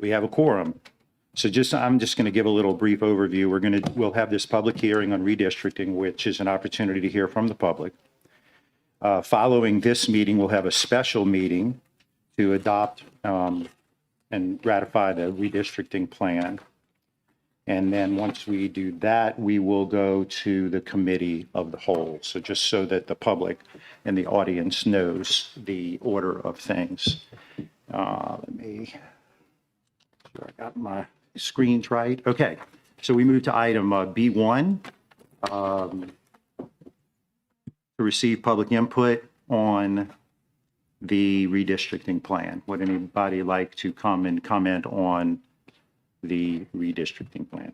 We have a quorum. So I'm just going to give a little brief overview. We'll have this public hearing on redistricting, which is an opportunity to hear from the public. Following this meeting, we'll have a special meeting to adopt and ratify the redistricting plan. And then once we do that, we will go to the committee of the whole. So just so that the public and the audience knows the order of things. Let me, make sure I got my screens right. Okay, so we move to item B1, to receive public input on the redistricting plan. Would anybody like to come and comment on the redistricting plan?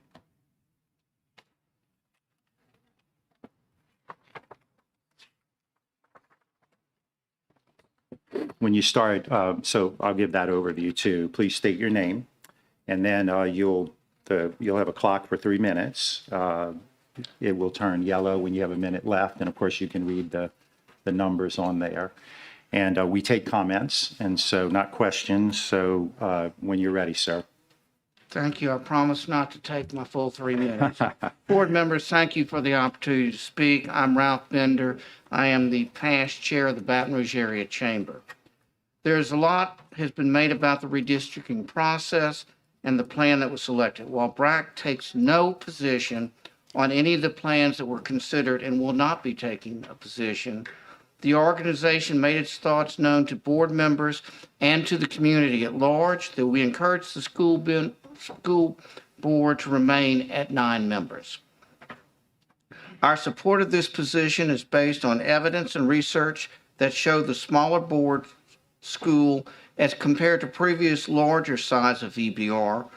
When you start, so I'll give that over to you too. Please state your name, and then you'll have a clock for 3 minutes. It will turn yellow when you have a minute left, and of course you can read the numbers on there. And we take comments, and so not questions. So when you're ready, sir. Thank you. I promise not to take my full 3 minutes. Board members, thank you for the opportunity to speak. I'm Ralph Bender. I am the past chair of the Baton Rouge Area Chamber. There's a lot has been made about the redistricting process and the plan that was selected. While BRAC takes no position on any of the plans that were considered and will not be taking a position, the organization made its thoughts known to board members and to the community at large that we encourage the school board to remain at 9 members. Our support of this position is based on evidence and research that show the smaller board school as compared to previous larger size of EBR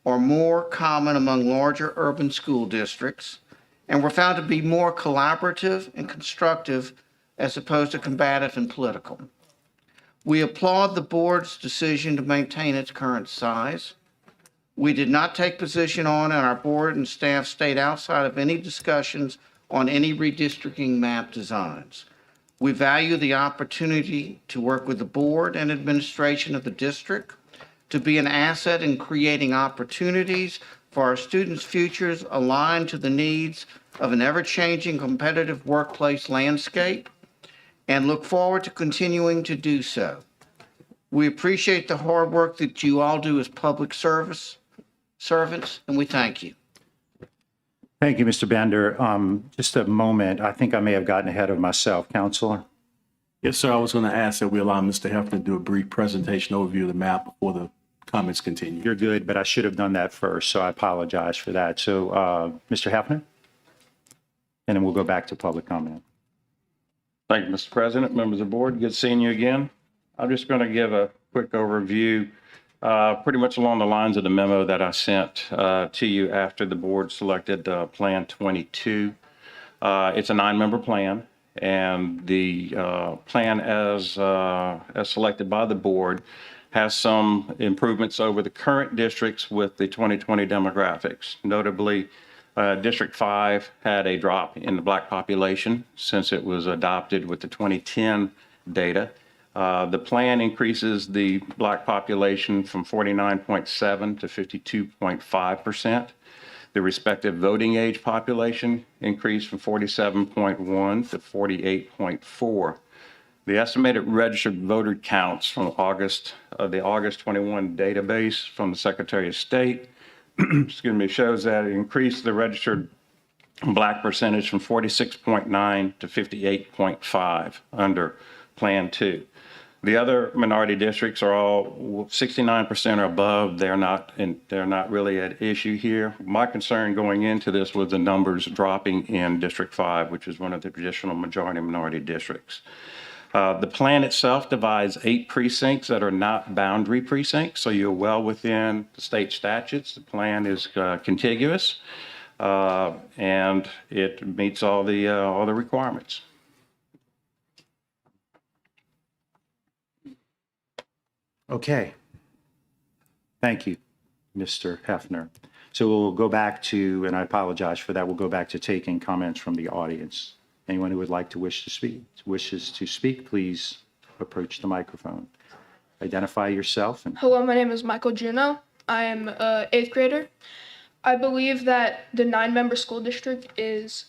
are more common among larger urban school districts and were found to be more collaborative and constructive as opposed to combative and political. We applaud the board's decision to maintain its current size. We did not take position on, and our board and staff stayed outside of any discussions on any redistricting map designs. We value the opportunity to work with the board and administration of the district to be an asset in creating opportunities for our students' futures aligned to the needs of an ever-changing competitive workplace landscape, and look forward to continuing to do so. We appreciate the hard work that you all do as public servants, and we thank you. Thank you, Mr. Bender. Just a moment. I think I may have gotten ahead of myself. Counselor? Yes, sir. I was going to ask that we allow Mr. Hefner to do a brief presentation overview of the map before the comments continue. You're good, but I should have done that first, so I apologize for that. So, Mr. Hefner? And then we'll go back to public comment. Thank you, Mr. President, members of the board. Good seeing you again. I'm just going to give a quick overview, pretty much along the lines of the memo that I sent to you after the board selected Plan 22. It's a 9-member plan, and the plan as selected by the board has some improvements over the current districts with the 2020 demographics. Notably, District 5 had a drop in the Black population since it was adopted with the 2010 data. The plan increases the Black population from 49.7% to 52.5%. The respective voting age population increased from 47.1 to 48.4. The estimated registered voter counts from the August 21 database from the Secretary of State excuse me, shows that it increased the registered Black percentage from 46.9 to 58.5 under Plan 2. The other minority districts are all 69% or above. They're not really at issue here. My concern going into this was the numbers dropping in District 5, which is one of the traditional majority minority districts. The plan itself divides 8 precincts that are not boundary precincts, so you're well within the state statutes. The plan is contiguous, and it meets all the requirements. Okay. Thank you, Mr. Hefner. So we'll go back to, and I apologize for that, we'll go back to taking comments from the audience. Anyone who would like to wishes to speak, please approach the microphone. Identify yourself. Hello, my name is Michael Juno. I am an 8th grader. I believe that the 9-member school district is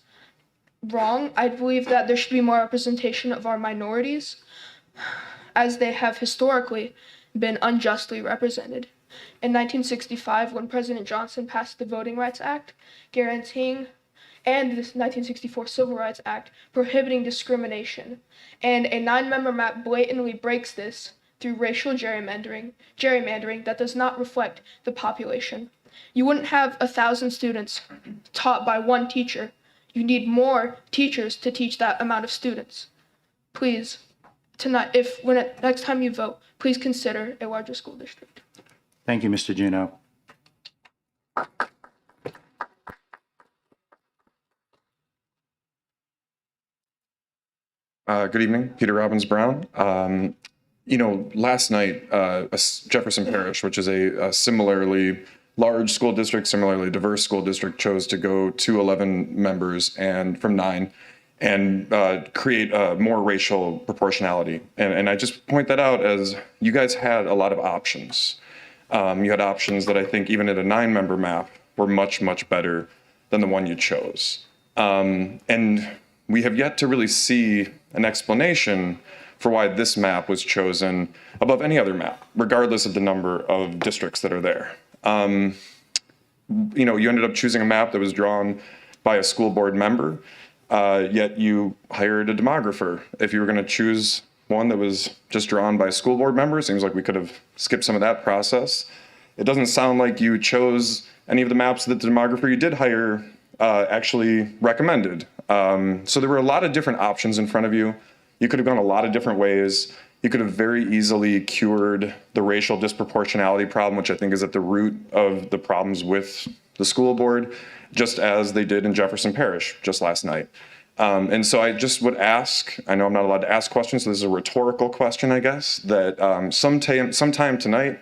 wrong. I believe that there should be more representation of our minorities, as they have historically been unjustly represented. In 1965, when President Johnson passed the Voting Rights Act, guaranteeing, and the 1964 Civil Rights Act prohibiting discrimination, and a 9-member map blatantly breaks this through racial gerrymandering that does not reflect the population. You wouldn't have 1,000 students taught by one teacher. You need more teachers to teach that amount of students. Please, tonight, next time you vote, please consider a larger school district. Thank you, Mr. Juneau. Good evening, Peter Robbins Brown. Last night, Jefferson Parish, which is a similarly large school district, similarly diverse school district, chose to go to 11 members and from 9 and create more racial proportionality. And I just point that out as you guys had a lot of options. You had options that I think even at a 9-member map were much, much better than the one you chose. And we have yet to really see an explanation for why this map was chosen above any other map, regardless of the number of districts that are there. You ended up choosing a map that was drawn by a school board member, yet you hired a demographer. If you were going to choose one that was just drawn by a school board member, it seems like we could have skipped some of that process. It doesn't sound like you chose any of the maps that the demographer you did hire actually recommended. So there were a lot of different options in front of you. You could have gone a lot of different ways. You could have very easily cured the racial disproportionality problem, which I think is at the root of the problems with the school board, just as they did in Jefferson Parish just last night. And so I just would ask, I know I'm not allowed to ask questions, so this is a rhetorical question, I guess, that sometime tonight,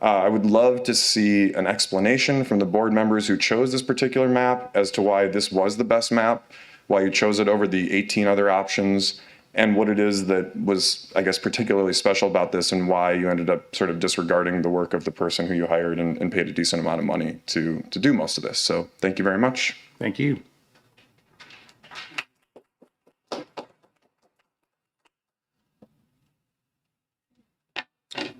I would love to see an explanation from the board members who chose this particular map as to why this was the best map, why you chose it over the 18 other options, and what it is that was, I guess, particularly special about this and why you ended up sort of disregarding the work of the person who you hired and paid a decent amount of money to do most of this. So thank you very much. Thank you.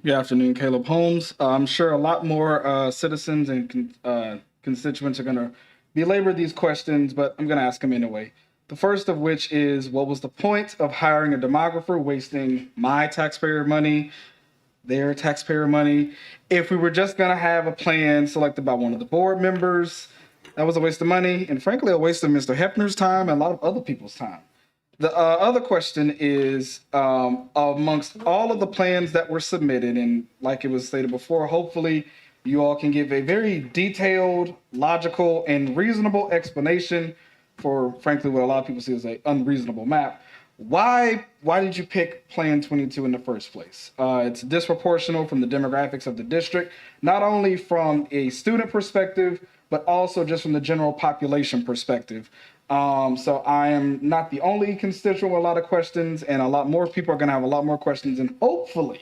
Good afternoon, Caleb Holmes. I'm sure a lot more citizens and constituents are going to belabor these questions, but I'm going to ask them anyway. The first of which is, what was the point of hiring a demographer, wasting my taxpayer money, their taxpayer money? If we were just going to have a plan selected by one of the board members, that was a waste of money, and frankly, a waste of Mr. Hefner's time and a lot of other people's time. The other question is, amongst all of the plans that were submitted, and like it was stated before, hopefully you all can give a very detailed, logical, and reasonable explanation for, frankly, what a lot of people see as an unreasonable map. Why did you pick Plan 22 in the first place? It's disproportional from the demographics of the district, not only from a student perspective, but also just from the general population perspective. So I am not the only constituent with a lot of questions, and a lot more people are going to have a lot more questions, and hopefully,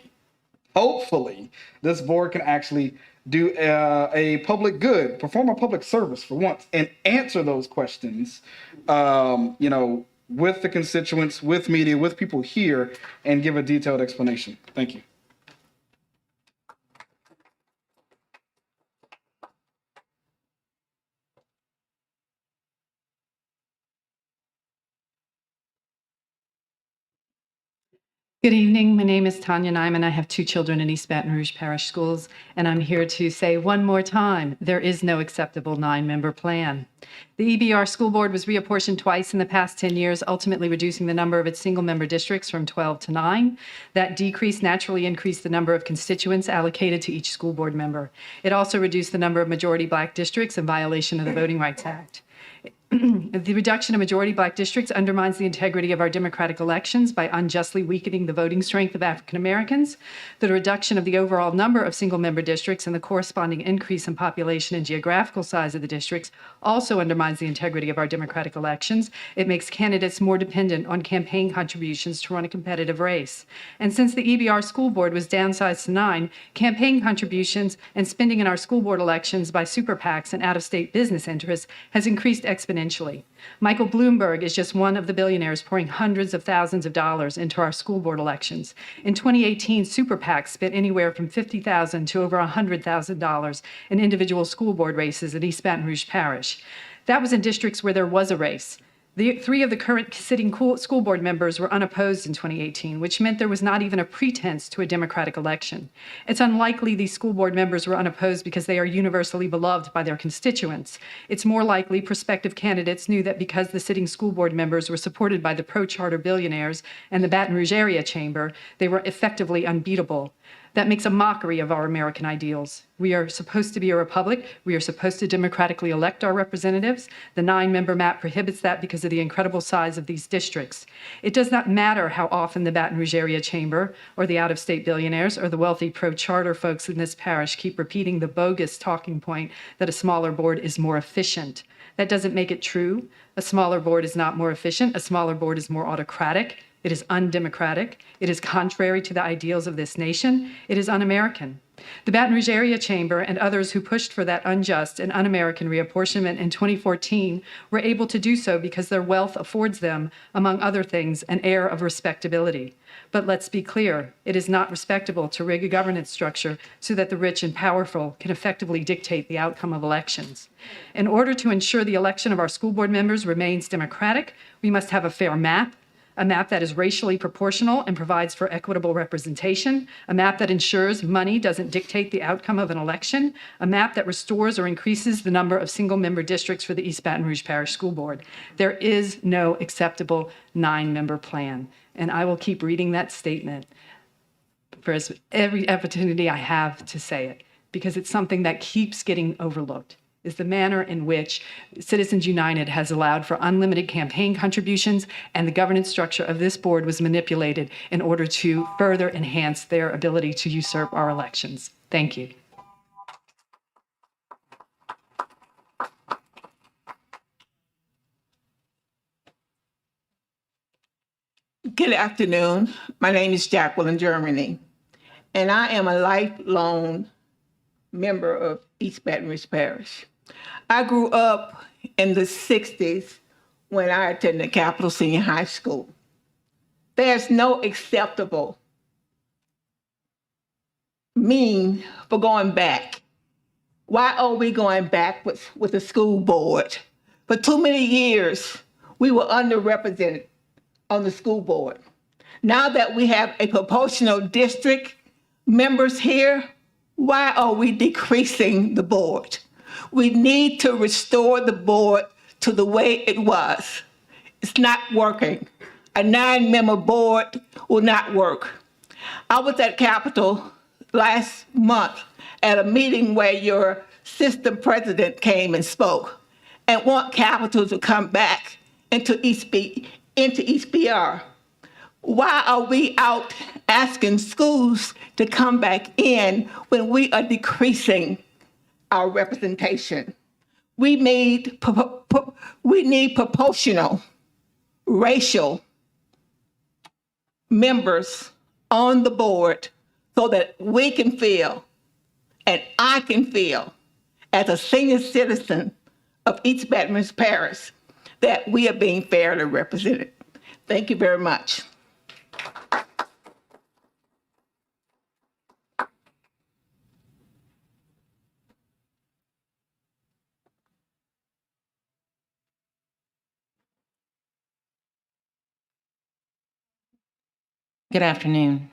this board can actually do a public good, perform a public service for once, and answer those questions, with the constituents, with media, with people here, and give a detailed explanation. Thank you. Good evening. My name is Tanya Nyman. I have 2 children in East Baton Rouge Parish Schools, and I'm here to say one more time, there is no acceptable 9-member plan. The EBR school board was reapportioned twice in the past 10 years, ultimately reducing the number of its single-member districts from 12 to 9. That decrease naturally increased the number of constituents allocated to each school board member. It also reduced the number of majority Black districts in violation of the Voting Rights Act. The reduction of majority black districts undermines the integrity of our democratic elections by unjustly weakening the voting strength of African Americans. The reduction of the overall number of single-member districts and the corresponding increase in population and geographical size of the districts also undermines the integrity of our democratic elections. It makes candidates more dependent on campaign contributions to run a competitive race. And since the EBR school board was downsized to 9, campaign contributions and spending in our school board elections by super PACs and out-of-state business interests has increased exponentially. Michael Bloomberg is just one of the billionaires pouring hundreds of thousands of dollars into our school board elections. In 2018, super PACs spent anywhere from $50,000 to over $100,000 in individual school board races in East Baton Rouge Parish. That was in districts where there was a race. The 3 of the current sitting school board members were unopposed in 2018, which meant there was not even a pretense to a democratic election. It's unlikely these school board members were unopposed because they are universally beloved by their constituents. It's more likely prospective candidates knew that because the sitting school board members were supported by the pro-charter billionaires and the Baton Rouge Area Chamber, they were effectively unbeatable. That makes a mockery of our American ideals. We are supposed to be a republic. We are supposed to democratically elect our representatives. The 9-member map prohibits that because of the incredible size of these districts. It does not matter how often the Baton Rouge Area Chamber or the out-of-state billionaires or the wealthy pro-charter folks in this parish keep repeating the bogus talking point that a smaller board is more efficient. That doesn't make it true. A smaller board is not more efficient. A smaller board is more autocratic. It is undemocratic. It is contrary to the ideals of this nation. It is un-American. The Baton Rouge Area Chamber and others who pushed for that unjust and un-American reapportionment in 2014 were able to do so because their wealth affords them, among other things, an air of respectability. But let's be clear, it is not respectable to rig a governance structure so that the rich and powerful can effectively dictate the outcome of elections. In order to ensure the election of our school board members remains democratic, we must have a fair map, a map that is racially proportional and provides for equitable representation, a map that ensures money doesn't dictate the outcome of an election, a map that restores or increases the number of single-member districts for the East Baton Rouge Parish School Board. There is no acceptable 9-member plan, and I will keep reading that statement for every opportunity I have to say it, because it's something that keeps getting overlooked. Is the manner in which Citizens United has allowed for unlimited campaign contributions, and the governance structure of this board was manipulated in order to further enhance their ability to usurp our elections. Thank you. Good afternoon. My name is Jacqueline Germany, and I am a lifelong member of East Baton Rouge Parish. I grew up in the 60s when I attended Capital Senior High School. There's no acceptable mean for going back. Why are we going backwards with the school board? For too many years, we were underrepresented on the school board. Now that we have a proportional district members here, why are we decreasing the board? We need to restore the board to the way it was. It's not working. A 9-member board will not work. I was at Capitol last month at a meeting where your system president came and spoke and want Capitol to come back into EBR. Why are we out asking schools to come back in when we are decreasing our representation? We need proportional racial members on the board so that we can feel, and I can feel, as a senior citizen of East Baton Rouge Parish, that we are being fairly represented. Thank you very much. Good afternoon.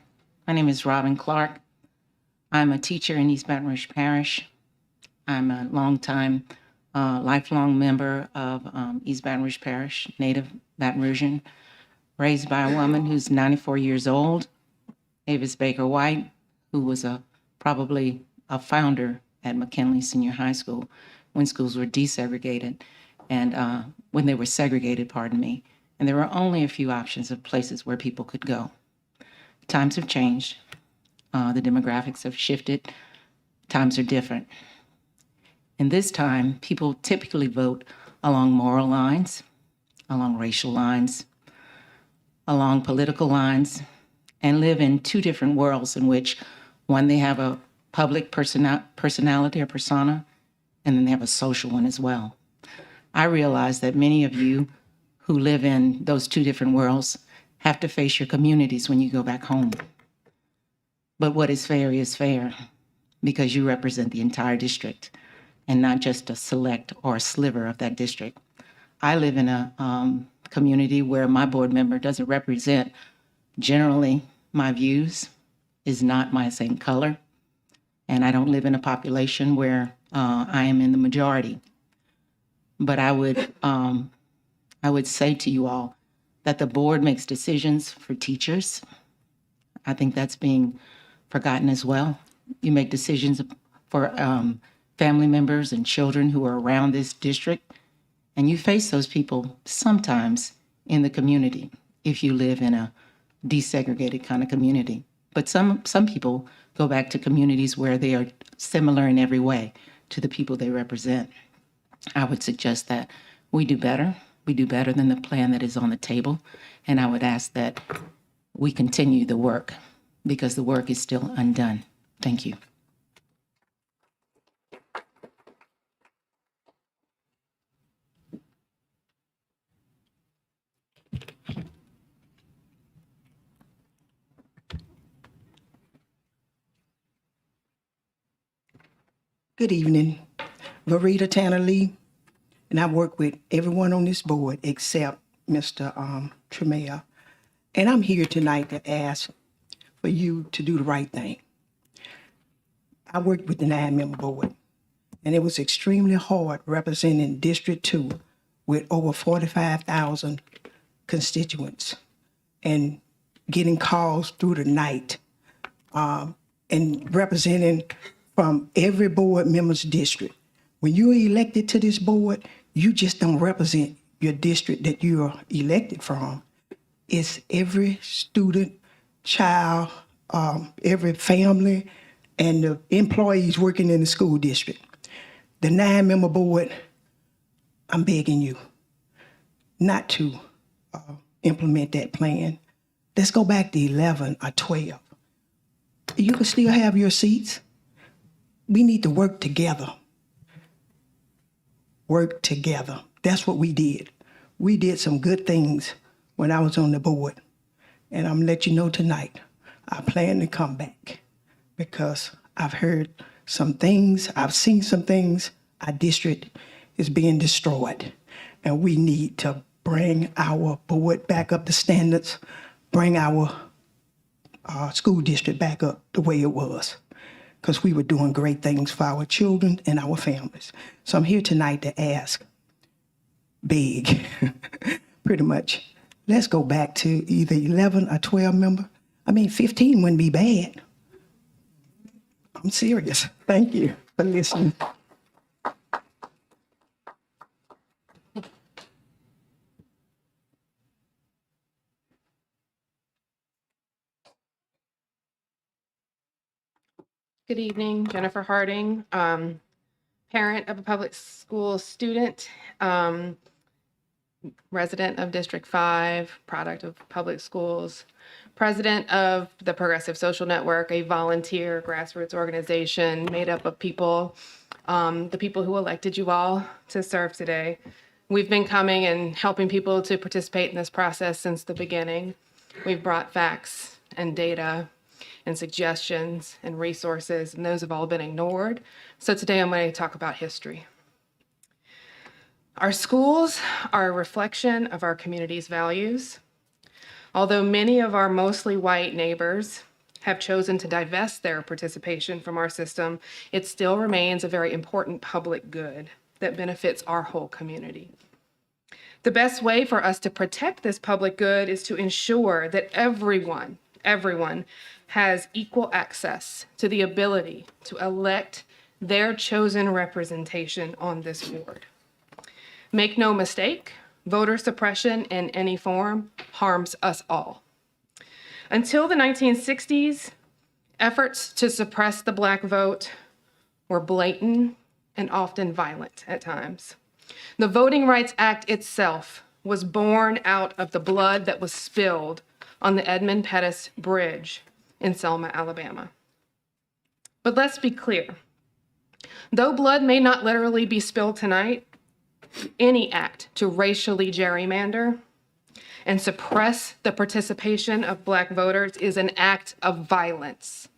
My name is Robin Clark. I'm a teacher in East Baton Rouge Parish. I'm a longtime, lifelong member of East Baton Rouge Parish, native Baton Rougean, raised by a woman who's 94 years old, Avis Baker White, who was probably a founder at McKinley Senior High School when schools were desegregated. and when they were segregated, pardon me, and there were only a few options of places where people could go. Times have changed. The demographics have shifted. Times are different. In this time, people typically vote along moral lines, along racial lines, along political lines, and live in two different worlds in which, one, they have a public personality or persona, and then they have a social one as well. I realize that many of you who live in those two different worlds have to face your communities when you go back home. But what is fair because you represent the entire district and not just a select or a sliver of that district. I live in a community where my board member doesn't represent generally my views, is not my same color, and I don't live in a population where I am in the majority. But I would say to you all that the board makes decisions for teachers. I think that's being forgotten as well. You make decisions for family members and children who are around this district, and you face those people sometimes in the community if you live in a desegregated kind of community. But some people go back to communities where they are similar in every way to the people they represent. I would suggest that we do better. We do better than the plan that is on the table. And I would ask that we continue the work because the work is still undone. Thank you. Good evening. Verita Tanner Lee, and I work with everyone on this board except Mr. Tremere. And I'm here tonight to ask for you to do the right thing. I worked with the 9-member board, and it was extremely hard representing District 2 with over 45,000 constituents and getting calls through the night and representing from every board member's district. When you're elected to this board, you just don't represent your district that you're elected from. It's every student, child, every family, and the employees working in the school district. The 9-member board, I'm begging you not to implement that plan. Let's go back to 11 or 12. You can still have your seats. We need to work together. Work together. That's what we did. We did some good things when I was on the board. And I'm gonna let you know tonight, I plan to come back because I've heard some things, I've seen some things. Our district is being destroyed. And we need to bring our board back up to standards, bring our school district back up the way it was, because we were doing great things for our children and our families. So I'm here tonight to ask, beg, pretty much, let's go back to either 11 or 12 member. I mean, 15 wouldn't be bad. I'm serious. Thank you for listening. Good evening, Jennifer Harding, parent of a public school student, resident of District 5, product of public schools, president of the Progressive Social Network, a volunteer grassroots organization made up of people, the people who elected you all to serve today. We've been coming and helping people to participate in this process since the beginning. We've brought facts and data and suggestions and resources, and those have all been ignored. So today I'm going to talk about history. Our schools are a reflection of our community's values. Although many of our mostly white neighbors have chosen to divest their participation from our system, it still remains a very important public good that benefits our whole community. The best way for us to protect this public good is to ensure that everyone has equal access to the ability to elect their chosen representation on this board. Make no mistake, voter suppression in any form harms us all. Until the 1960s, efforts to suppress the Black vote were blatant and often violent at times. The Voting Rights Act itself was born out of the blood that was spilled on the Edmund Pettus Bridge in Selma, Alabama. But let's be clear. Though blood may not literally be spilled tonight, any act to racially gerrymander and suppress the participation of Black voters is an act of violence.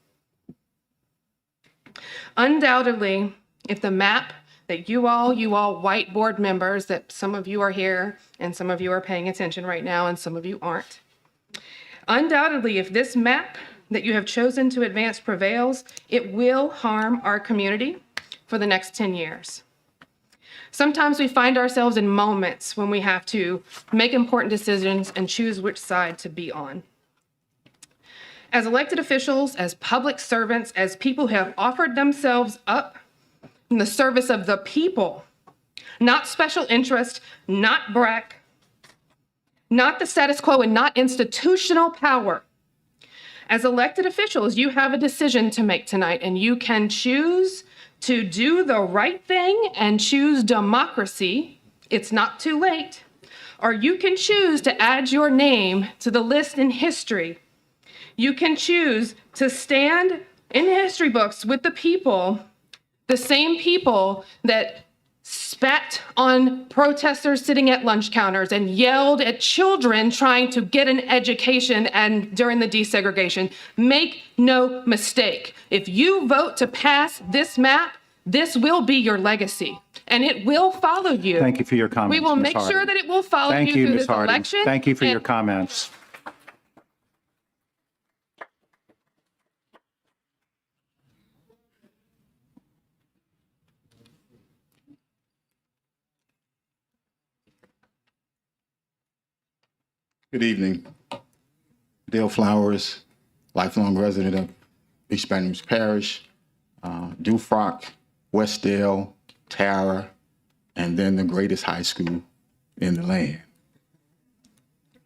Undoubtedly, if the map that you all white board members, that some of you are here and some of you are paying attention right now and some of you aren't. Undoubtedly, if this map that you have chosen to advance prevails, it will harm our community for the next 10 years. Sometimes we find ourselves in moments when we have to make important decisions and choose which side to be on. As elected officials, as public servants, as people who have offered themselves up in the service of the people, not special interest, not BRAC, not the status quo, and not institutional power. As elected officials, you have a decision to make tonight, and you can choose to do the right thing and choose democracy. It's not too late. Or you can choose to add your name to the list in history. You can choose to stand in history books with the people, the same people that spat on protesters sitting at lunch counters and yelled at children trying to get an education and during the desegregation. Make no mistake. If you vote to pass this map, this will be your legacy and it will follow you. Thank you for your comments, We will Ms. make Harding. sure that it will follow Thank you you, through Ms. this Harding. election. Thank you for your And comments. Good evening. Dale Flowers, lifelong resident of East Baton Rouge Parish, Dufrock, Westdale, Tara, and then the greatest high school in the land.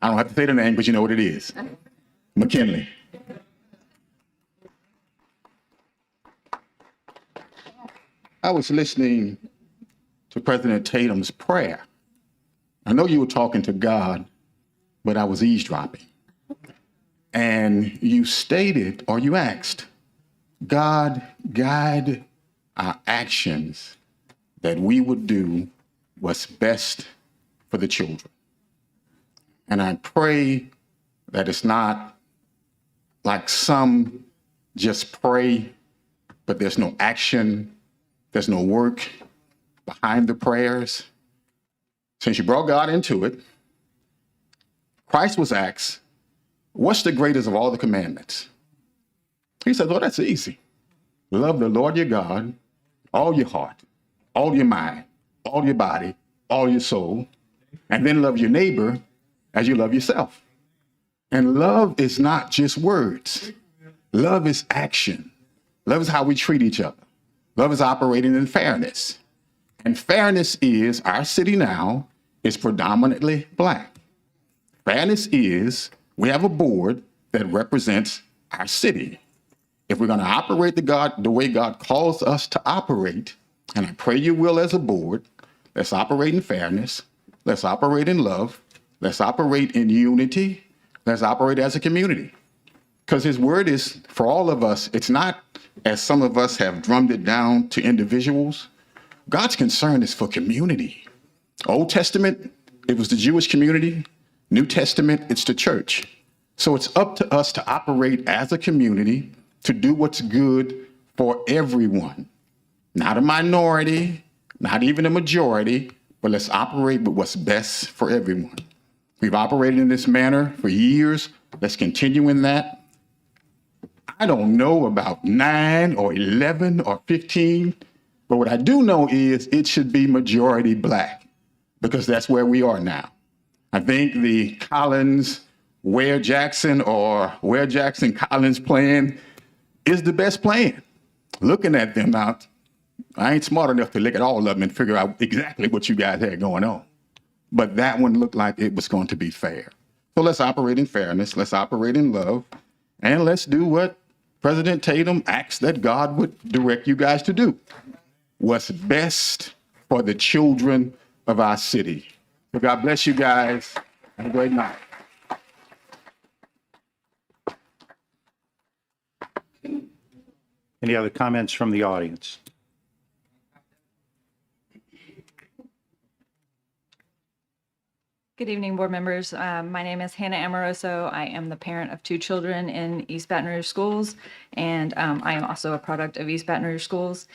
I don't have to say the name, but you know what it is. McKinley. I was listening to President Tatum's prayer. I know you were talking to God, but I was eavesdropping. And you stated, or you asked, God, guide our actions that we would do what's best for the children. And I pray that it's not like some just pray, but there's no action, there's no work behind the prayers. Since you brought God into it, Christ was asked, what's the greatest of all the commandments? He said, oh, that's easy. Love the Lord your God, all your heart, all your mind, all your body, all your soul, and then love your neighbor as you love yourself. And love is not just words. Love is action. Love is how we treat each other. Love is operating in fairness. And fairness is, our city now is predominantly Black. Fairness is, we have a board that represents our city. If we're going to operate the way God calls us to operate, and I pray you will as a board, let's operate in fairness, let's operate in love, let's operate in unity, let's operate as a community. Because his word is for all of us, it's not as some of us have drummed it down to individuals. God's concern is for community. Old Testament, it was the Jewish community. New Testament, it's the church. So it's up to us to operate as a community to do what's good for everyone. Not a minority, not even a majority, but let's operate with what's best for everyone. We've operated in this manner for years. Let's continue in that. I don't know about 9 or 11 or 15, but what I do know is it should be majority Black, because that's where we are now. I think the Collins, Ware Jackson, or Ware Jackson Collins plan is the best plan. Looking at them now, I ain't smart enough to look at all of them and figure out exactly what you guys had going on. But that one looked like it was going to be fair. So let's operate in fairness, let's operate in love, and let's do what President Tatum asked that God would direct you guys to do. What's best for the children of our city. So God bless you guys. Have a great night. Any other comments from the audience? Good evening, board members. My name is Hannah Amoroso. I am the parent of 2 children in East Baton Rouge schools, and I am also a product of East Baton Rouge schools.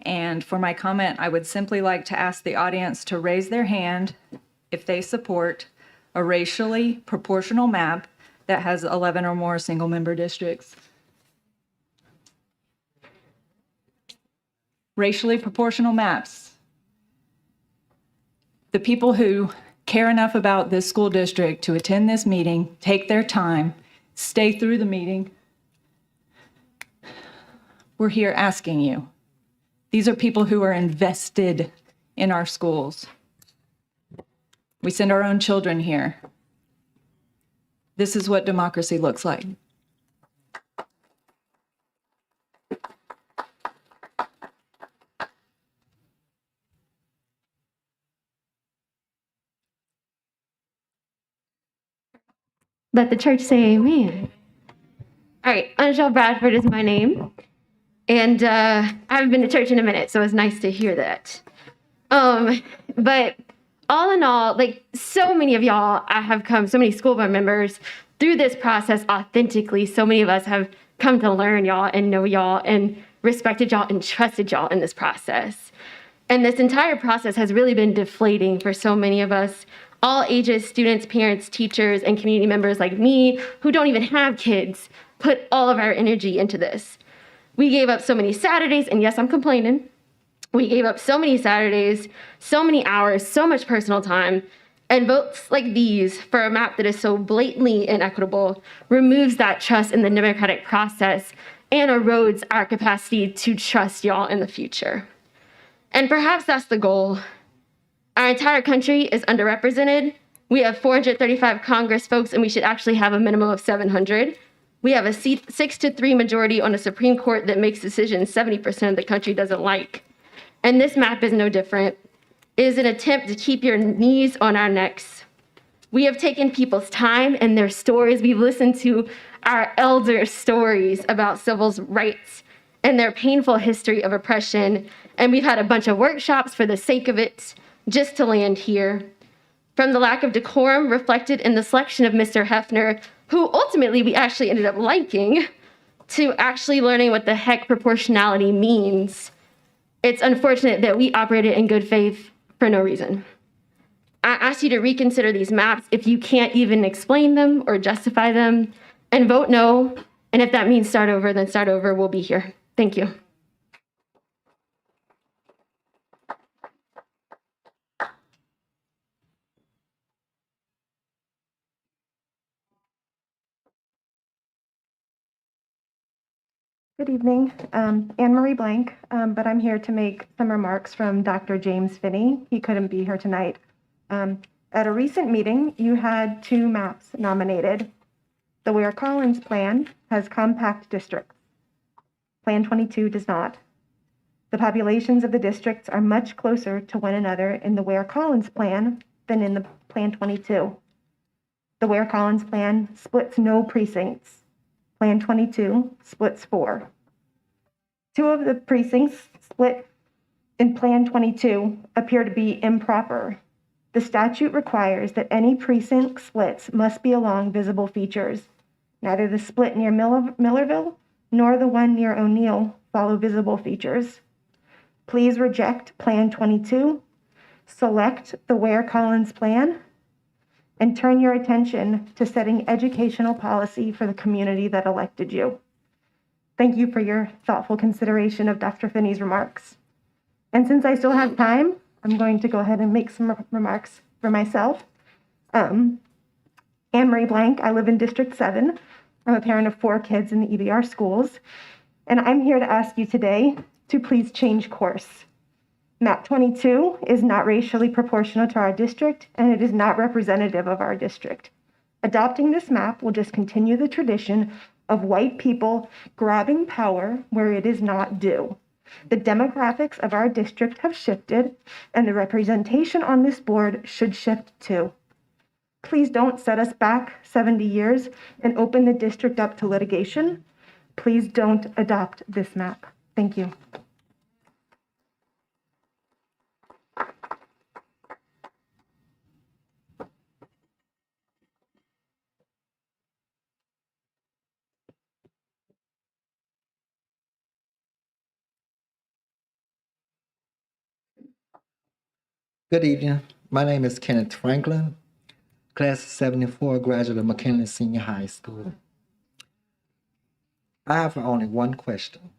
And for my comment, I would simply like to ask the audience to raise their hand if they support a racially proportional map that has 11 or more single-member districts. Racially proportional maps. The people who care enough about this school district to attend this meeting, take their time, stay through the meeting. We're here asking you. These are people who are invested in our schools. We send our own children here. This is what democracy looks like. Let the church say amen. All right, Angel Bradford is my name. And I haven't been to church in a minute, so it's nice to hear that. But all in all, like so many of y'all, I have come, so many school board members through this process authentically. So many of us have come to learn y'all and know y'all and respected y'all and trusted y'all in this process. And this entire process has really been deflating for so many of us, all ages, students, parents, teachers, and community members like me who don't even have kids, put all of our energy into this. We gave up so many Saturdays, and yes, I'm complaining. We gave up so many Saturdays, so many hours, so much personal time, and votes like these for a map that is so blatantly inequitable removes that trust in the democratic process and erodes our capacity to trust y'all in the future. And perhaps that's the goal. Our entire country is underrepresented. We have 435 Congress folks, and we should actually have a minimum of 700. We have a 6-3 majority on a Supreme Court that makes decisions 70% of the country doesn't like. And this map is no different. It is an attempt to keep your knees on our necks. We have taken people's time and their stories. We've listened to our elders' stories about civil rights and their painful history of oppression. And we've had a bunch of workshops for the sake of it, just to land here. From the lack of decorum reflected in the selection of Mr. Hefner, who ultimately we actually ended up liking, to actually learning what the heck proportionality means. It's unfortunate that we operated in good faith for no reason. I ask you to reconsider these maps if you can't even explain them or justify them, and vote no. And if that means start over, then start over. We'll be here. Thank you. Good evening, Anne-Marie Blank, but I'm here to make some remarks from Dr. James Finney. He couldn't be here tonight. At a recent meeting, you had 2 maps nominated. The Ware Collins plan has compact districts. Plan 22 does not. The populations of the districts are much closer to one another in the Ware Collins plan than in the Plan 22. The Ware Collins plan splits no precincts. Plan 22 splits 4. 2 of the precincts split in Plan 22 appear to be improper. The statute requires that any precinct splits must be along visible features. Neither the split near Millerville nor the one near O'Neill follow visible features. Please reject Plan 22, select the Ware Collins plan, and turn your attention to setting educational policy for the community that elected you. Thank you for your thoughtful consideration of Dr. Finney's remarks. And since I still have time, I'm going to go ahead and make some remarks for myself. Anne-Marie Blank, I live in District 7. I'm a parent of 4 kids in the EBR schools, and I'm here to ask you today to please change course. Map 22 is not racially proportional to our district, and it is not representative of our district. Adopting this map will just continue the tradition of white people grabbing power where it is not due. The demographics of our district have shifted, and the representation on this board should shift too. Please don't set us back 70 years and open the district up to litigation. Please don't adopt this map. Thank you. Good evening. My name is Kenneth Franklin, class of 74, graduate of McKinley Senior High School. I have only one question.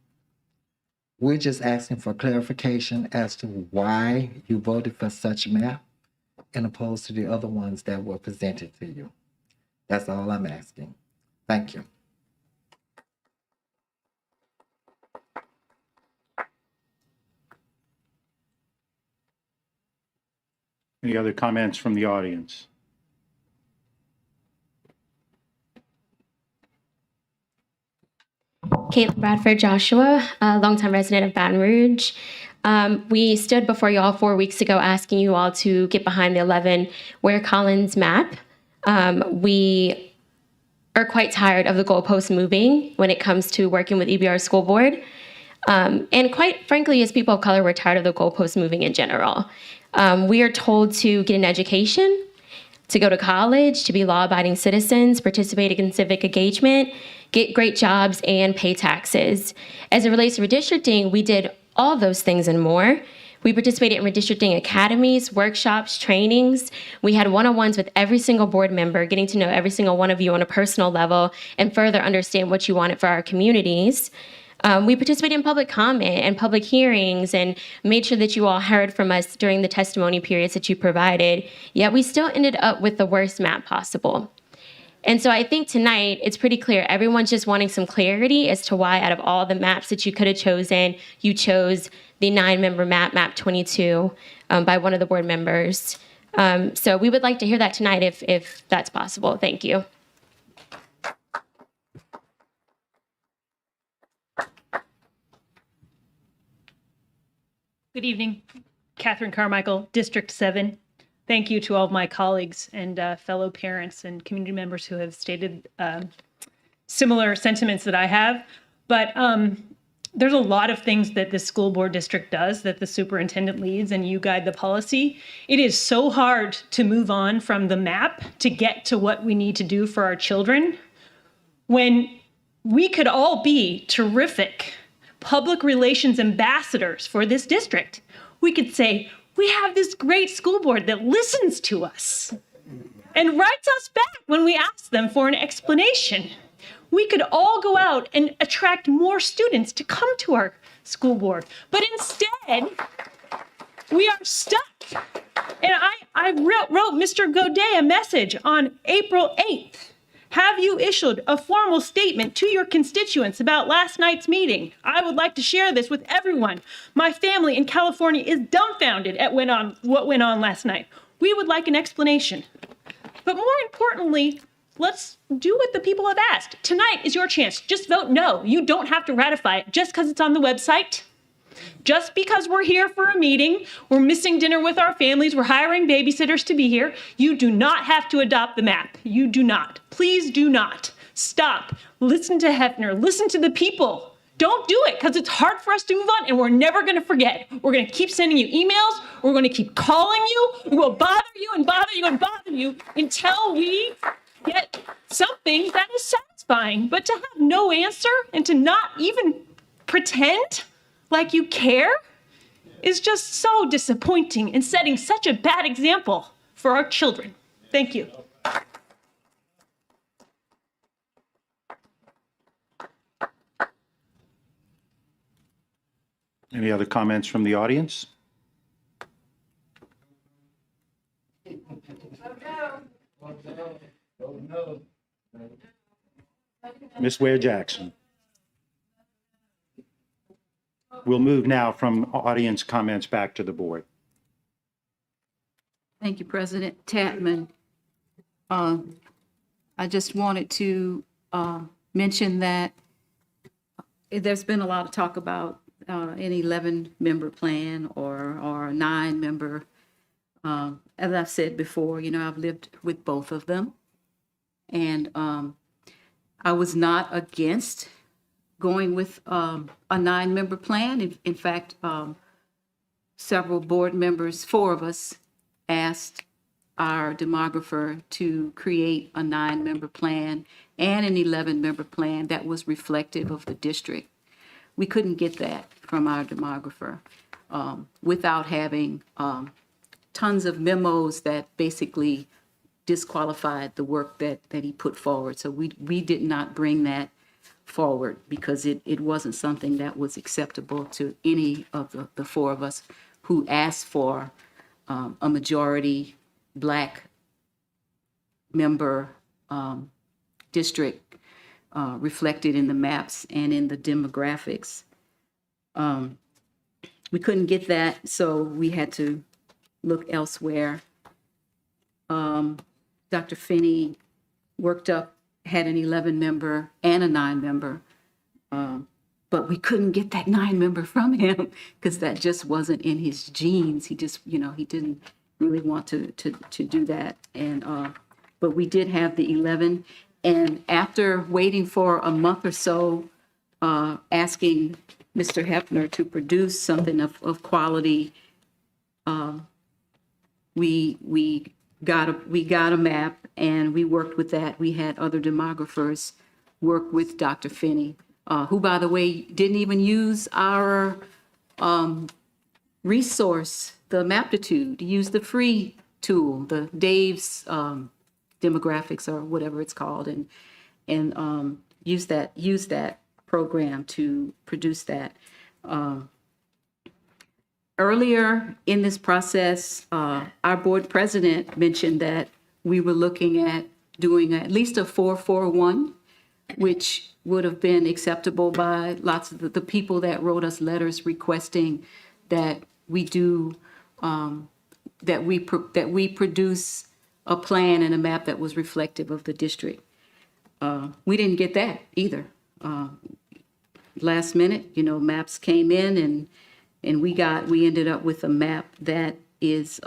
We're just asking for clarification as to why you voted for such map and opposed to the other ones that were presented to you. That's all I'm asking. Thank you. Any other comments from the audience? Caitlin Bradford Joshua, a longtime resident of Baton Rouge. We stood before you all 4 weeks ago asking you all to get behind the 11 Ware Collins map. We are quite tired of the goalposts moving when it comes to working with EBR School Board. And quite frankly, as people of color, we're tired of the goalposts moving in general. We are told to get an education, to go to college, to be law-abiding citizens, participate in civic engagement, get great jobs, and pay taxes. As it relates to redistricting, we did all those things and more. We participated in redistricting academies, workshops, trainings. We had one-on-ones with every single board member, getting to know every single one of you on a personal level and further understand what you wanted for our communities. We participated in public comment and public hearings and made sure that you all heard from us during the testimony periods that you provided, yet we still ended up with the worst map possible. And so I think tonight it's pretty clear everyone's just wanting some clarity as to why out of all the maps that you could have chosen, you chose the 9-member map, map 22, by one of the board members. So we would like to hear that tonight if that's possible. Thank you. Good evening, Catherine Carmichael, District 7. Thank you to all of my colleagues and fellow parents and community members who have stated similar sentiments that I have. But there's a lot of things that the school board district does that the superintendent leads and you guide the policy. It is so hard to move on from the map to get to what we need to do for our children when we could all be terrific public relations ambassadors for this district. We could say, we have this great school board that listens to us and writes us back when we ask them for an explanation. We could all go out and attract more students to come to our school board. But instead, we are stuck. And I wrote Mr. Godet a message on April 8th. Have you issued a formal statement to your constituents about last night's meeting? I would like to share this with everyone. My family in California is dumbfounded at what went on last night. We would like an explanation. But more importantly, let's do what the people have asked. Tonight is your chance. Just vote no. You don't have to ratify it just because it's on the website. Just because we're here for a meeting, we're missing dinner with our families, we're hiring babysitters to be here, you do not have to adopt the map. You do not. Please do not. Stop. Listen to Hefner. Listen to the people. Don't do it because it's hard for us to move on and we're never going to forget. We're going to keep sending you emails. We're going to keep calling you. We will bother you and bother you and bother you until we get something that is satisfying. But to have no answer and to not even pretend like you care is just so disappointing and setting such a bad example for our children. Thank you. Any other comments from the audience? Ms. Ware Jackson. we'll move now from audience comments back to the board. Thank you, President Tatman. I just wanted to mention that there's been a lot of talk about an 11-member plan or a 9-member. As I've said before, you know, I've lived with both of them. And I was not against going with a 9-member plan. In fact, several board members, 4 of us, asked our demographer to create a 9-member plan and an 11-member plan that was reflective of the district. We couldn't get that from our demographer without having tons of memos that basically disqualified the work that he put forward. So we did not bring that forward because it wasn't something that was acceptable to any of the 4 of us who asked for a majority Black member district reflected in the maps and in the demographics. We couldn't get that, so we had to look elsewhere. Dr. Finney had an 11-member and a 9-member, but we couldn't get that 9-member from him because that just wasn't in his genes. He just, you know, he didn't really want to do that. And but we did have the 11. And after waiting for a month or so, asking Mr. Hefner to produce something of quality, we got a map and we worked with that. We had other demographers work with Dr. Finney, who, by the way, didn't even use our resource, the Maptitude. He used the free tool, the Dave's demographics or whatever it's called, and use that program to produce that. Earlier in this process, our board president mentioned that we were looking at doing at least a 4-4-1, which would have been acceptable by lots of the people that wrote us letters requesting that we do, that we produce a plan and a map that was reflective of the district. We didn't get that either. Last minute, you know, maps came in and we ended up with a map that is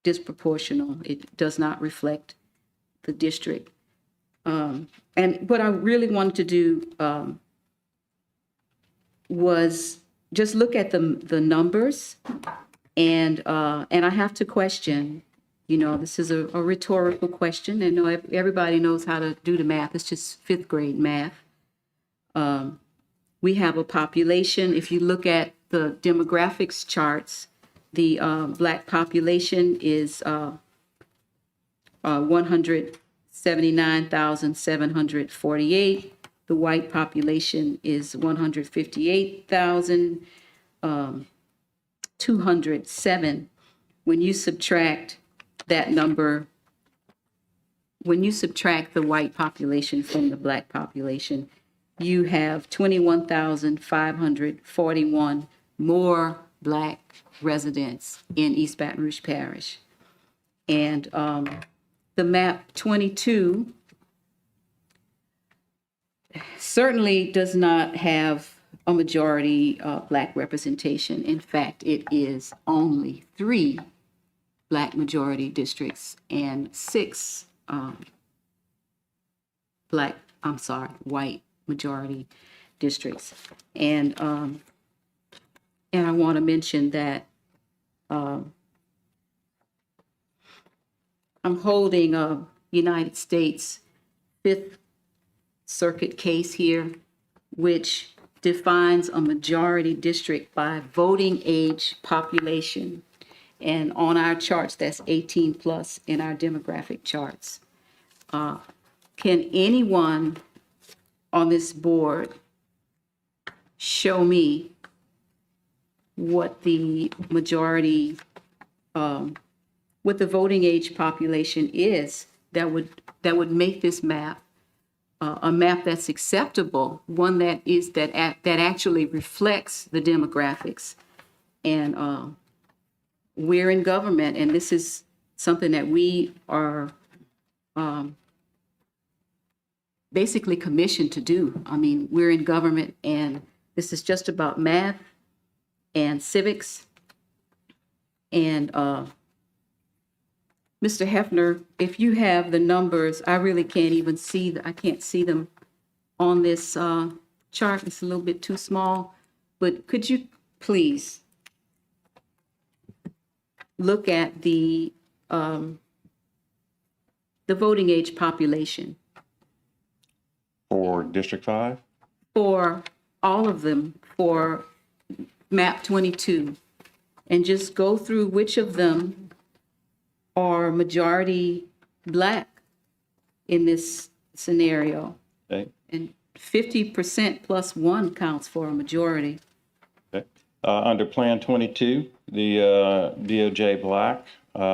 disproportional. It does not reflect the district. And what I really wanted to do was just look at the numbers, and I have to question. You know, this is a rhetorical question. I know everybody knows how to do the math. It's just 5th grade math. We have a population. If you look at the demographics charts, the Black population is 179,748. The white population is 158,207. When you subtract that number, when you subtract the white population from the Black population, you have 21,541 more Black residents in East Baton Rouge Parish. And the map 22 certainly does not have a majority Black representation. In fact, it is only 3 Black majority districts and 6 white majority districts. And I want to mention that I'm holding a United States 5th Circuit case here, which defines a majority district by voting age population. And on our charts, that's 18 plus in our demographic charts. Can anyone on this board show me what the majority, what the voting age population is that would make this map a map that's acceptable, one that is that actually reflects the demographics. And we're in government, and this is something that we are basically commissioned to do. I mean, we're in government, and this is just about math and civics. And Mr. Hefner, if you have the numbers, I really can't even see, I can't see them on this chart. It's a little bit too small, but could you please look at the voting age population For District 5? for all of them for map 22, and just go through which of them are majority Black in this scenario. Okay. And 50% plus one counts for a majority. Okay. Under Plan 22, the DOJ Black,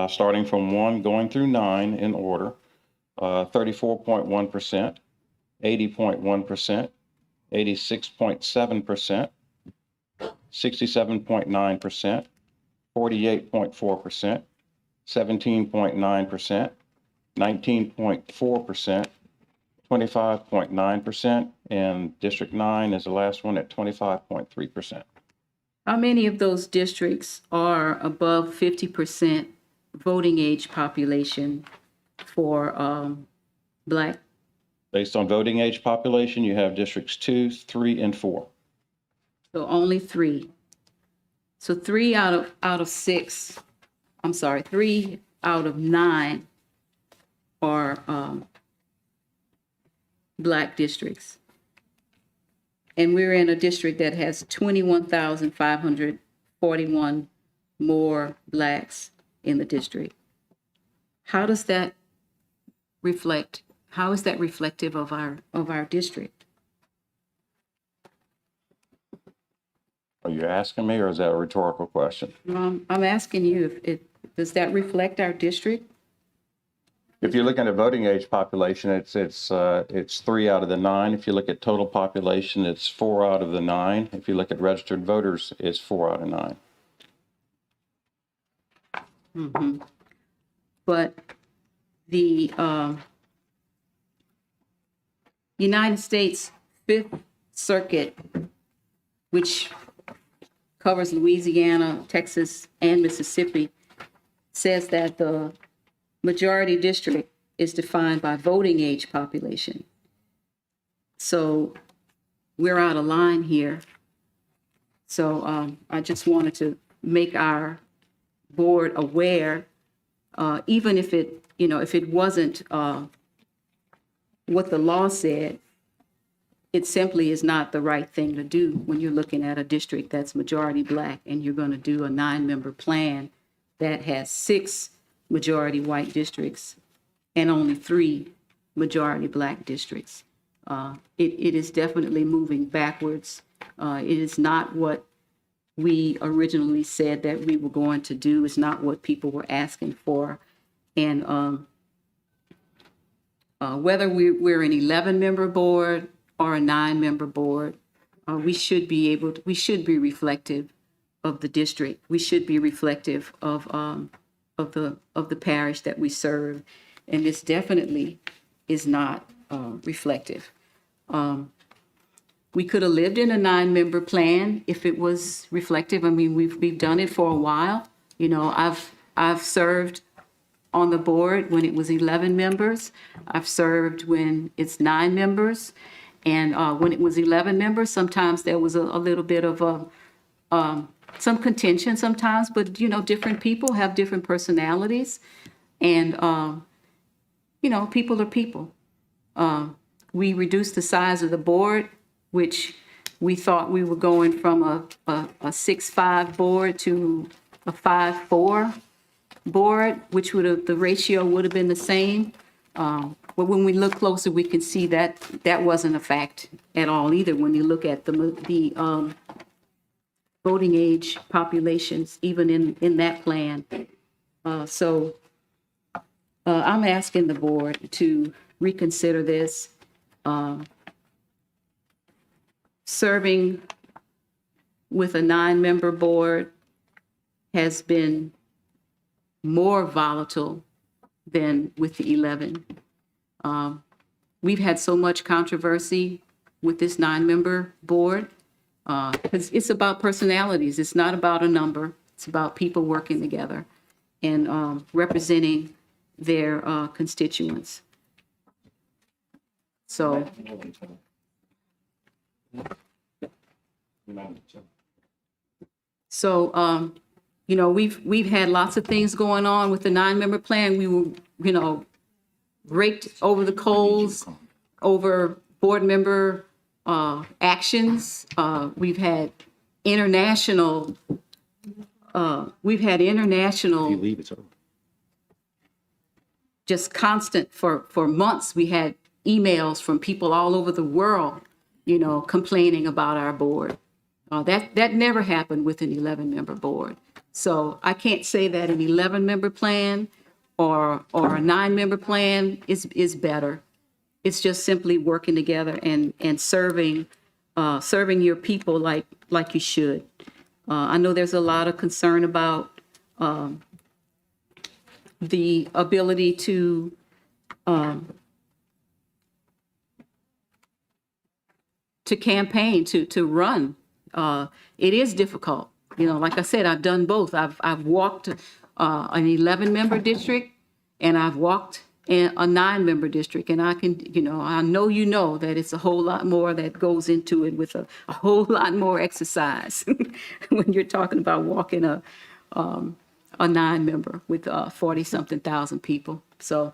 starting from 1 going through 9 in order, 34.1%, 80.1%, 86.7%, 67.9%, 48.4%, 17.9%, 19.4%, 25.9%, and District 9 is the last one at 25.3%. How many of those districts are above 50% voting age population for Black? Based on voting age population, you have Districts 2, 3, and 4. So only 3. So 3 out of 6, I'm sorry, 3 out of 9 are Black districts. And we're in a district that has 21,541 more Blacks in the district. How does that reflect? How is that reflective of our district? Are you asking me, or is that a rhetorical question? I'm asking you, does that reflect our district? If you're looking at voting age population, it's 3 out of the 9. If you look at total population, it's 4 out of the 9. If you look at registered voters, it's 4 out of 9. Mm-hmm. But the United States Fifth Circuit, which covers Louisiana, Texas, and Mississippi, says that the majority district is defined by voting age population. So we're out of line here. So I just wanted to make our board aware, even if it, if it wasn't what the law said, it simply is not the right thing to do when you're looking at a district that's majority Black and you're going to do a 9-member plan that has 6 majority white districts and only 3 majority Black districts. It is definitely moving backwards. It is not what we originally said that we were going to do. It's not what people were asking for. And whether we're an 11-member board or a 9-member board, we should be reflective of the district. We should be reflective of the parish that we serve, and this definitely is not reflective. We could have lived in a 9-member plan if it was reflective. I mean, we've done it for a while. I've served on the board when it was 11 members. I've served when it's 9 members. And when it was 11 members, sometimes there was a little bit of some contention sometimes, but, different people have different personalities. And, people are people. We reduced the size of the board, which we thought we were going from a 6-5 board to a 5-4 board, which the ratio would have been the same. But when we look closer, we can see that that wasn't a fact at all either. When you look at the voting age populations, even in that plan. So I'm asking the board to reconsider this serving with a 9-member board has been more volatile than with the 11. We've had so much controversy with this 9-member board because it's about personalities. It's not about a number. It's about people working together and representing their constituents. So, you know, we've had lots of things going on with the 9-member plan. We were, you know, raked over the coals over board member actions. We've had international. Just constant for months. We had emails from people all over the world, you know, complaining about our board. That never happened with an 11-member board. So I can't say that an 11-member plan or a 9-member plan is better. It's just simply working together and serving your people like you should. I know there's a lot of concern about the ability to campaign, to run. It is difficult. You know, like I said, I've done both. I've walked an 11-member district and I've walked in a 9-member district. And I can, you know that it's a whole lot more that goes into it with a whole lot more exercise when you're talking about walking a 9-member with 40-something thousand people. So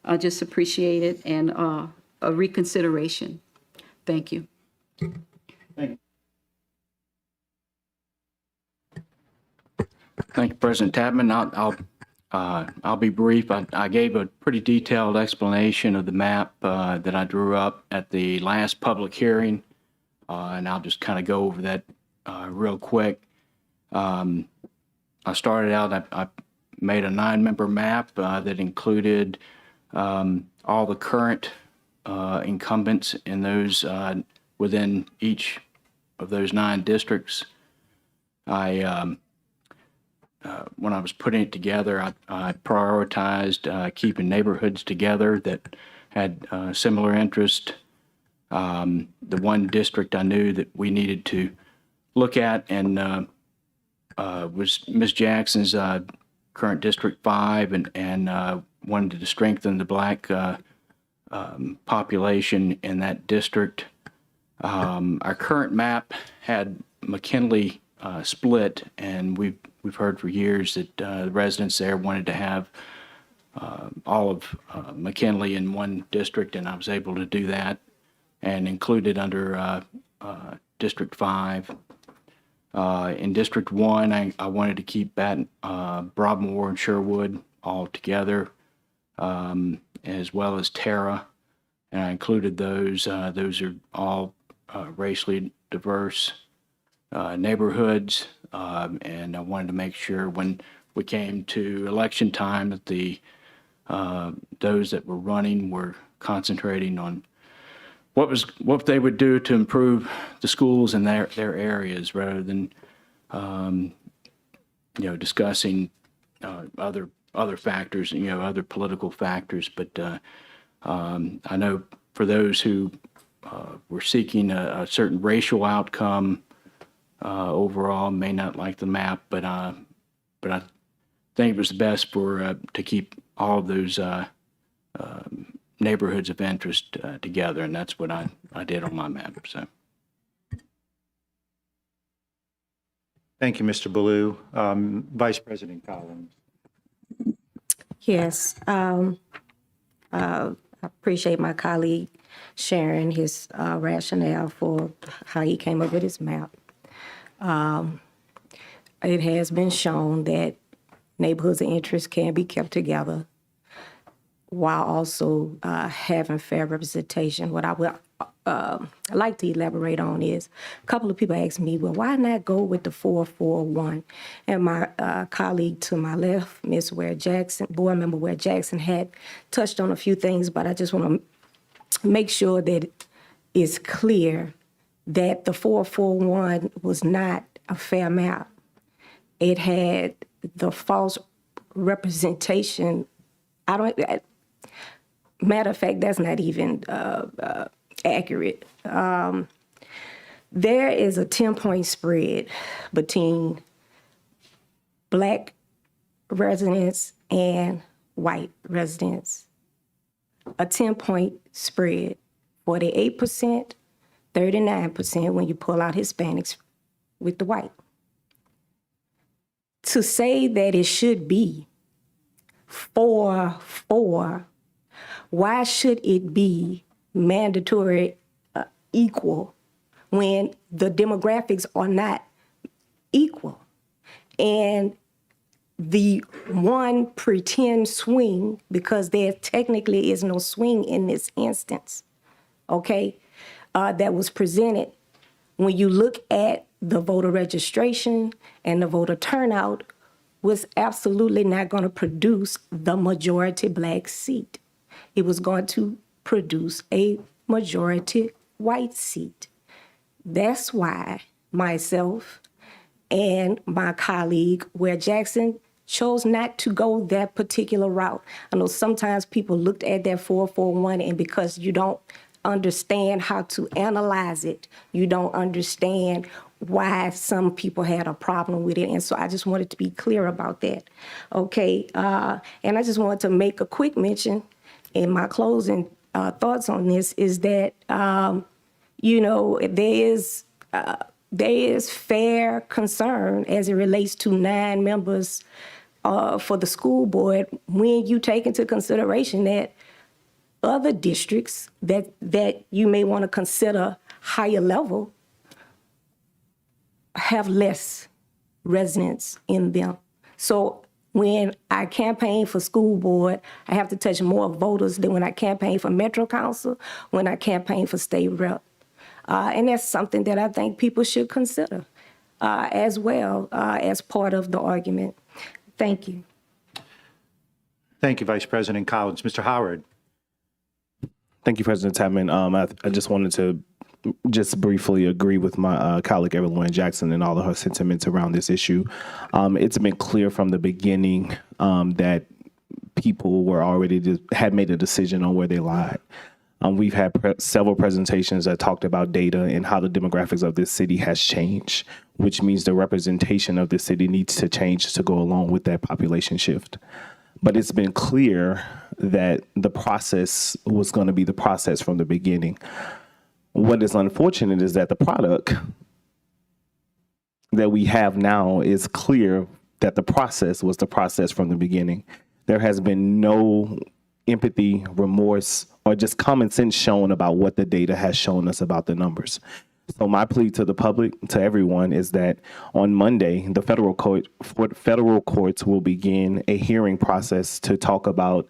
I just appreciate it and a reconsideration. Thank you. Thank you, President Tapman. I'll be brief. I gave a pretty detailed explanation of the map that I drew up at the last public hearing, and I'll just kind of go over that real quick. I started out, I made a 9-member map that included all the current incumbents in those within each of those 9 districts. When I was putting it together, I prioritized keeping neighborhoods together that had similar interest. The one district I knew that we needed to look at and was Ms. Jackson's current District 5 and wanted to strengthen the Black population in that district. Our current map had McKinley split, and we've heard for years that the residents there wanted to have all of McKinley in one district, and I was able to do that and include it under District 5. In District 1, I wanted to keep Broadmoor and Sherwood all together, as well as Tara, and I included those. Those are all racially diverse neighborhoods, and I wanted to make sure when we came to election time that those that were running were concentrating on what they would do to improve the schools in their areas, rather than discussing other factors, other political factors. But I know for those who were seeking a certain racial outcome, overall may not like the map, but I think it was best to keep all of those neighborhoods of interest together, and that's what I did on my map. So, Thank you, Mr. Ballou. Vice President Collins. Yes, I appreciate my colleague sharing his rationale for how he came up with his map. It has been shown that neighborhoods of interest can be kept together while also having fair representation. What I would like to elaborate on is a couple of people asked me, well, why not go with the 4-4-1? And my colleague to my left, Ms. Ware Jackson, board member Ware Jackson, had touched on a few things, but I just want make sure that it's clear that the 441 was not a fair map. It had the false representation. Matter of fact, that's not even accurate. There is a 10-point spread between Black residents and white residents. A 10-point spread, 48%, 39% when you pull out Hispanics with the white. To say that it should be 4-4, why should it be mandatory equal when the demographics are not equal? And the one pretend swing, because there technically is no swing in this instance, okay, that was presented. When you look at the voter registration and the voter turnout, was absolutely not going to produce the majority Black seat. It was going to produce a majority white seat. That's why myself and my colleague, Ware Jackson, chose not to go that particular route. I know sometimes people looked at that 441, and because you don't understand how to analyze it, you don't understand why some people had a problem with it. And so I just wanted to be clear about that. Okay, and I just wanted to make a quick mention in my closing thoughts on this is that, you know, there is fair concern as it relates to 9 members for the school board when you take into consideration that other districts that you may want to consider higher level have less residents in them. So when I campaign for school board, I have to touch more voters than when I campaign for Metro Council, when I campaign for state rep. And that's something that I think people should consider as well as part of the argument. Thank you. Thank you, Vice President Collins. Mr. Howard. Thank you, President Tapman. I just wanted to just briefly agree with my colleague Evelyn Jackson and all of her sentiments around this issue. It's been clear from the beginning that people were already had made a decision on where they lied. We've had several presentations that talked about data and how the demographics of this city has changed, which means the representation of the city needs to change to go along with that population shift. But it's been clear that the process was going to be the process from the beginning. What is unfortunate is that the product that we have now is clear that the process was the process from the beginning. There has been no empathy, remorse, or just common sense shown about what the data has shown us about the numbers. So my plea to the public, to everyone, is that on Monday, the federal courts will begin a hearing process to talk about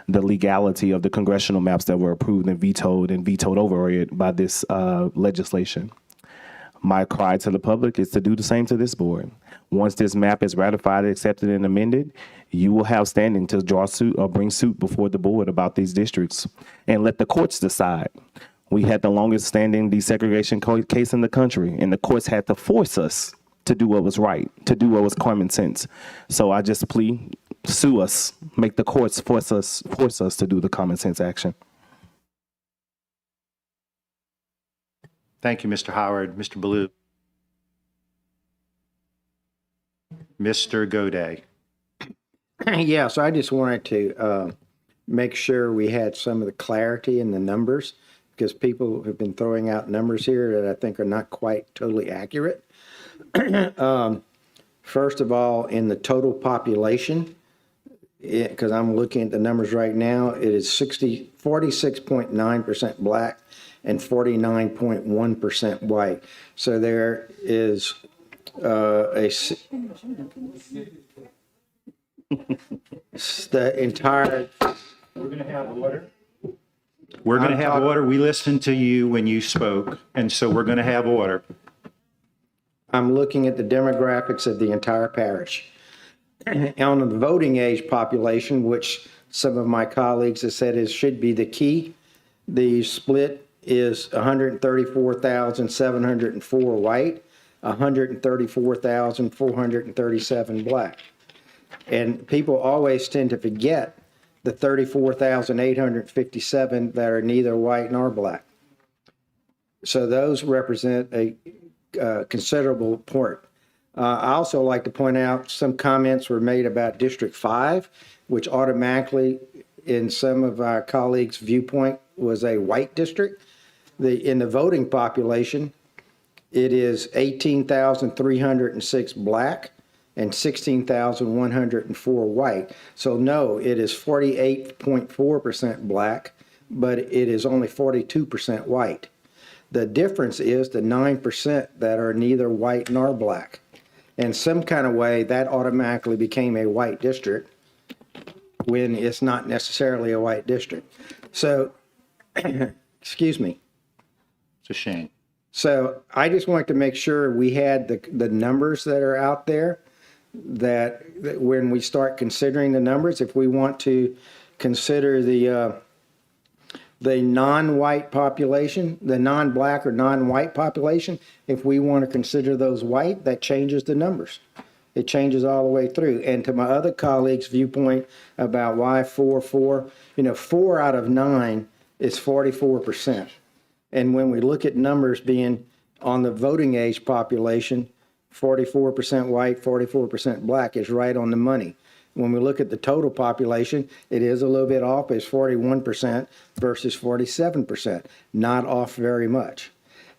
the legality of the congressional maps that were approved and vetoed over it by this legislation. My cry to the public is to do the same to this board. Once this map is ratified, accepted, and amended, you will have standing to draw suit or bring suit before the board about these districts and let the courts decide. We had the longest standing desegregation case in the country, and the courts had to force us to do what was right, to do what was common sense. So I just plead, sue us, make the courts force us to do the common sense action. Thank you, Mr. Howard. Mr. Ballou. Mr. Goday. Yeah, so I just wanted to make sure we had some of the clarity in the numbers, because people have been throwing out numbers here that I think are not quite totally accurate. First of all, in the total population, because I'm looking at the numbers right now, it is 46.9% Black and 49.1% white. So there is the entire. We're going to have order. We're going to have order. We listened to you when you spoke, and so we're going to have order. I'm looking at the demographics of the entire parish. On the voting age population, which some of my colleagues have said should be the key, The split is 134,704 white, 134,437 black. And people always tend to forget the 34,857 that are neither white nor black. So those represent a considerable part. I also like to point out some comments were made about District 5, which automatically, in some of our colleagues' viewpoint, was a white district. In the voting population, it is 18,306 black and 16,104 white. So no, it is 48.4% black, but it is only 42% white. The difference is the 9% that are neither white nor black. In some kind of way, that automatically became a white district when it's not necessarily a white district. So, excuse me. It's a shame. So I just wanted to make sure we had the numbers that are out there, that when we start considering the numbers, if we want to consider the non-white population, the non-black or non-white population, if we want to consider those white, that changes the numbers. It changes all the way through. And to my other colleagues' viewpoint about why 4, 4 out of 9 is 44%. And when we look at numbers being on the voting age population, 44% white, 44% black is right on the money. When we look at the total population, it is a little bit off. It's 41% versus 47%, not off very much.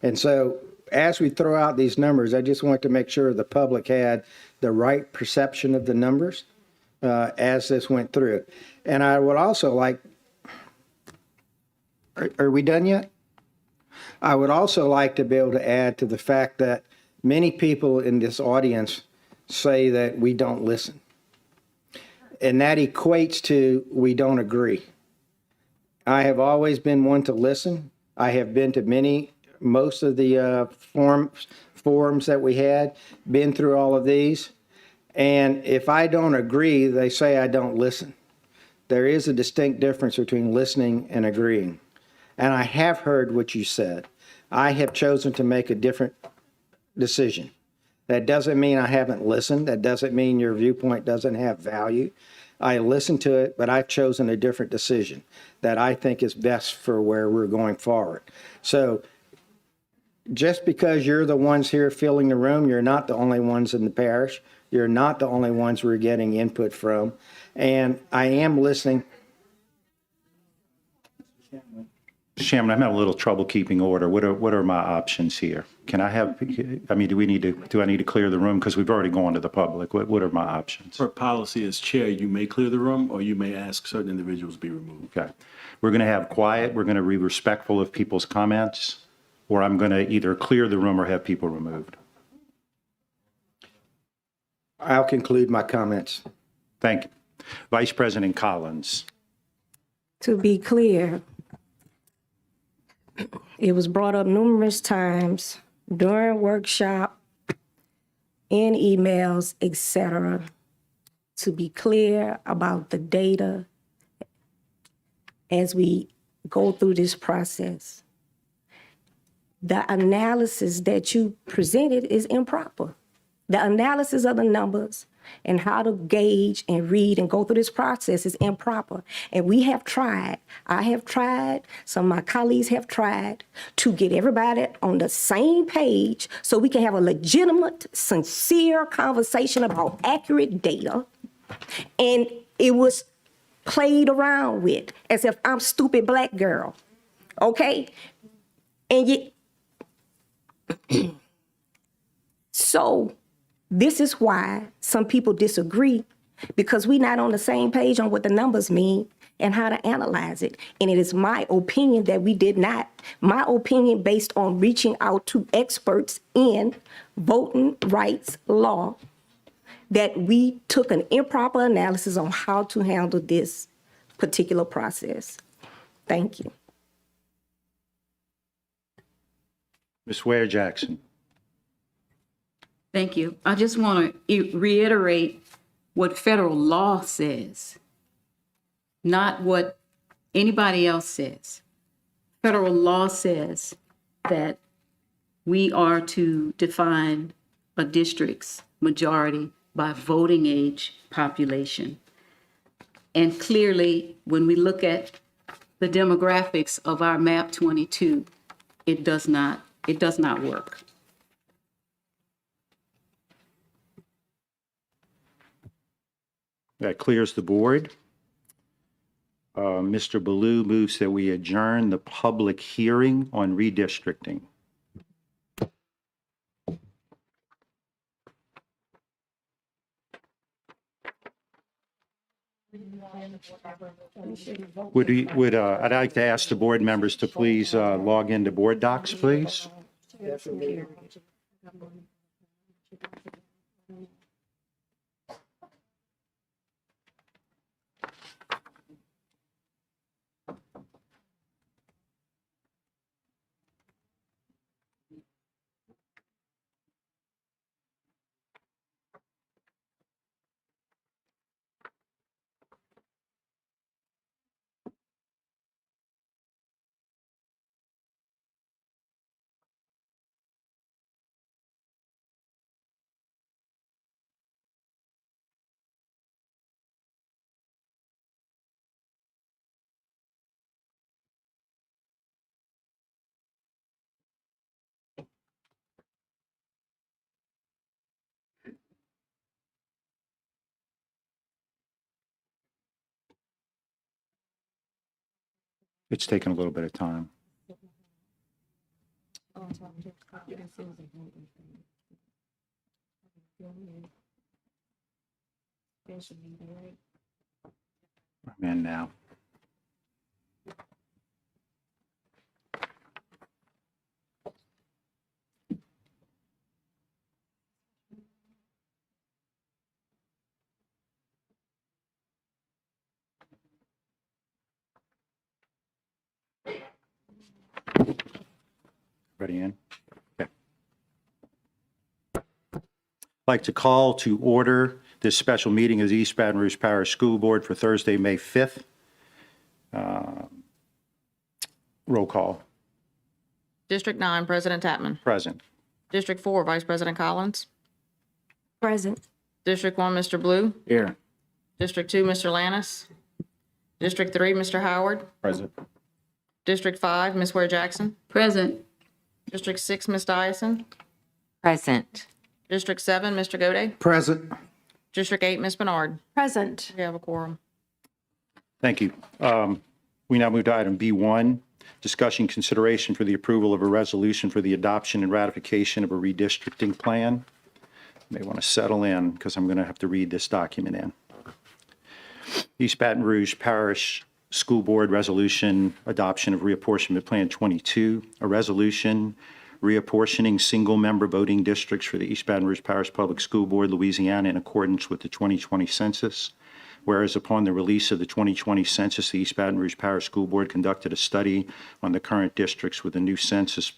And so as we throw out these numbers, I just want to make sure the public had the right perception of the numbers as this went through. And I would also like, are we done yet? I would also like to be able to add to the fact that many people in this audience say that we don't listen. And that equates to we don't agree. I have always been one to listen. I have been to most of the forums that we had, been through all of these. And if I don't agree, they say I don't listen. There is a distinct difference between listening and agreeing. And I have heard what you said. I have chosen to make a different decision. That doesn't mean I haven't listened. That doesn't mean your viewpoint doesn't have value. I listened to it, but I've chosen a different decision that I think is best for where we're going forward. So just because you're the ones here filling the room, you're not the only ones in the parish. You're not the only ones we're getting input from. And I am listening. Chairman, I'm having a little trouble keeping order. What are my options here? Can I have, I mean, do I need to clear the room? Because we've already gone to the public. What are my options? For policy as chair, you may clear the room or you may ask certain individuals be removed. Okay. We're going to have quiet. We're going to be respectful of people's comments, or I'm going to either clear the room or have people removed. I'll conclude my comments. Thank you. Vice President Collins. To be clear, it was brought up numerous times during workshop, in emails, etc., to be clear about the data as we go through this process. The analysis that you presented is improper. The analysis of the numbers and how to gauge and read and go through this process is improper. And we have tried, I have tried, some of my colleagues have tried to get everybody on the same page so we can have a legitimate, sincere conversation about accurate data. And it was played around with as if I'm stupid black girl, okay? And yet, so this is why some people disagree, because we're not on the same page on what the numbers mean and how to analyze it. And it is my opinion that we did not. My opinion based on reaching out to experts in voting rights law, that we took an improper analysis on how to handle this particular process. Thank you. Ms. Ware Jackson. Thank you. I just want to reiterate what federal law says, not what anybody else says. federal law says that we are to define a district's majority by voting age population. And clearly, when we look at the demographics of our map 22, it does not work. That clears the board. Mr. Baloo moves that we adjourn the public hearing on redistricting. I'd like to ask the board members to please log into board docs, please. It's taken a little bit of time. I'm in now. Ready in? Okay. I'd like to call to order this special meeting of the East Baton Rouge Parish School Board for Thursday, May 5th. Roll call. District 9, President Tatman. Present. District 4, Vice President Collins. Present. District 1, Mr. Blue. Here. District 2, Mr. Lannis. District 3, Mr. Howard. Present. District 5, Ms. Ware Jackson. Present. District 6, Ms. Dyson. Present. District 7, Mr. Gode. Present. District 8, Ms. Bernard. Present. We have a quorum. Thank you. We now move to item B1, discussion consideration for the approval of a resolution for the adoption and ratification of a redistricting plan. You may want to settle in because I'm going to have to read this document in. East Baton Rouge Parish School Board Resolution Adoption of Reapportionment Plan 22, a resolution reapportioning single-member voting districts for the East Baton Rouge Parish Public School Board, Louisiana, in accordance with the 2020 census. Whereas upon the release of the 2020 census, the East Baton Rouge Parish School Board conducted a study on the current districts with new census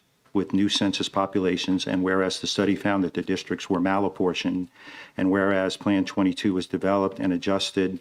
populations, and whereas the study found that the districts were malapportioned, and whereas Plan 22 was developed and adjusted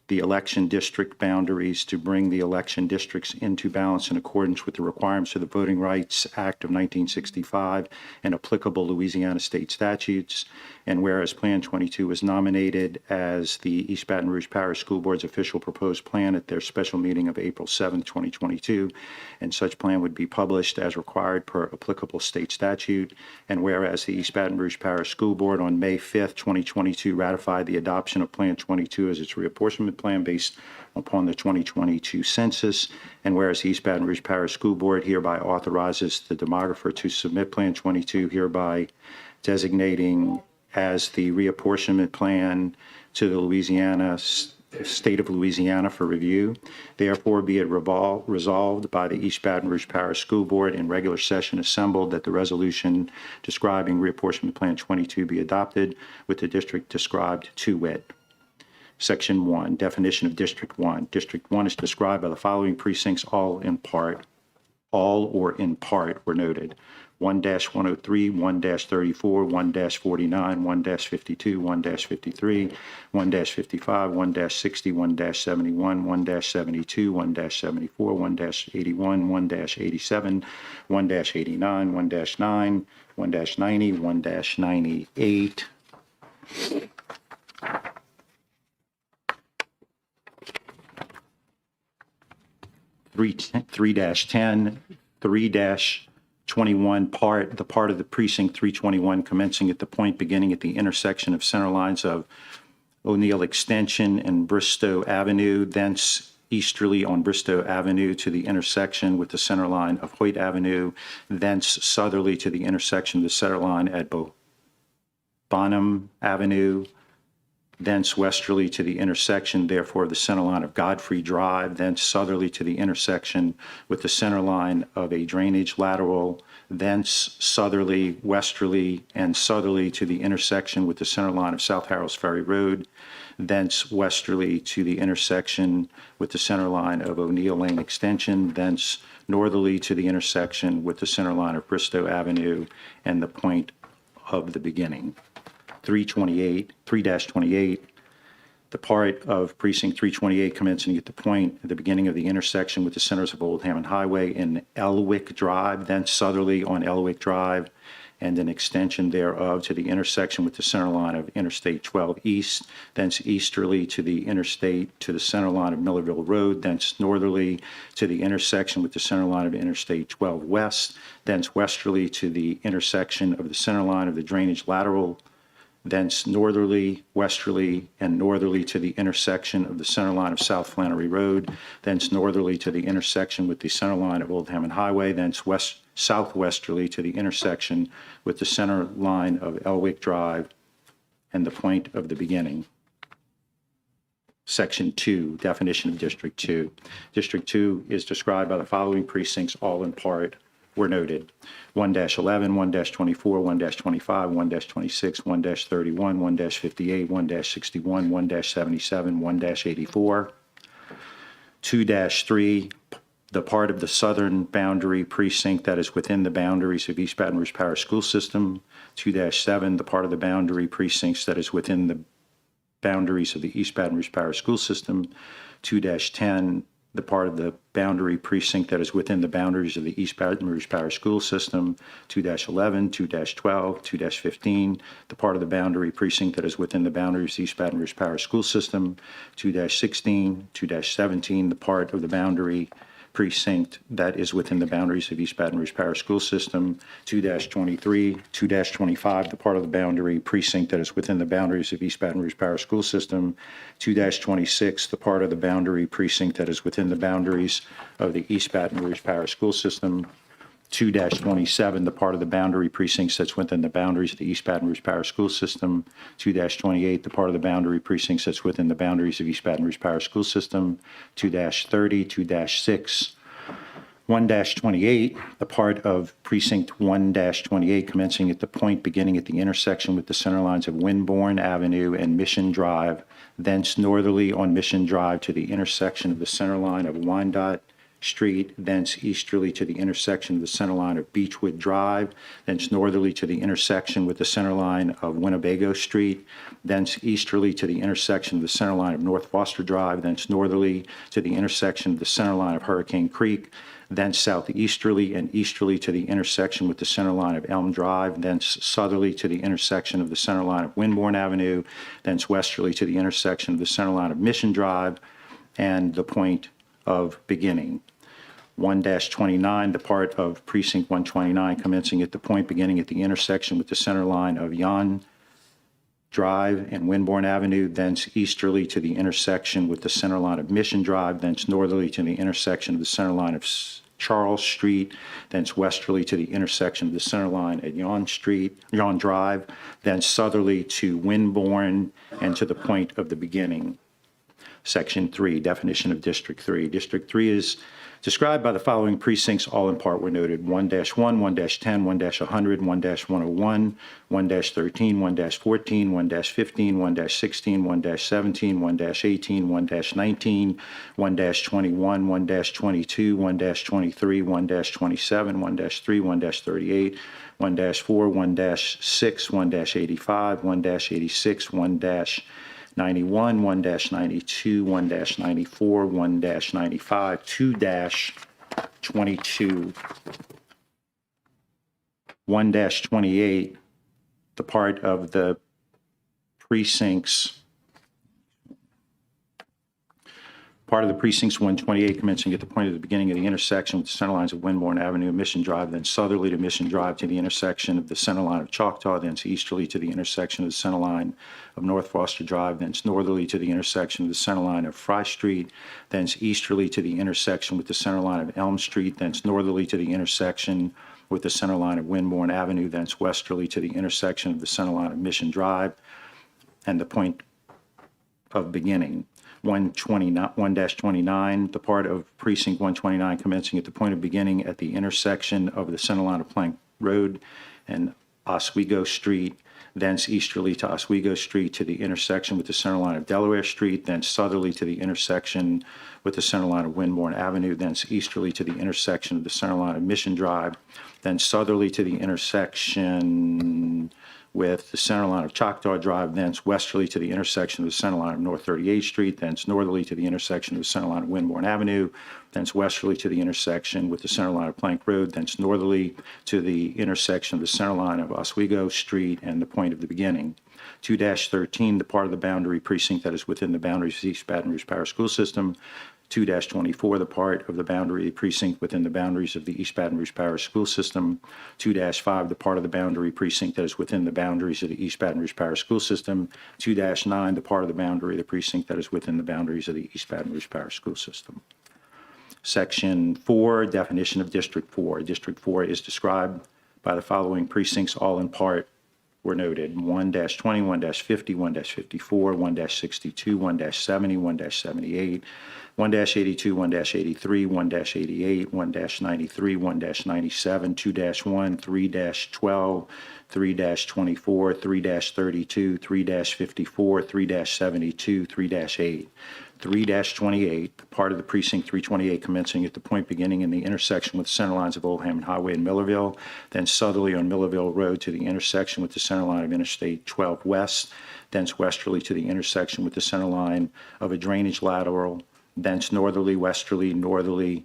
the election district boundaries to bring the election districts into balance in accordance with the requirements of the Voting Rights Act of 1965 and applicable Louisiana state statutes. And whereas Plan 22 was nominated as the East Baton Rouge Parish School Board's official proposed plan at their special meeting of April 7, 2022, and such plan would be published as required per applicable state statute. And whereas the East Baton Rouge Parish School Board on May 5, 2022 ratified the adoption of Plan 22 as its reapportionment plan based upon the 2022 census, and whereas the East Baton Rouge Parish School Board hereby authorizes the demographer to submit Plan 22, hereby designating as the reapportionment plan to the state of Louisiana for review. Therefore, be it resolved by the East Baton Rouge Parish School Board in regular session assembled that the resolution describing reapportionment plan 22 be adopted with the district described to wit. Section 1, definition of District 1. District 1 is described by the following precincts, all or in part were noted. 1-103, 1-34, 1-49, 1-52, 1-53, 1-55, 1-60, 1-71, 1-72, 1-74, 1-81, 1-87, 1-89, 1-9, 1-90, 1-98. 3-10, 3-21 part, the part of the precinct 321 commencing at the point beginning at the intersection of center lines of O'Neill Extension and Bristow Avenue, thence easterly on Bristow Avenue to the intersection with the center line of Hoyt Avenue, thence southerly to the intersection of the center line at Bonham Avenue, thence westerly to the intersection, therefore, of the center line of Godfrey Drive, thence southerly to the intersection with the center line of a drainage lateral, thence southerly, westerly, and southerly to the intersection with the center line of South Harrells Ferry Road, thence westerly to the intersection with the center line of O'Neill Lane Extension, thence northerly to the intersection with the center line of Bristow Avenue and the point of the beginning. 3-28, the part of precinct 328 commencing at the point at the beginning of the intersection with the centers of Old Hammond Highway and Elwick Drive, then southerly on Elwick Drive, and an extension thereof to the intersection with the center line of Interstate 12 East, thence easterly to the interstate to the center line of Millerville Road, thence northerly to the intersection with the center line of Interstate 12 West, thence westerly to the intersection of the center line of the drainage lateral, thence northerly, westerly, and northerly to the intersection of the center line of South Flannery Road, thence northerly to the intersection with the center line of Old Hammond Highway, thence southwesterly to the intersection with the center line of Elwick Drive and the point of the beginning. Section 2, definition of District 2. District 2 is described by the following precincts, all in part were noted. 1-11, 1-24, 1-25, 1-26, 1-31, 1-58, 1-61, 1-77, 1-84. 2-3, the part of the southern boundary precinct that is within the boundaries of East Baton Rouge Parish School System. 2-7, the part of the boundary precincts that is within the boundaries of the East Baton Rouge Parish School System. 2-10, the part of the boundary precinct that is within the boundaries of the East Baton Rouge Parish School System. 2-11, 2-12, 2-15, the part of the boundary precinct that is within the boundaries of the East Baton Rouge Parish School System. 2-16, 2-17, the part of the boundary precinct that is within the boundaries of East Baton Rouge Parish School System. 2-23, 2-25, the part of the boundary precinct that is within the boundaries of East Baton Rouge Parish School System. 2-26, the part of the boundary precinct that is within the boundaries of the East Baton Rouge Parish School System. 2-27, the part of the boundary precincts that's within the boundaries of the East Baton Rouge Parish School System. 2-28, the part of the boundary precincts that's within the boundaries of East Baton Rouge Parish School System. 2-30, 2-6, 1-28, the part of precinct 1-28 commencing at the point beginning at the intersection with the center lines of Winbourne Avenue and Mission Drive, thence northerly on Mission Drive to the intersection of the center line of Wyandotte Street, thence easterly to the intersection of the center line of Beechwood Drive, thence northerly to the intersection with the center line of Winnebago Street, thence easterly to the intersection of the center line of North Foster Drive, thence northerly to the intersection of the center line of Hurricane Creek, thence southeasterly and easterly to the intersection with the center line of Elm Drive, thence southerly to the intersection of the center line of Winbourne Avenue, thence westerly to the intersection of the center line of Mission Drive and the point of beginning. 1-29, the part of precinct 129 commencing at the point beginning at the intersection with the center line of Yon Drive and Winbourne Avenue, thence easterly to the intersection with the center line of Mission Drive, thence northerly to the intersection of the center line of Charles Street, thence westerly to the intersection of the center line at Yon Drive, then southerly to Winbourne and to the point of the beginning. Section 3, definition of District 3. District 3 is described by the following precincts, all in part were noted: 1-1, 1-10, 1-100, 1-101, 1-13, 1-14, 1-15, 1-16, 1-17, 1-18, 1-19, 1-21, 1-22, 1-23, 1-27, 1-3, 1-38, 1-4, 1-6, 1-85, 1-86, 1-91, 1-92, 1-94, 1-95, 2-22, 1-28, the part of the precincts, part of the precincts 128 commencing at the point of the beginning of the intersection with the center lines of Winbourne Avenue and Mission Drive, then southerly to Mission Drive to the intersection of the center line of Choctaw, thence easterly to the intersection of the center line of North Foster Drive, thence northerly to the intersection of the center line of Fry Street, thence easterly to the intersection with the center line of Elm Street, thence northerly to the intersection with the center line of Winbourne Avenue, thence westerly to the intersection of the center line of Mission Drive, and the point of beginning. 1-29, the part of precinct 129 commencing at the point of beginning at the intersection of the center line of Plank Road and Oswego Street, thence easterly to Oswego Street to the intersection with the center line of Delaware Street, thence southerly to the intersection with the center line of Winbourne Avenue, thence easterly to the intersection of the center line of Mission Drive, then southerly to the intersection with the center line of Choctaw Drive, thence westerly to the intersection of the center line of North 38th Street, thence northerly to the intersection of the center line of Winbourne Avenue, thence westerly to the intersection with the center line of Plank Road, thence northerly to the intersection of the center line of Oswego Street and the point of the beginning. 2-13, the part of the boundary precinct that is within the boundaries of the East Baton Rouge Parish School System. 2-24, the part of the boundary precinct within the boundaries of the East Baton Rouge Parish School System. 2-5, the part of the boundary precinct that is within the boundaries of the East Baton Rouge Parish School System. 2-9, the part of the boundary of the precinct that is within the boundaries of the East Baton Rouge Parish School System. Section 4, definition of District 4. District 4 is described by the following precincts, all in part were noted: 1-20, 1-50, 1-54, 1-62, 1-70, 1-78, 1-82, 1-83, 1-88, 1-93, 1-97, 2-1, 3-12, 3-24, 3-32, 3-54, 3-72, 3-8. 3-28, part of the precinct 328 commencing at the point beginning in the intersection with the center lines of Old Hammond Highway and Millerville, then southerly on Millerville Road to the intersection with the center line of Interstate 12 West, thence westerly to the intersection with the center line of a drainage lateral, thence northerly, westerly, northerly,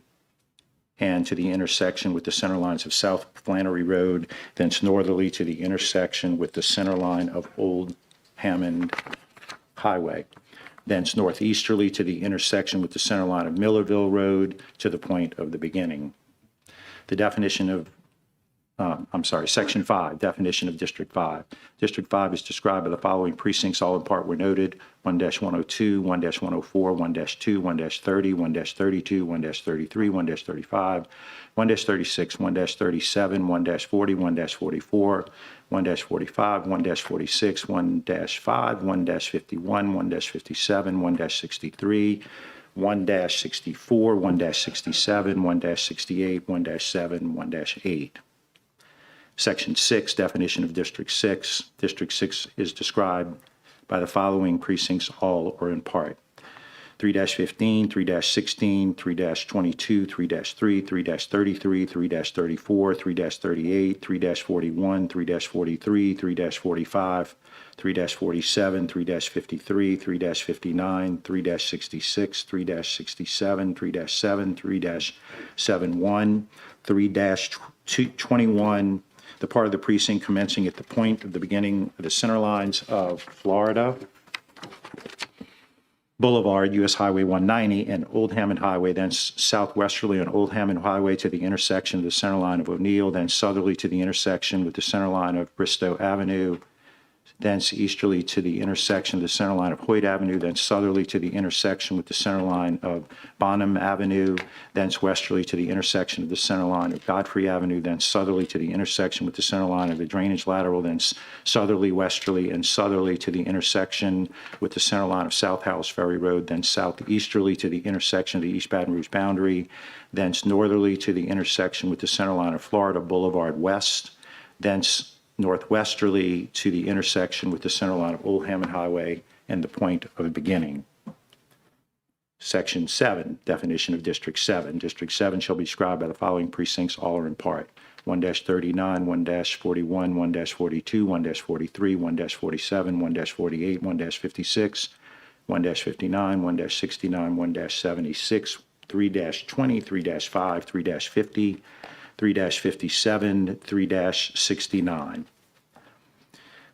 and to the intersection with the center lines of South Flannery Road, thence northerly to the intersection with the center line of Old Hammond Highway, thence northeasterly to the intersection with the center line of Millerville Road to the point of the beginning. The definition of Section 5, definition of District 5. District 5 is described by the following precincts, all in part were noted: 1-102, 1-104, 1-2, 1-30, 1-32, 1-33, 1-35, 1-36, 1-37, 1-40, 1-44, 1-45, 1-46, 1-5, 1-51, 1-57, 1-63, 1-64, 1-67, 1-68, 1-7, 1-8. Section 6, definition of District 6. District 6 is described by the following precincts, all or in part: 3-15, 3-16, 3-22, 3-3, 3-33, 3-34, 3-38, 3-41, 3-43, 3-45, 3-47, 3-53, 3-59, 3-66, 3-67, 3-7, 3-71, 3-21, the part of the precinct commencing at the point of the beginning of the center lines of Florida Boulevard, US Highway 190, and Old Hammond Highway, then southwesterly on Old Hammond Highway to the intersection of the center line of O'Neill, then southerly to the intersection with the center line of Bristow Avenue, thence easterly to the intersection of the center line of Hoyt Avenue, then southerly to the intersection with the center line of Bonham Avenue, thence westerly to the intersection of the center line of Godfrey Avenue, then southerly to the intersection with the center line of the drainage lateral, then southerly, westerly, and southerly to the intersection with the center line of South Howells Ferry Road, then southeasterly to the intersection of the East Baton Rouge boundary, thence northerly to the intersection with the center line of Florida Boulevard West, thence northwesterly to the intersection with the center line of Old Hammond Highway and the point of beginning. Section 7, definition of District 7. District 7 shall be described by the following precincts, all or in part. 1-39, 1-41, 1-42, 1-43, 1-47, 1-48, 1-56, 1-59, 1-69, 1-76, 3-20, 3-5, 3-50, 3-57, 3-69.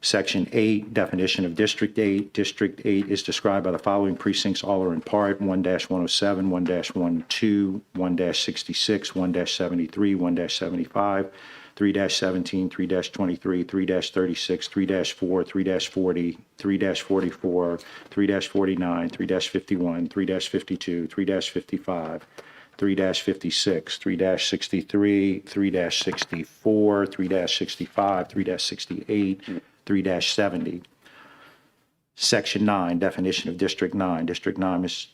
Section 8, definition of District 8. District 8 is described by the following precincts, all or in part. 1-107, 1-12, 1-66, 1-73, 1-75, 3-17, 3-23, 3-36, 3-4, 3-40, 3-44, 3-49, 3-51, 3-52, 3-55, 3-56, 3-63, 3-64, 3-65, 3-68, 3-70. Section 9, definition of District 9. District 9 is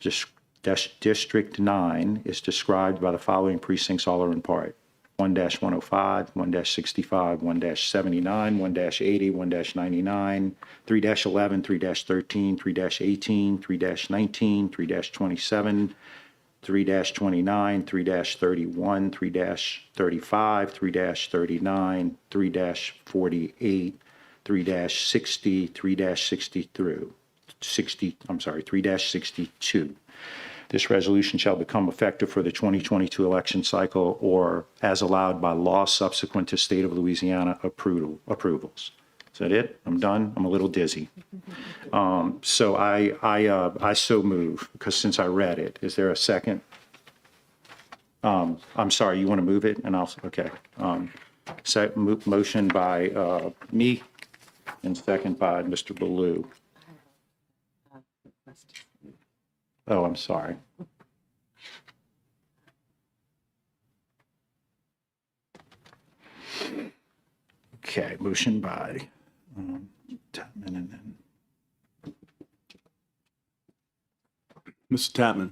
District 9 is described by the following precincts, all or in part. 1-105, 1-65, 1-79, 1-80, 1-99, 3-11, 3-13, 3-18, 3-19, 3-27, 3-29, 3-31, 3-35, 3-39, 3-48, 3-60, 3-62. This resolution shall become effective for the 2022 election cycle or as allowed by law subsequent to State of Louisiana approvals. Is that it? I'm done. I'm a little dizzy. So I so move, because since I read it, is there a second? I'm sorry, you want to move it? And I'll, okay. Motion by me and second by Mr. Baloo. Oh, I'm sorry. Okay, motion by Tapman and then. Mr. Tapman,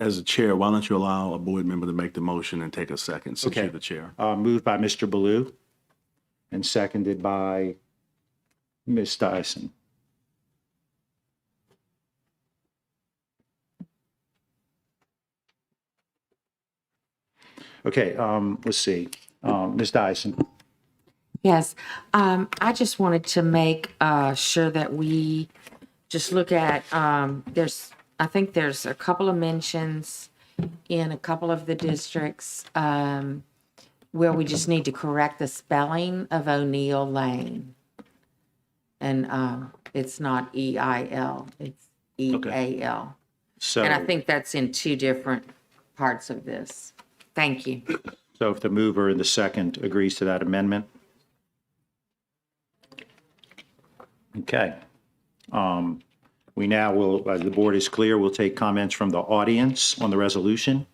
as a chair, why don't you allow a board member to make the motion and take a second since Okay. you're the chair? Moved by Mr. Baloo and seconded by Ms. Dyson. Okay, let's see. Ms. Dyson. Yes, I just wanted to make sure that we just look at, I think there's a couple of mentions in a couple of the districts where we just need to correct the spelling of O'Neill Lane. And it's not E-I-L, it's E-A-L. So, And I think that's in two different parts of this. Thank you. so if the mover and the second agrees to that amendment. Okay. We now will, as the board is clear, we'll take comments from the audience on the resolution.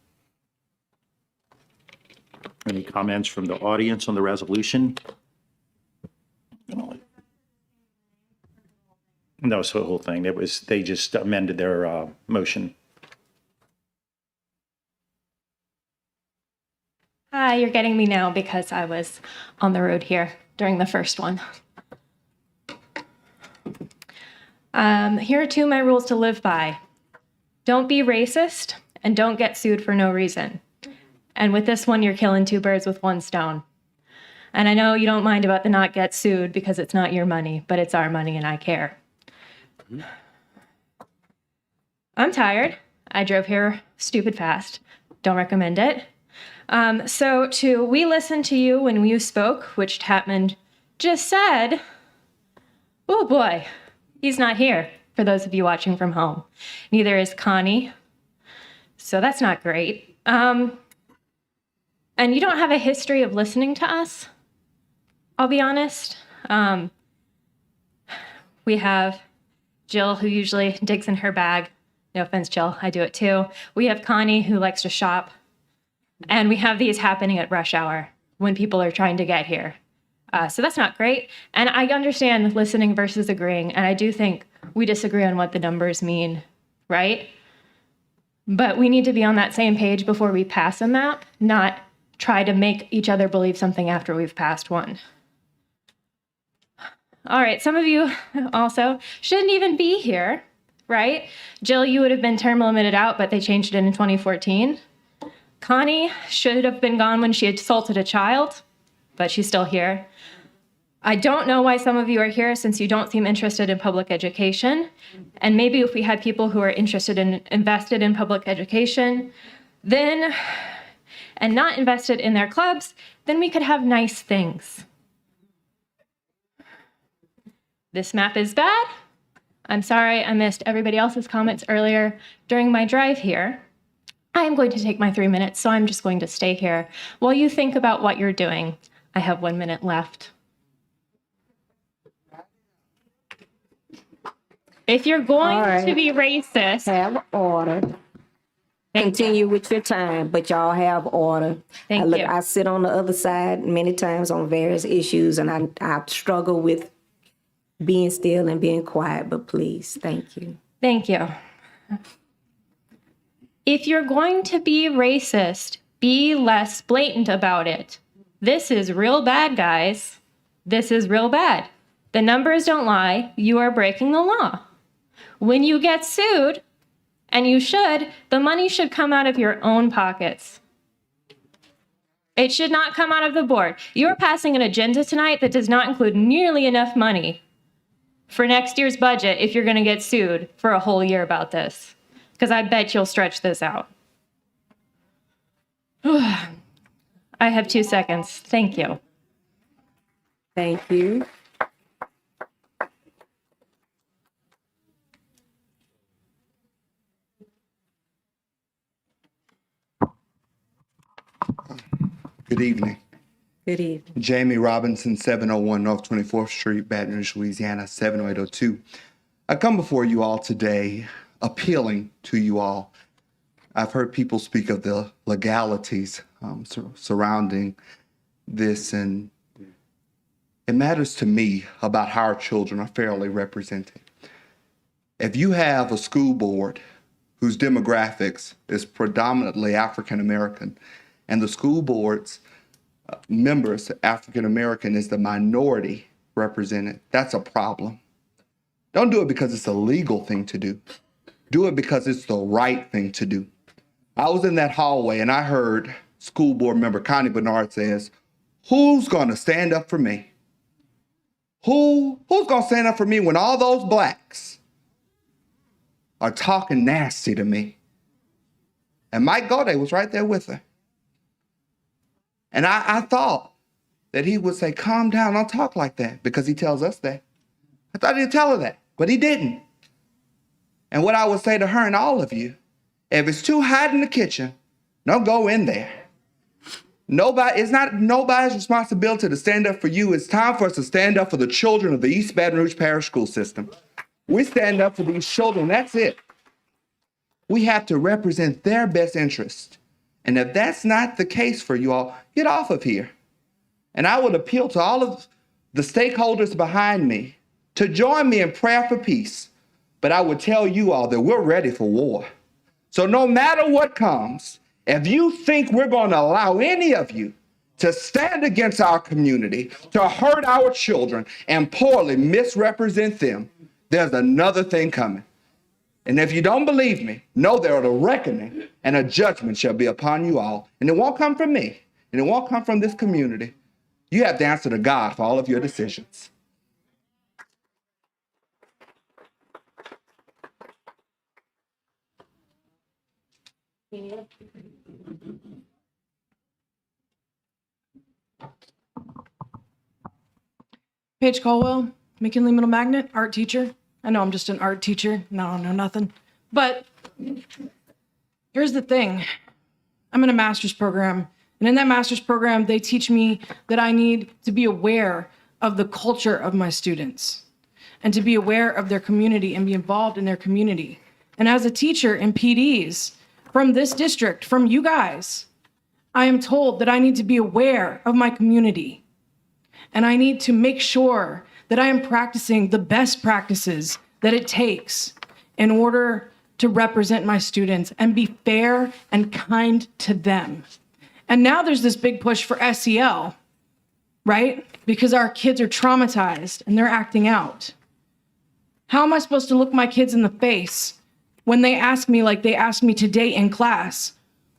Any comments from the audience on the resolution? No, it's the whole thing. It was, they just amended their motion. Hi, you're getting me now because I was on the road here during the first one. Here are two of my rules to live by. Don't be racist and don't get sued for no reason. And with this one, you're killing two birds with one stone. And I know you don't mind about the not get sued because it's not your money, but it's our money and I care. I'm tired. I drove here stupid fast. Don't recommend it. We listened to you when you spoke, which Tapman just said. Oh boy, he's not here, for those of you watching from home. Neither is Connie. So that's not great. And you don't have a history of listening to us, I'll be honest. We have Jill, who usually digs in her bag. No offense, Jill, I do it too. We have Connie, who likes to shop. And we have these happening at rush hour when people are trying to get here. So that's not great. And I understand listening versus agreeing. And I do think we disagree on what the numbers mean, right? But we need to be on that same page before we pass a map, not try to make each other believe something after we've passed one. All right, some of you also shouldn't even be here, right? Jill, you would have been term limited out, but they changed it in 2014. Connie should have been gone when she assaulted a child, but she's still here. I don't know why some of you are here since you don't seem interested in public education. And maybe if we had people who are interested in invested in public education, then, and not invested in their clubs, then we could have nice things. This map is bad. I'm sorry I missed everybody else's comments earlier during my drive here. I am going to take my 3 minutes, so I'm just going to stay here while you think about what you're doing. I have 1 minute left. If you're going to be racist, have order. Continue with your time, but y'all have order. Thank you. I sit on the other side many times on various issues, and I struggle with being still and being quiet, but please, thank you. Thank you. If you're going to be racist, be less blatant about it. This is real bad, guys. This is real bad. The numbers don't lie. You are breaking the law. When you get sued, and you should, the money should come out of your own pockets. It should not come out of the board. You're passing an agenda tonight that does not include nearly enough money for next year's budget if you're going to get sued for a whole year about this, because I bet you'll stretch this out. I have 2 seconds. Thank you. Thank you. Good evening. Good evening. Jamie Robinson, 701 North 24th Street, Baton Rouge, Louisiana, 70802. I come before you all today appealing to you all. I've heard people speak of the legalities surrounding this, and it matters to me about how our children are fairly represented. If you have a school board whose demographics is predominantly African American, and the school board's members, African American, is the minority represented, that's a problem. Don't do it because it's a legal thing to do. Do it because it's the right thing to do. I was in that hallway and I heard school board member Connie Bernard says, "Who's gonna stand up for me? Who's gonna stand up for me when all those blacks are talking nasty to me?" And Mike Gaudet was right there with her. And I thought that he would say, "Calm down, don't talk like that," because he tells us that. I thought he'd tell her that, but he didn't. And what I would say to her and all of you, if it's too hot in the kitchen, don't go in there. It's not nobody's responsibility to stand up for you. It's time for us to stand up for the children of the East Baton Rouge Parish School System. We stand up for these children, that's it. We have to represent their best interest. And if that's not the case for you all, get off of here. And I would appeal to all of the stakeholders behind me to join me in prayer for peace. But I would tell you all that we're ready for war. So no matter what comes, if you think we're going to allow any of you to stand against our community, to hurt our children, and poorly misrepresent them, there's another thing coming. And if you don't believe me, know there are a reckoning and a judgment shall be upon you all. And it won't come from me, and it won't come from this community. You have to answer to God for all of your decisions. Paige Colwell, McKinley Middle Magnet, art teacher. I know I'm just an art teacher. No, I know nothing. But here's the thing. I'm in a master's program. And in that master's program, they teach me that I need to be aware of the culture of my students. and to be aware of their community and be involved in their community. And as a teacher in PDs from this district, from you guys, I am told that I need to be aware of my community. And I need to make sure that I am practicing the best practices that it takes in order to represent my students and be fair and kind to them. And now there's this big push for SEL, right? Because our kids are traumatized and they're acting out. How am I supposed to look my kids in the face when they ask me, like they asked me today in class,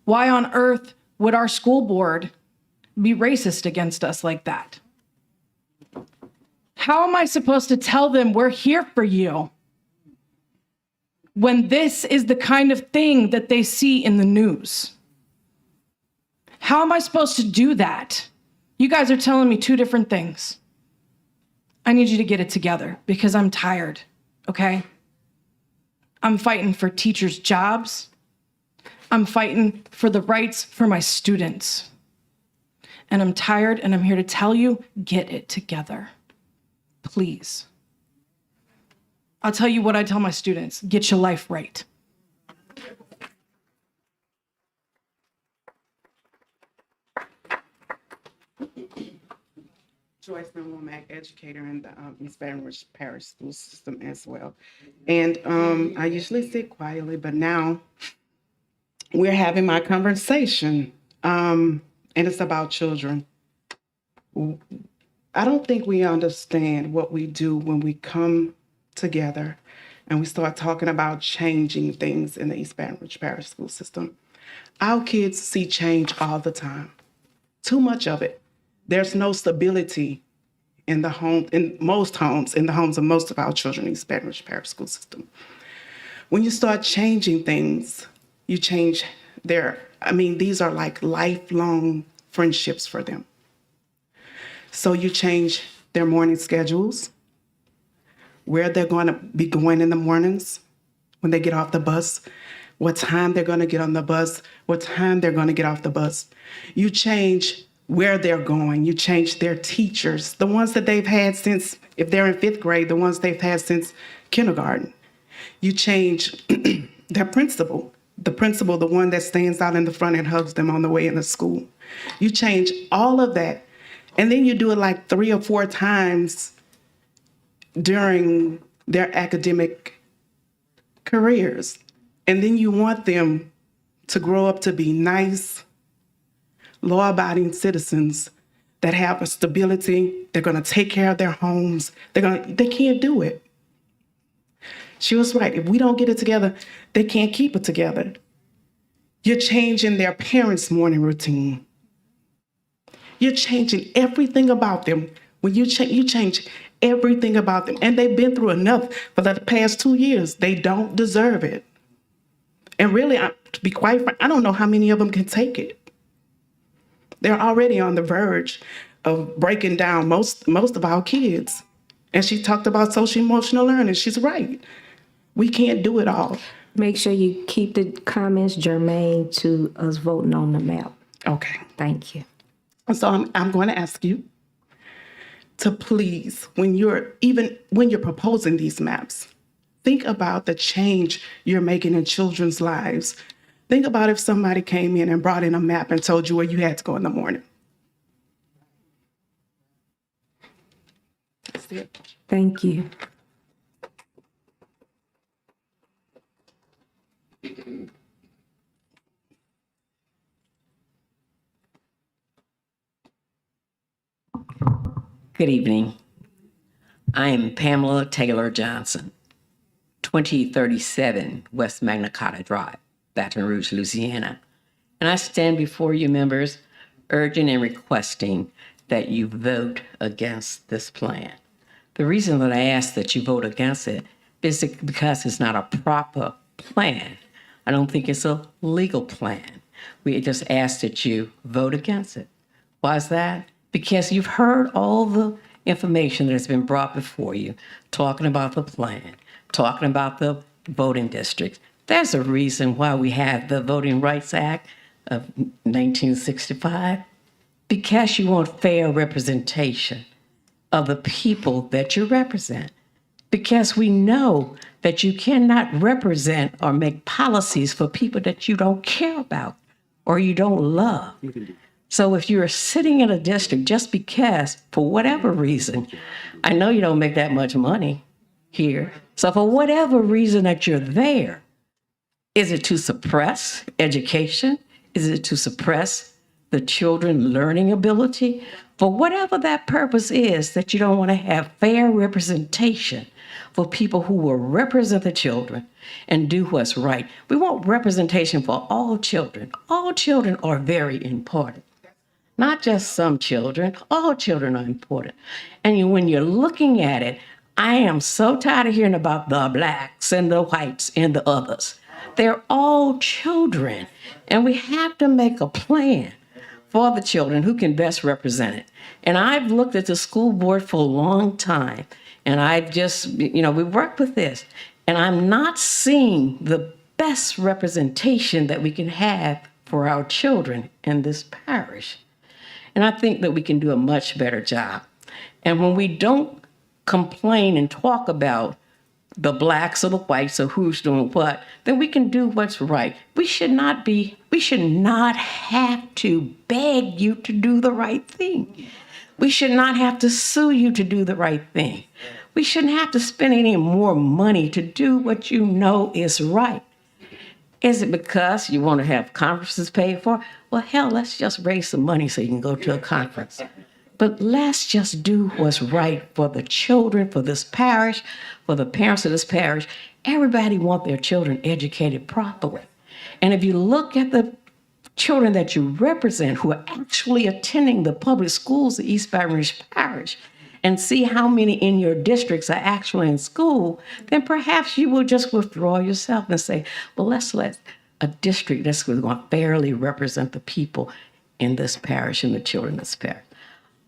why on earth would our school board be racist against us like that? How am I supposed to tell them we're here for you when this is the kind of thing that they see in the news? How am I supposed to do that? You guys are telling me two different things. I need you to get it together because I'm tired, okay? I'm fighting for teachers' jobs. I'm fighting for the rights for my students. And I'm tired, and I'm here to tell you, get it together. Please. I'll tell you what I tell my students, get your life right. Joyce Womack, educator in the East Baton Rouge Parish School System as well. And I usually sit quietly, but now we're having my conversation, and it's about children. I don't think we understand what we do when we come together and we start talking about changing things in the East Baton Rouge Parish School System. Our kids see change all the time, too much of it. There's no stability in the home, in most homes, in the homes of most of our children in the East Baton Rouge Parish School System. When you start changing things, you change these are like lifelong friendships for them. So you change their morning schedules, where they're going to be going in the mornings when they get off the bus, what time they're going to get on the bus, what time they're going to get off the bus. You change where they're going. You change their teachers, the ones that they've had since, if they're in 5th grade, the ones they've had since kindergarten. You change their principal, the one that stands out in the front and hugs them on the way into school. You change all of that. And then you do it like 3 or 4 times during their academic careers. And then you want them to grow up to be nice, law-abiding citizens that have a stability. They're going to take care of their homes. They can't do it. She was right. If we don't get it together, they can't keep it together. You're changing their parents' morning routine. You're changing everything about them. When you change everything about them. And they've been through enough for the past 2 years. They don't deserve it. And really, to be quite frank, I don't know how many of them can take it. They're already on the verge of breaking down most of our kids. And she talked about social emotional learning. She's right. We can't do it all. Make sure you keep the comments germane to us voting on the map. Okay. Thank you. So I'm going to ask you to please, when you're proposing these maps, think about the change you're making in children's lives. Think about if somebody came in and brought in a map and told you where you had to go in the morning. That's it. Thank you. Good evening. I am Pamela Taylor Johnson, 2037 West Magna Carta Drive, Baton Rouge, Louisiana. And I stand before you members urging and requesting that you vote against this plan. The reason that I ask that you vote against it is because it's not a proper plan. I don't think it's a legal plan. We just ask that you vote against it. Why is that? Because you've heard all the information that has been brought before you, talking about the plan, talking about the voting districts. There's a reason why we have the Voting Rights Act of 1965, because you want fair representation of the people that you represent. because we know that you cannot represent or make policies for people that you don't care about or you don't love. So if you're sitting in a district just because, for whatever reason, I know you don't make that much money here. So for whatever reason that you're there, is it to suppress education? Is it to suppress the children learning ability? For whatever that purpose is, that you don't want to have fair representation for people who will represent the children and do what's right. We want representation for all children. All children are very important. Not just some children, all children are important. And when you're looking at it, I am so tired of hearing about the blacks and the whites and the others. They're all children, and we have to make a plan for the children who can best represent it. And I've looked at the school board for a long time, and I've just, we've worked with this, and I'm not seeing the best representation that we can have for our children in this parish. And I think that we can do a much better job. And when we don't complain and talk about the blacks or the whites or who's doing what, then we can do what's right. We should not have to beg you to do the right thing. We should not have to sue you to do the right thing. We shouldn't have to spend any more money to do what you know is right. Is it because you want to have conferences paid for? Well, hell, let's just raise some money so you can go to a conference. But let's just do what's right for the children, for this parish, for the parents of this parish. Everybody wants their children educated properly. And if you look at the children that you represent who are actually attending the public schools of East Baton Rouge Parish, and see how many in your districts are actually in school, then perhaps you will just withdraw yourself and say, well, let's let a district that's going to fairly represent the people in this parish and the children in this parish.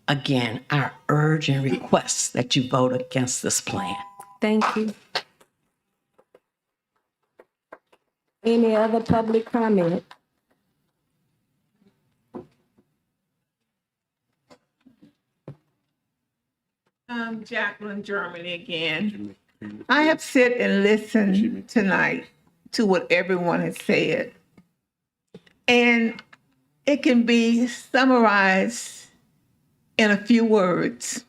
Again, I urge and request that you vote against this plan. Thank you. Any other public comment? Jacqueline, Germany again. I have sit and listened tonight to what everyone has said. And it can be summarized in a few words.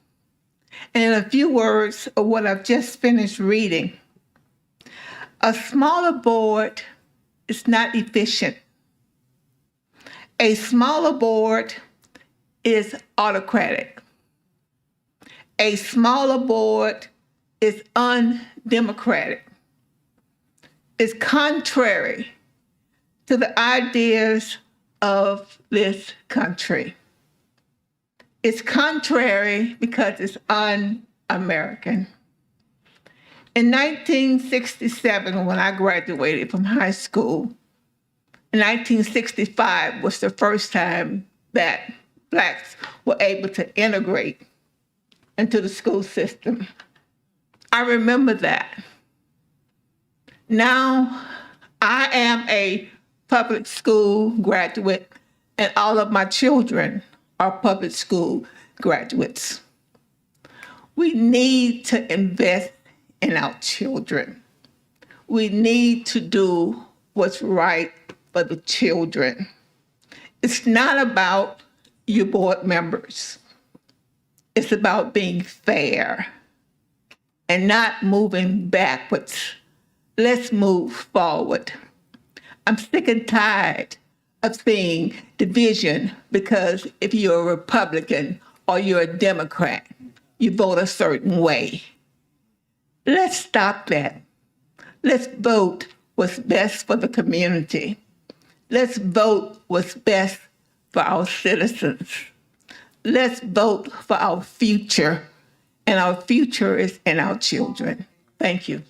And in a few words of what I've just finished reading. A smaller board is not efficient. A smaller board is autocratic. A smaller board is undemocratic. It's contrary to the ideas of this country. It's contrary because it's un-American. In 1967, when I graduated from high school, in 1965 was the first time that Blacks were able to integrate into the school system. I remember that. Now, I am a public school graduate, and all of my children are public school graduates. We need to invest in our children. We need to do what's right for the children. It's not about your board members. It's about being fair and not moving backwards. Let's move forward. I'm sick and tired of seeing division because if you're a Republican or you're a Democrat, you vote a certain way. Let's stop that. Let's vote what's best for the community. Let's vote what's best for our citizens. Let's vote for our future, and our future is in our children. Thank you.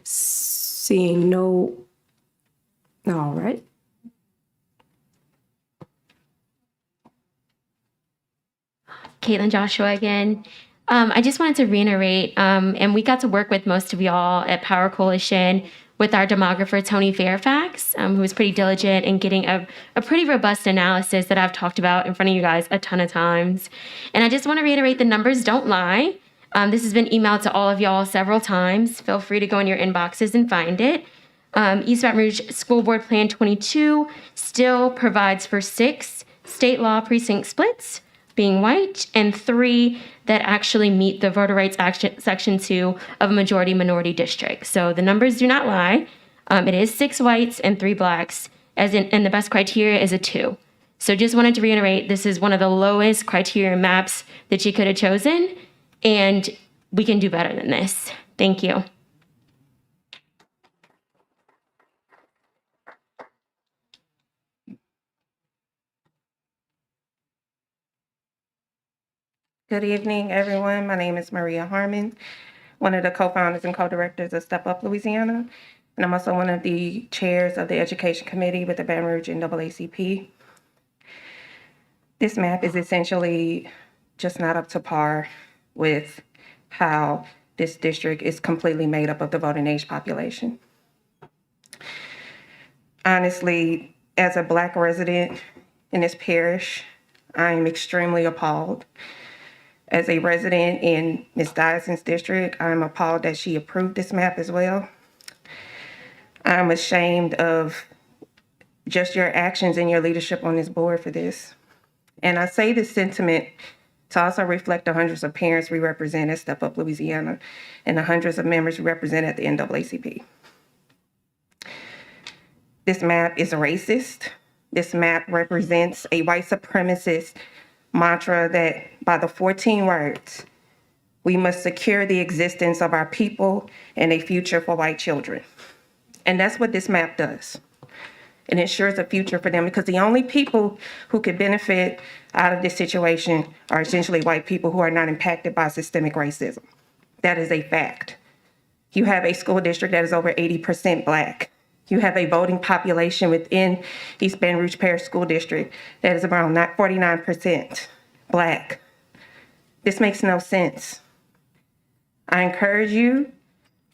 Seeing no, all right. Caitlin Joshua again. I just wanted to reiterate, and we got to work with most of y'all at Power Coalition with our demographer, Tony Fairfax, who was pretty diligent in getting a pretty robust analysis that I've talked about in front of you guys a ton of times. And I just want to reiterate, the numbers don't lie. This has been emailed to all of y'all several times. Feel free to go in your inboxes and find it. East Baton Rouge School Board Plan 22 still provides for 6 state law precinct splits, being white, and 3 that actually meet the Voter Rights Act Section 2 of a majority-minority district. So the numbers do not lie. It is 6 whites and 3 blacks, and the best criteria is a 2. So just wanted to reiterate, this is one of the lowest criteria maps that you could have chosen, and we can do better than this. Thank you. Good evening, everyone. My name is Maria Harmon, one of the co-founders and co-directors of Step Up Louisiana, and I'm also one of the chairs of the Education Committee with the Baton Rouge NAACP. This map is essentially just not up to par with how this district is completely made up of the voting age population. Honestly, as a Black resident in this parish, I am extremely appalled. As a resident in Ms. Dyson's district, I'm appalled that she approved this map as well. I'm ashamed of just your actions and your leadership on this board for this. And I say this sentiment to also reflect the hundreds of parents we represent at Step Up Louisiana and the hundreds of members we represent at the NAACP. This map is racist. This map represents a white supremacist mantra that by the 14 words, we must secure the existence of our people and a future for white children. And that's what this map does. It ensures a future for them because the only people who could benefit out of this situation are essentially white people who are not impacted by systemic racism. That is a fact. You have a school district that is over 80% Black. You have a voting population within East Baton Rouge Parish School District that is around 49% Black. This makes no sense. I encourage you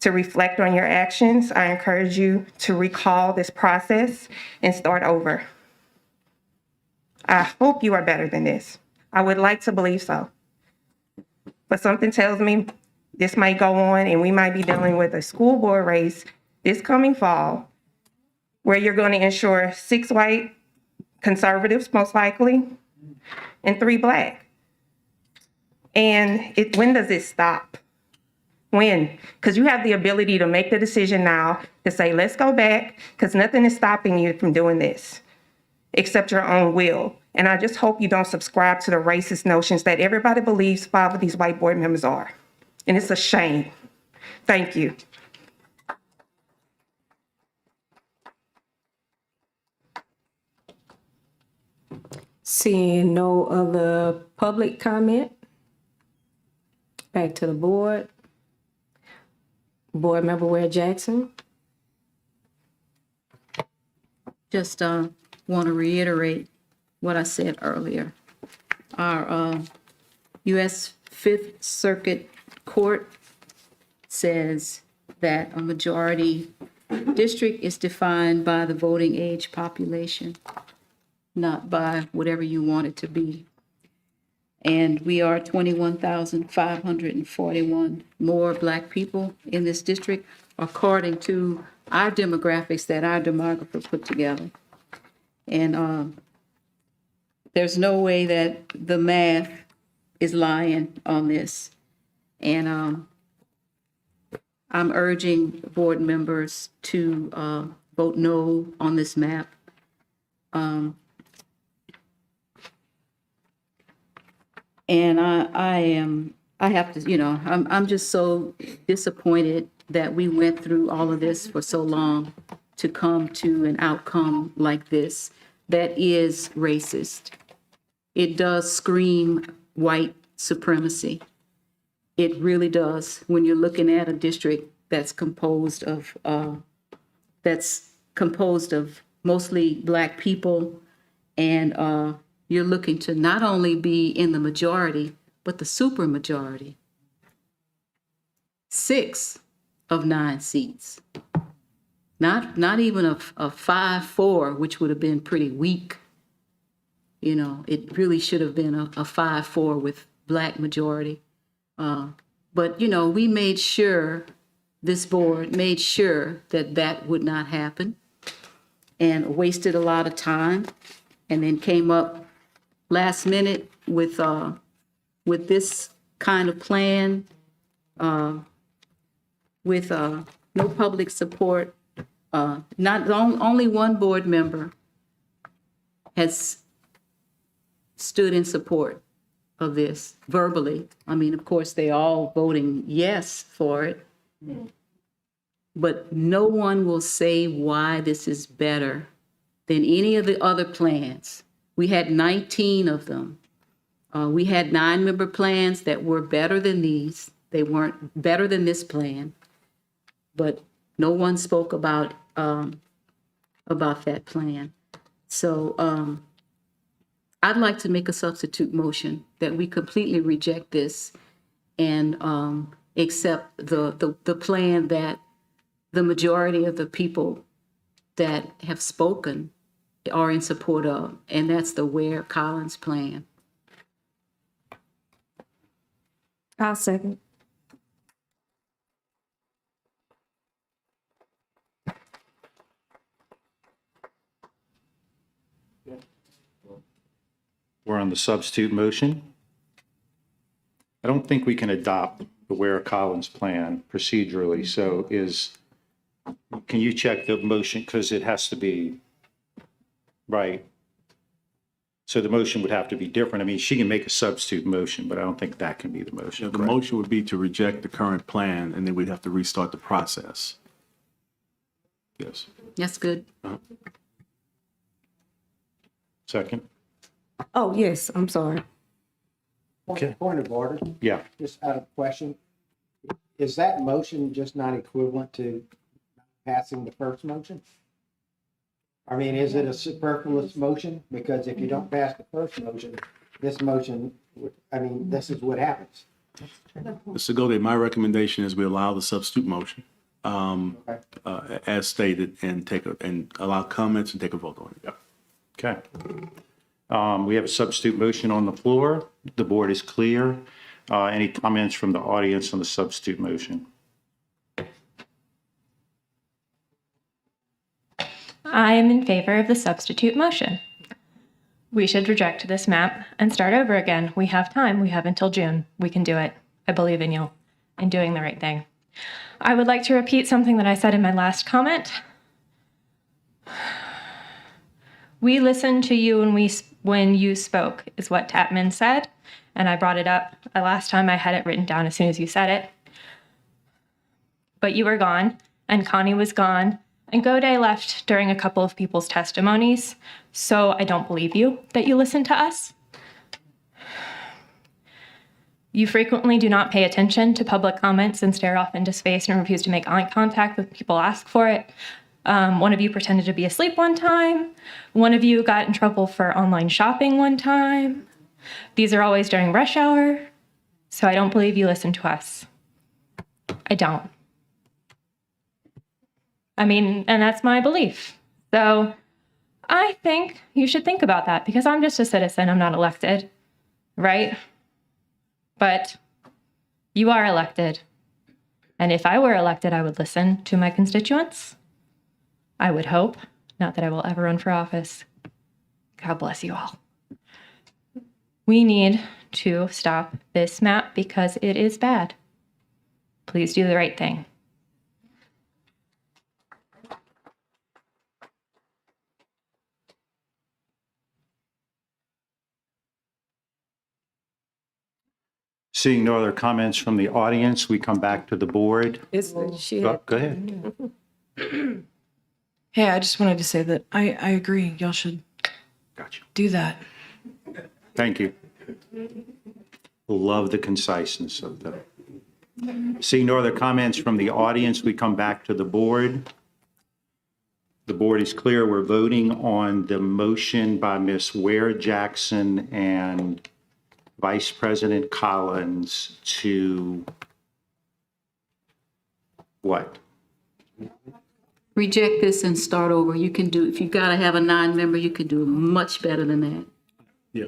to reflect on your actions. I encourage you to recall this process and start over. I hope you are better than this. I would like to believe so. But something tells me this might go on and we might be dealing with a school board race this coming fall where you're going to ensure 6 white conservatives, most likely, and 3 Black. And when does it stop? When? Because you have the ability to make the decision now to say, let's go back, because nothing is stopping you from doing this except your own will. And I just hope you don't subscribe to the racist notions that everybody believes 5 of these white board members are. And it's a shame. Thank you. Seeing no other public comment, back to the board. Board Member Ware Jackson. Just want to reiterate what I said earlier. Our U.S. Fifth Circuit Court says that a majority district is defined by the voting age population, not by whatever you want it to be. And we are 21,541 more Black people in this district, according to our demographics that our demographer put together. And there's no way that the math is lying on this. And I'm urging board members to vote no on this map. And I have to, I'm just so disappointed that we went through all of this for so long to come to an outcome like this that is racist. It does scream white supremacy. It really does. When you're looking at a district that's composed of mostly Black people, and you're looking to not only be in the majority, but the supermajority. 6 of 9 seats. not even a 5-4, which would have been pretty weak. You know, it really should have been a 5-4 with black majority. But, you know, we made sure, this board made sure that that would not happen, and wasted a lot of time, and then came up last minute with this kind of plan, with no public support. Only one board member has stood in support of this verbally. I mean, of course, they all voting yes for it, but no one will say why this is better than any of the other plans. We had 19 of them. We had 9-member plans that were better than these. They weren't better than this plan, but no one spoke about that plan. So I'd like to make a substitute motion that we completely reject this and accept the plan that the majority of the people that have spoken are in support of, and that's the Ware Collins plan. I'll second. We're on the substitute motion. I don't think we can adopt the Ware Collins plan procedurally, so can you check the motion, because it has to be, right? So the motion would have to be different. I mean, she can make a substitute motion, but I don't think that can be the motion. Yeah, the correct? motion would be to reject the current plan, and then we'd have to restart the process. Yes. That's good. Second? Oh, yes, I'm sorry. Okay. Point of order, Yeah. just out of question. Is that motion just not equivalent to passing the first motion? I mean, is it a superfluous motion? Because if you don't pass the first motion, this motion, I mean, this is what happens. Mr. Gode, my recommendation is we allow the substitute motion as stated, and allow comments and take a vote on it. Okay. We have a substitute motion on the floor. The board is clear. Any comments from the audience on the substitute motion? I am in favor of the substitute motion. We should reject this map and start over again. We have time. We have until June. We can do it. I believe in you in doing the right thing. I would like to repeat something that I said in my last comment. We listened to you when you spoke, is what Tapman said, and I brought it up. Last time I had it written down as soon as you said it. But you were gone, and Connie was gone, and Gode left during a couple of people's testimonies, so I don't believe you that you listened to us. You frequently do not pay attention to public comments and stare off into space and refuse to make eye contact when people ask for it. One of you pretended to be asleep one time. One of you got in trouble for online shopping one time. These are always during rush hour, so I don't believe you listen to us. I don't. I mean, and that's my belief. So I think you should think about that, because I'm just a citizen. I'm not elected, right? But you are elected. And if I were elected, I would listen to my constituents. I would hope. Not that I will ever run for office. God bless you all. We need to stop this map because it is bad. Please do the right thing. Seeing no other comments from the audience, we come back to the board. Go ahead. Hey, I just wanted to say that I agree. Y'all should do that. Thank you. Love the conciseness of that. Seeing no other comments from the audience, we come back to the board. The board is clear. We're voting on the motion by Ms. Ware Jackson and Vice President Collins to what? reject this and start over. You can do, if you gotta have a 9-member, you can do much better than that. Yeah.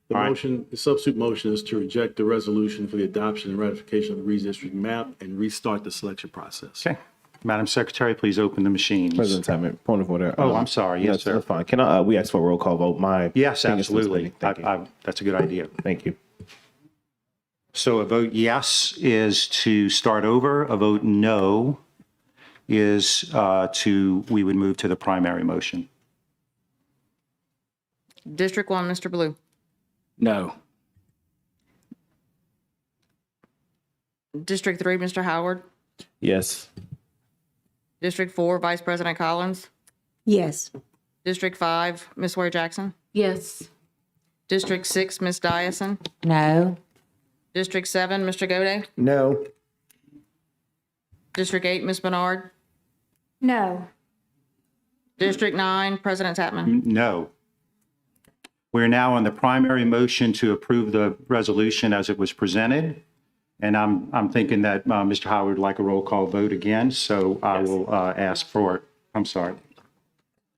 The motion, the substitute motion is to reject the resolution for the adoption and ratification of the redistricting map and restart the selection process. Okay. Madam Secretary, please open the machines. President Chapman, point of order. Oh, I'm sorry. Yes, sir. That's fine. Can I, we ask for a roll call vote? My Yes, thing is still absolutely. spinning. Thank you. That's a good idea. Thank you. So a vote yes is to start over. A vote no is we would move to the primary motion. District 1, Mr. Blue. No. District 3, Mr. Howard. Yes. District 4, Vice President Collins. Yes. District 5, Ms. Ware Jackson. Yes. District 6, Ms. Dyson. No. District 7, Mr. Gode. No. District 8, Ms. Bernard. No. District 9, President Tapman. No. We're now on the primary motion to approve the resolution as it was presented. And I'm thinking that Mr. Howard would like a roll call vote again, so I will ask for, I'm sorry.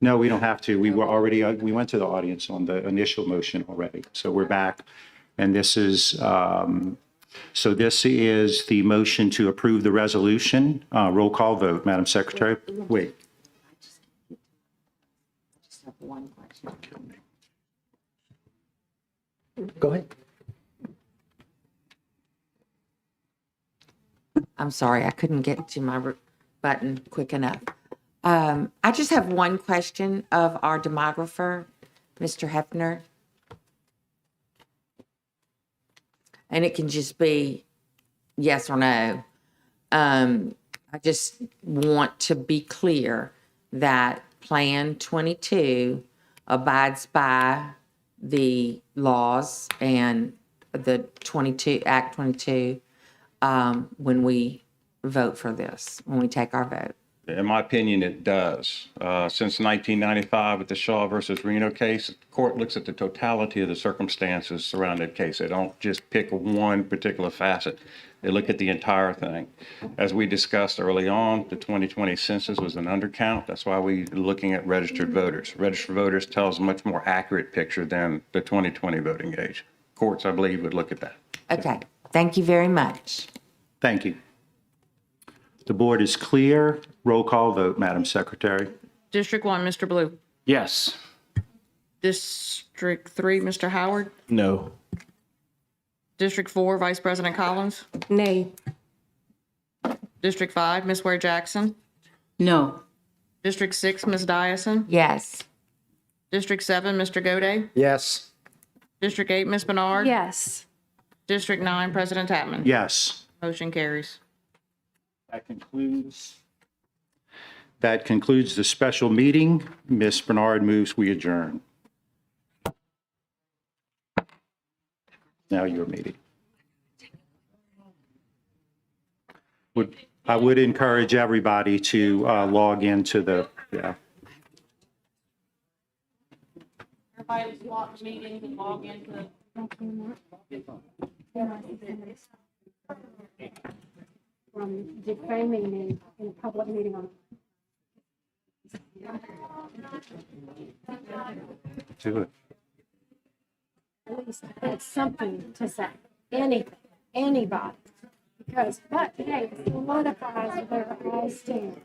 No, we don't have to. We were already, we went to the audience on the initial motion already. So we're back. And this is, so this is the motion to approve the resolution. Roll call vote, Madam Secretary. Wait. Go ahead. I'm sorry, I couldn't get to my button quick enough. I just have one question of our demographer, Mr. Hefner. And it can just be yes or no. I just want to be clear that Plan 22 abides by the laws and the Act 22 when we vote for this, when we take our vote. In my opinion, it does. Since 1995 with the Shaw versus Reno case, the court looks at the totality of the circumstances surrounding the case. They don't just pick one particular facet. They look at the entire thing. As we discussed early on, the 2020 census was an undercount. That's why we're looking at registered voters. Registered voters tells a much more accurate picture than the 2020 voting age. Courts, I believe, would look at that. Okay, thank you very much. Thank you. The board is clear. Roll call vote, Madam Secretary. District 1, Mr. Blue. Yes. District 3, Mr. Howard. No. District 4, Vice President Collins. Nay. District 5, Ms. Ware Jackson. No. District 6, Ms. Dyson. Yes. District 7, Mr. Gode. Yes. District 8, Ms. Bernard. Yes. District 9, President Tapman. Yes. Motion carries. That concludes the special meeting. Ms. Bernard moves we adjourn. Now your meeting. I would encourage everybody to log into the, yeah. Everybody swap meetings and log into From defaming in a public meeting on. Do it. At least it's something to say, anything, anybody. Because, but today it solidifies where I stand.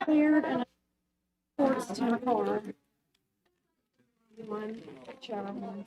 Cleared and courts to the car. One picture of one.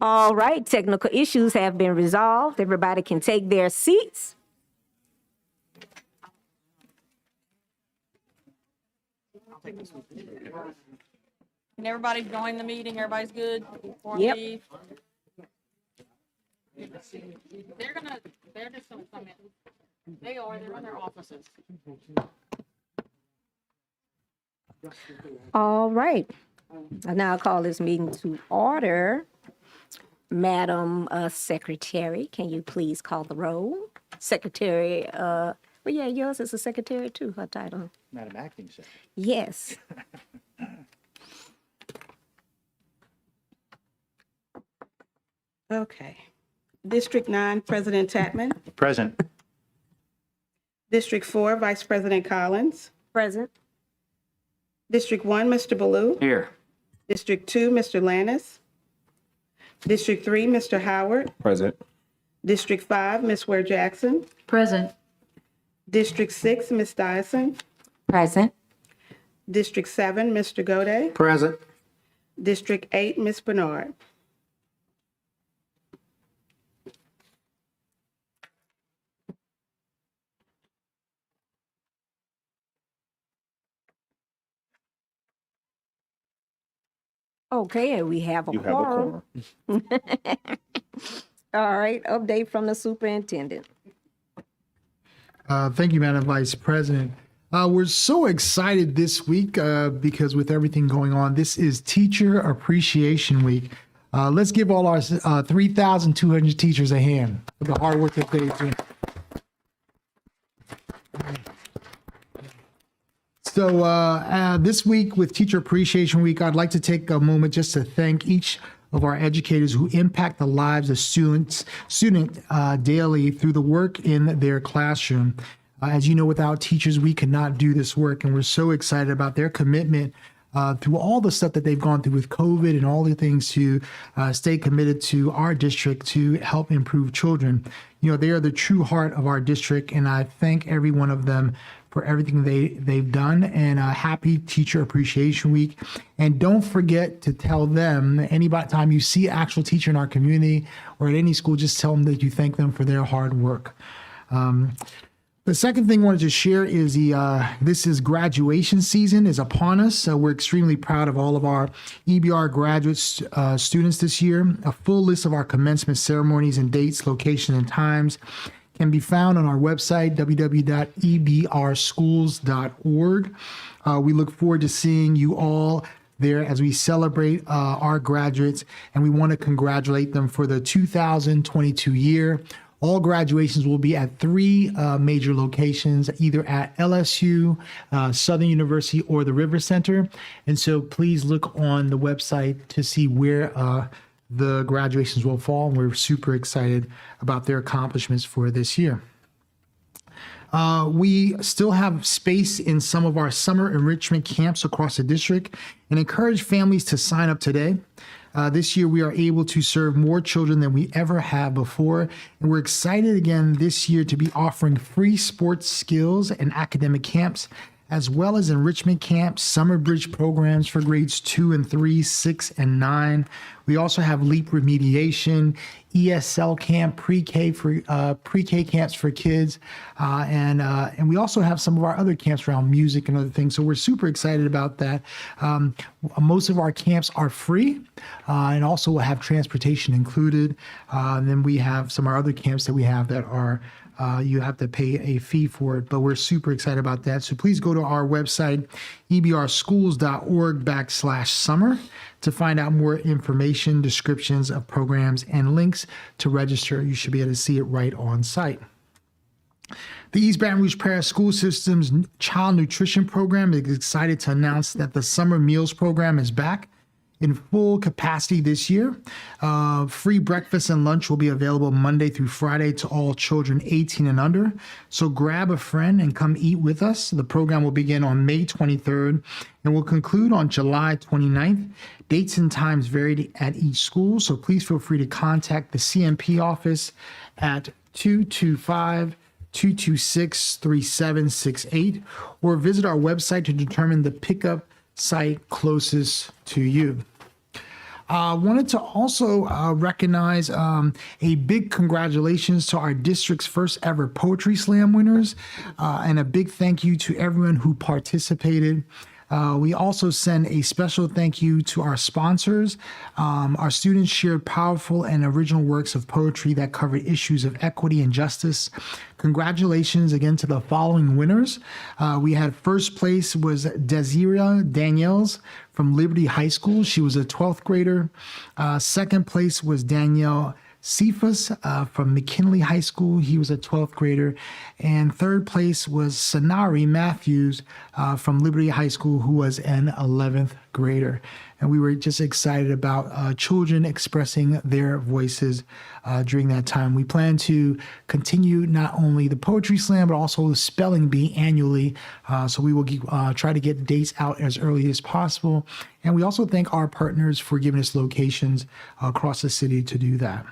All right, technical issues have been resolved. Everybody can take their seats. Can everybody join the meeting? Everybody's good before I Yep. leave? They're just gonna come in. They're in their offices. All right. I now call this meeting to order. Madam Secretary, can you please call the roll? Secretary, well, yeah, yours is a secretary too, her title. Madam Acting Secretary. Yes. Okay. District 9, President Tatman. Present. District 4, Vice President Collins. Present. District 1, Mr. Baloo. Here. District 2, Mr. Lannis. District 3, Mr. Howard. Present. District 5, Ms. Ware Jackson. Present. District 6, Ms. Dyson. Present. District 7, Mr. Gode. Present. District 8, Ms. Bernard. Okay, and we have a You have a quorum. quorum. All right, update from the superintendent. Thank you, Madam Vice President. We're so excited this week because with everything going on, this is Teacher Appreciation Week. Let's give all our 3,200 teachers a hand for the hard work that they do. So this week with Teacher Appreciation Week, I'd like to take a moment just to thank each of our educators who impact the lives of students daily through the work in their classroom. As you know, without teachers, we could not do this work, and we're so excited about their commitment through all the stuff that they've gone through with COVID and all the things to stay committed to our district to help improve children. You know, they are the true heart of our district, and I thank every one of them for everything they've done, and happy Teacher Appreciation Week. And don't forget to tell them, any time you see an actual teacher in our community or at any school, just tell them that you thank them for their hard work. The second thing I wanted to share is this is graduation season is upon us. So we're extremely proud of all of our EBR graduate students this year. A full list of our commencement ceremonies and dates, location, and times can be found on our website, www.ebrschools.org. We look forward to seeing you all there as we celebrate our graduates, and we want to congratulate them for the 2022 year. All graduations will be at 3 major locations, either at LSU, Southern University, or the River Center. And so please look on the website to see where the graduations will fall. And we're super excited about their accomplishments for this year. We still have space in some of our summer enrichment camps across the district and encourage families to sign up today. This year, we are able to serve more children than we ever have before. And we're excited again this year to be offering free sports skills and academic camps, as well as enrichment camps, summer bridge programs for grades 2 and 3, 6 and 9. We also have LEAP remediation, ESL camp, pre-K camps for kids, and we also have some of our other camps around music and other things. So we're super excited about that. Most of our camps are free, and also will have transportation included. And then we have some of our other camps that we have that are you have to pay a fee for it, but we're super excited about that. So please go to our website, ebrschools.org/summer, to find out more information, descriptions of programs, and links to register. You should be able to see it right on site. The East Baton Rouge Parish School System's Child Nutrition Program is excited to announce that the Summer Meals Program is back in full capacity this year. Free breakfast and lunch will be available Monday through Friday to all children 18 and under. So grab a friend and come eat with us. The program will begin on May 23rd and will conclude on July 29th. Dates and times vary at each school, so please feel free to contact the CMP office at 225-226-3768 or visit our website to determine the pickup site closest to you. Wanted to also recognize a big congratulations to our district's first ever Poetry Slam winners, and a big thank you to everyone who participated. We also send a special thank you to our sponsors. Our students shared powerful and original works of poetry that covered issues of equity and justice. Congratulations again to the following winners. We had first place was Desira Daniels from Liberty High School. She was a 12th grader. Second place was Danielle Cephas from McKinley High School. He was a 12th grader. And third place was Sanari Matthews from Liberty High School, who was an 11th grader. And we were just excited about children expressing their voices during that time. We plan to continue not only the Poetry Slam, but also the Spelling Bee annually. So we will try to get dates out as early as possible. And we also thank our partners for giving us locations across the city to do that.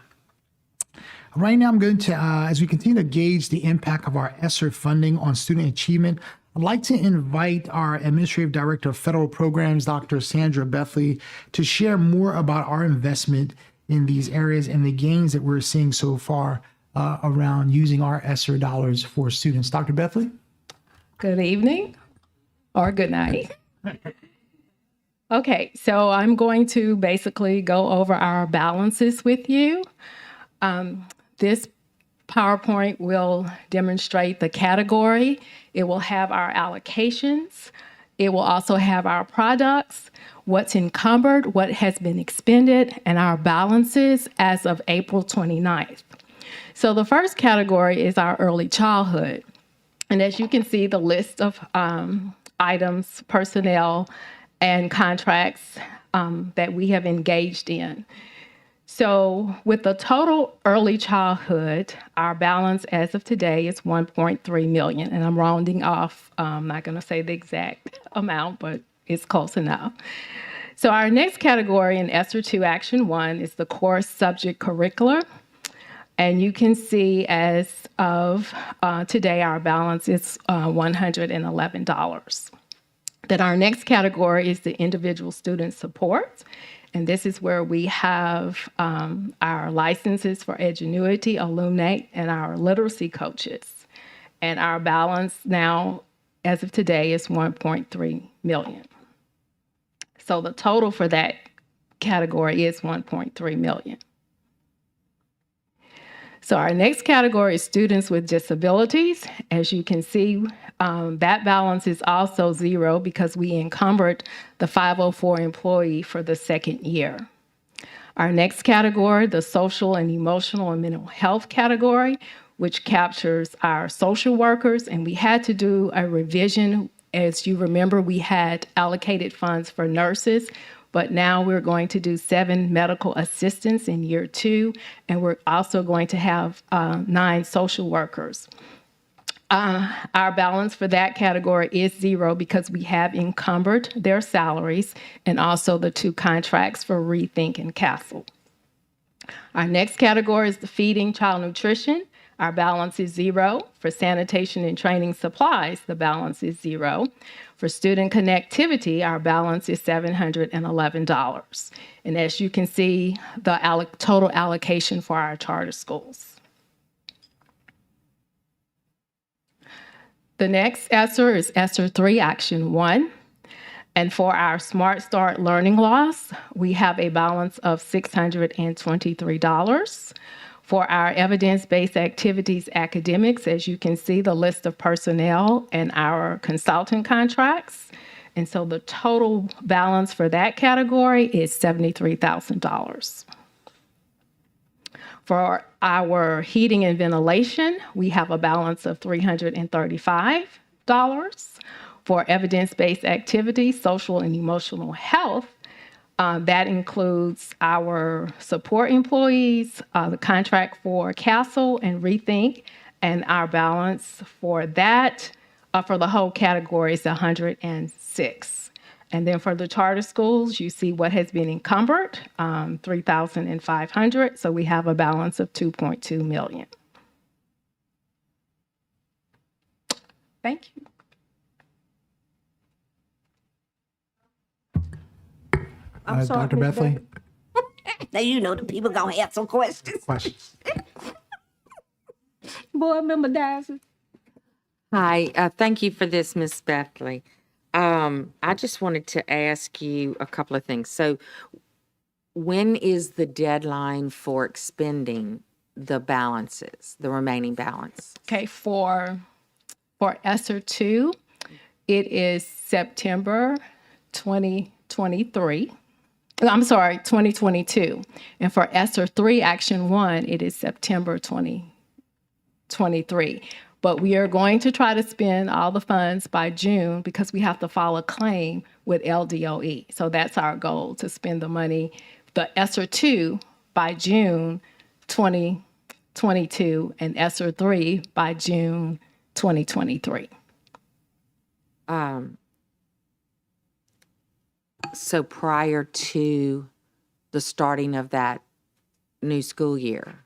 Right now, I'm going to, as we continue to gauge the impact of our ESSER funding on student achievement, I'd like to invite our Administrative Director of Federal Programs, Dr. Sandra Bethley, to share more about our investment in these areas and the gains that we're seeing so far around using our ESSER dollars for students. Dr. Bethley? Good evening or good night. Okay, so I'm going to basically go over our balances with you. This PowerPoint will demonstrate the category. It will have our allocations. It will also have our products, what's encumbered, what has been expended, and our balances as of April 29th. So the first category is our early childhood. And as you can see, the list of items, personnel, and contracts that we have engaged in. So with the total early childhood, our balance as of today is $1.3 million, and I'm rounding off. I'm not going to say the exact amount, but it's close enough. So our next category in ESSER 2 Action 1 is the course subject curricular. And you can see as of today, our balance is $111. Then our next category is the individual student support. And this is where we have our licenses for Edgenuity, Illuminate, and our literacy coaches. And our balance now, as of today, is $1.3 million. So the total for that category is $1.3 million. So our next category is students with disabilities. As you can see, that balance is also zero because we encumbered the 504 employee for the second year. Our next category, the social and emotional and mental health category, which captures our social workers, and we had to do a revision. As you remember, we had allocated funds for nurses, but now we're going to do 7 medical assistants in year 2, and we're also going to have 9 social workers. Our balance for that category is zero because we have encumbered their salaries and also the 2 contracts for Rethink and Castle. Our next category is the feeding child nutrition. Our balance is zero. For sanitation and training supplies, the balance is zero. For student connectivity, our balance is $711. And as you can see, the total allocation for our charter schools. The next ESSER is ESSER 3 Action 1. And for our Smart Start learning loss, we have a balance of $623. For our evidence-based activities academics, as you can see, the list of personnel and our consultant contracts. And so the total balance for that category is $73,000. For our heating and ventilation, we have a balance of $335. For evidence-based activities, social and emotional health, that includes our support employees, the contract for Castle and Rethink, and our balance for that, for the whole category is $106. And then for the charter schools, you see what has been encumbered, $3,500. So we have a balance of $2.2 million. Thank you. Dr. Bethley? Now you know the people gonna have some questions. Questions? Board Member Dyson. Hi, thank you for this, Miss Bethley. I just wanted to ask you a couple of things. So when is the deadline for expending the balances, the remaining balance? Okay, for ESSER 2, it is September 2023. I'm sorry, 2022. And for ESSER 3 Action 1, it is September 2023. But we are going to try to spend all the funds by June because we have to file a claim with LDOE. So that's our goal, to spend the money, the ESSER 2 by June 2022 and ESSER 3 by June 2023. So prior to the starting of that new school year.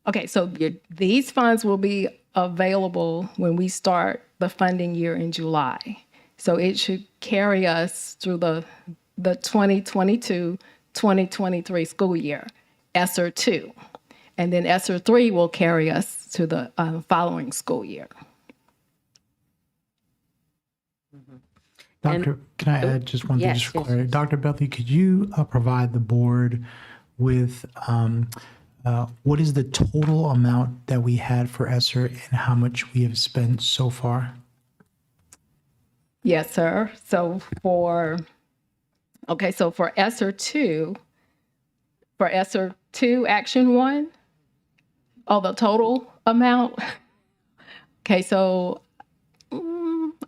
Okay, so these funds will be available when we start the funding year in July. So it should carry us through the 2022-2023 school year, ESSER 2. And then ESSER 3 will carry us to the following school year. Doctor, can I add just one thing, yes, just for yes, clarity? yes. Dr. Bethley, could you provide the board with what is the total amount that we had for ESSER and how much we have spent so far? Yes, sir. So for ESSER 2, Action 1, the total amount. Okay, so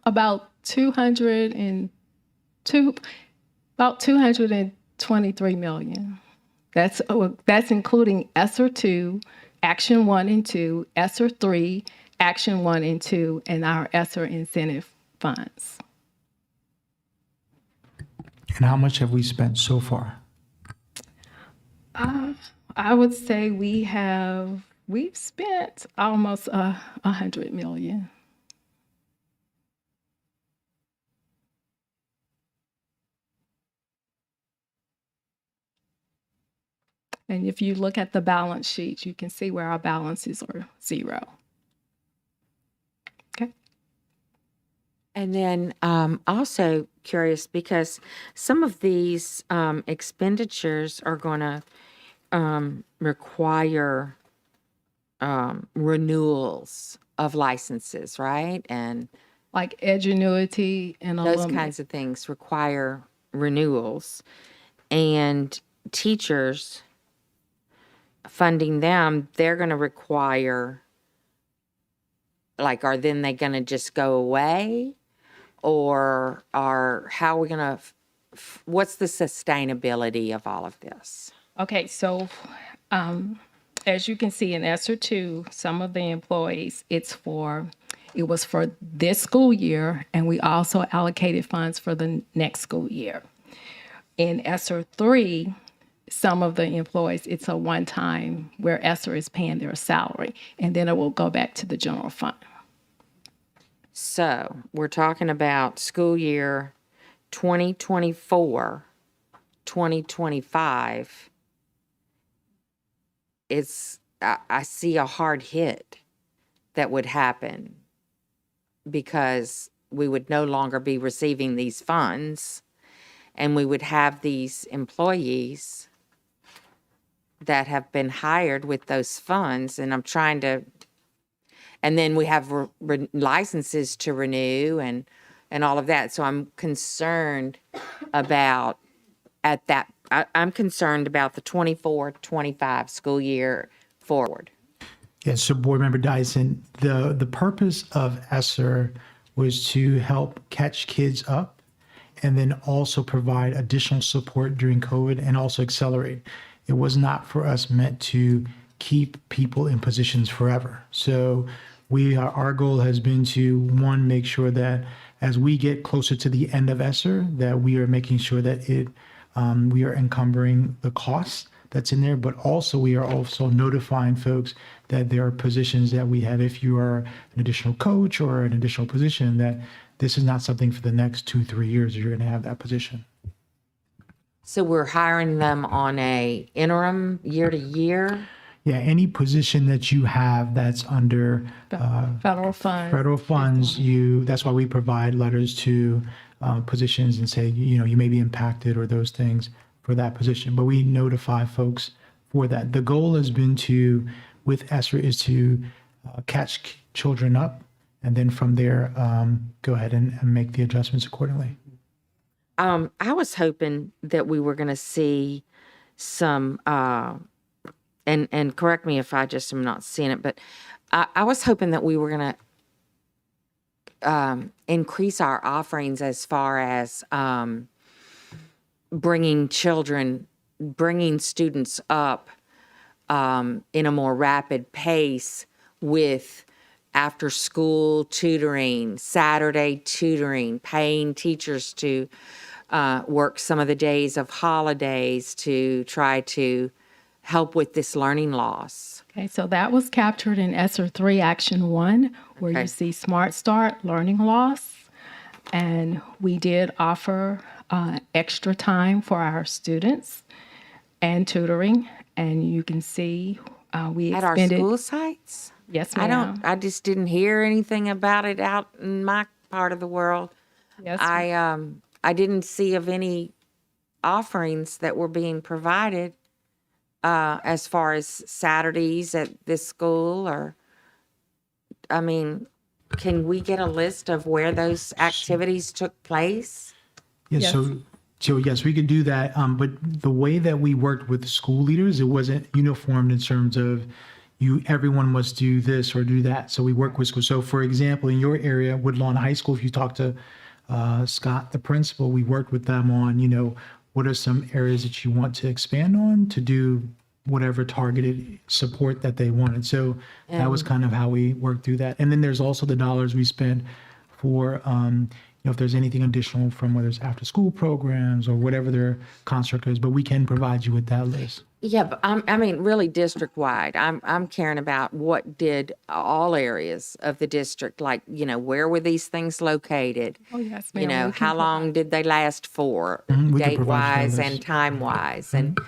about 223 million. That's including ESSER 2, Action 1 and 2, ESSER 3, Action 1 and 2, and our ESSER incentive funds. And how much have we spent so far? I would say we've spent almost 100 million. And if you look at the balance sheet, you can see where our balances are zero. Okay. And then also curious because some of these expenditures are going to require renewals of licenses, right? And like Edgenuity and those alumni. kinds of things require renewals. And teachers, funding them, they're going to require, like, are then they going to just go away? Or how are we going to, what's the sustainability of all of this? Okay, so as you can see in ESSER 2, some of the employees, it was for this school year, and we also allocated funds for the next school year. In ESSER 3, some of the employees, it's a one-time where ESSER is paying their salary, and then it will go back to the general fund. So we're talking about school year 2024, 2025. I see a hard hit that would happen because we would no longer be receiving these funds and we would have these employees that have been hired with those funds, and I'm trying to, and then we have licenses to renew and all of that. So I'm concerned about I'm concerned about the 24-25 school year forward. Yes, so Board Member Dyson, the purpose of ESSER was to help catch kids up and then also provide additional support during COVID and also accelerate. It was not for us meant to keep people in positions forever. So our goal has been to, one, make sure that as we get closer to the end of ESSER, that we are making sure that we are encumbering the costs that's in there, but also we are also notifying folks that there are positions that we have. If you are an additional coach or an additional position, that this is not something for the next 2-3 years that you're going to have that position. So we're hiring them on a interim year to year? Yeah, any position that you have that's under Federal funds. federal funds, that's why we provide letters to positions and say, you may be impacted or those things for that position. But we notify folks for that. The goal has been with ESSER, is to catch children up, and then from there, go ahead and make the adjustments accordingly. I was hoping that we were going to see some, and correct me if I just am not seeing it, but I was hoping that we were going to increase our offerings as far as bringing students up in a more rapid pace with after school tutoring, Saturday tutoring, paying teachers to work some of the days of holidays to try to help with this learning loss. Okay, so that was captured in ESSER 3 Action 1, where you see Smart Start, learning loss. And we did offer extra time for our students and tutoring. And you can see we At our expended. school sites? Yes, ma'am. I just didn't hear anything about it out in my part of the world. Yes. I didn't see of any offerings that were being provided as far as Saturdays at this school, or, I mean, can we get a list of where those activities took place? Yeah, Yes. so yes, we can do that. But the way that we worked with the school leaders, it wasn't uniformed in terms of everyone must do this or do that. So we work with schools. So for example, in your area, Woodlawn High School, if you talk to Scott, the principal, we worked with them on, what are some areas that you want to expand on to do whatever targeted support that they wanted. So that was kind of how we worked through that. And then there's also the dollars we spend for, if there's anything additional from whether it's after school programs or whatever their construct is, but we can provide you with that list. Yeah, but really district-wide. I'm caring about what did all areas of the district, like, where were these things located? Oh, yes, ma'am. We can How long did they last for, We can provide you date-wise that and list. time-wise? And,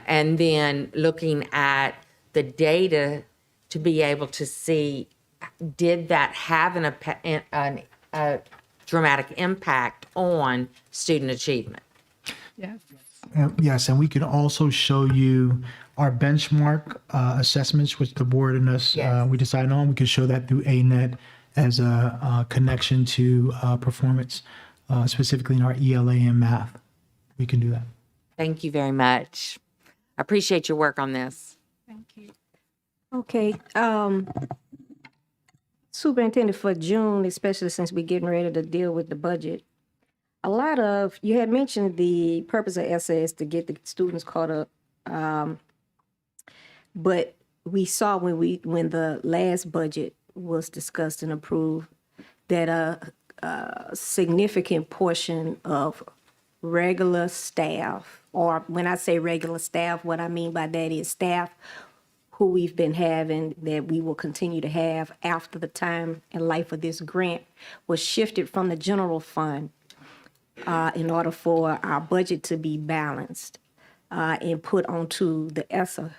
and then looking at the data to be able to see, did that have a dramatic impact on student achievement? Yes. Yes, and we can also show you our benchmark assessments, which the board and us, we decided on. We could show that through ANET as a connection to performance, specifically in our ELA and math. We can do that. Thank you very much. I appreciate your work on this. Thank you. Okay, Superintendent, for June, especially since we're getting ready to deal with the budget, you had mentioned the purpose of ESSER is to get the students caught up. But we saw when the last budget was discussed and approved that a significant portion of regular staff, or when I say regular staff, what I mean by that is staff who we've been having, that we will continue to have after the time and life of this grant, was shifted from the general fund in order for our budget to be balanced and put onto the ESSER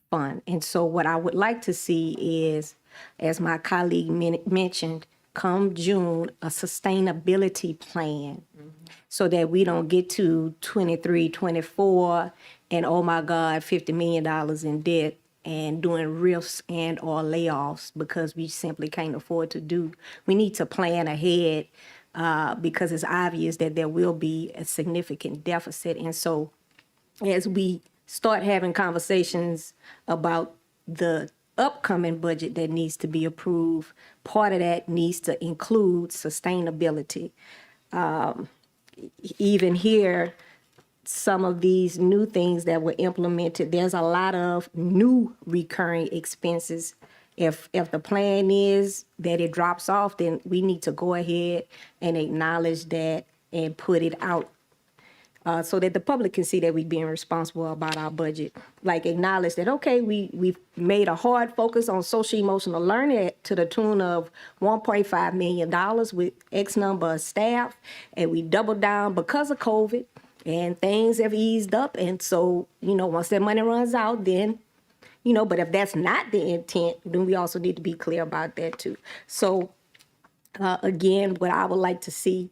fund. And so what I would like to see is, as my colleague mentioned, come June, a sustainability plan so that we don't get to 23, 24 and, oh my God, $50 million in debt and doing rifts and or layoffs because we simply can't afford to do. We need to plan ahead because it's obvious that there will be a significant deficit. And so as we start having conversations about the upcoming budget that needs to be approved, part of that needs to include sustainability. Even here, some of these new things that were implemented, there's a lot of new recurring expenses. If the plan is that it drops off, then we need to go ahead and acknowledge that and put it out so that the public can see that we're being responsible about our budget. Like acknowledge that, okay, we've made a hard focus on social emotional learning to the tune of $1.5 million with X number of staff, and we doubled down because of COVID And things have eased up. And so, once that money runs out, then, but if that's not the intent, then we also need to be clear about that too. So, again, what I would like to see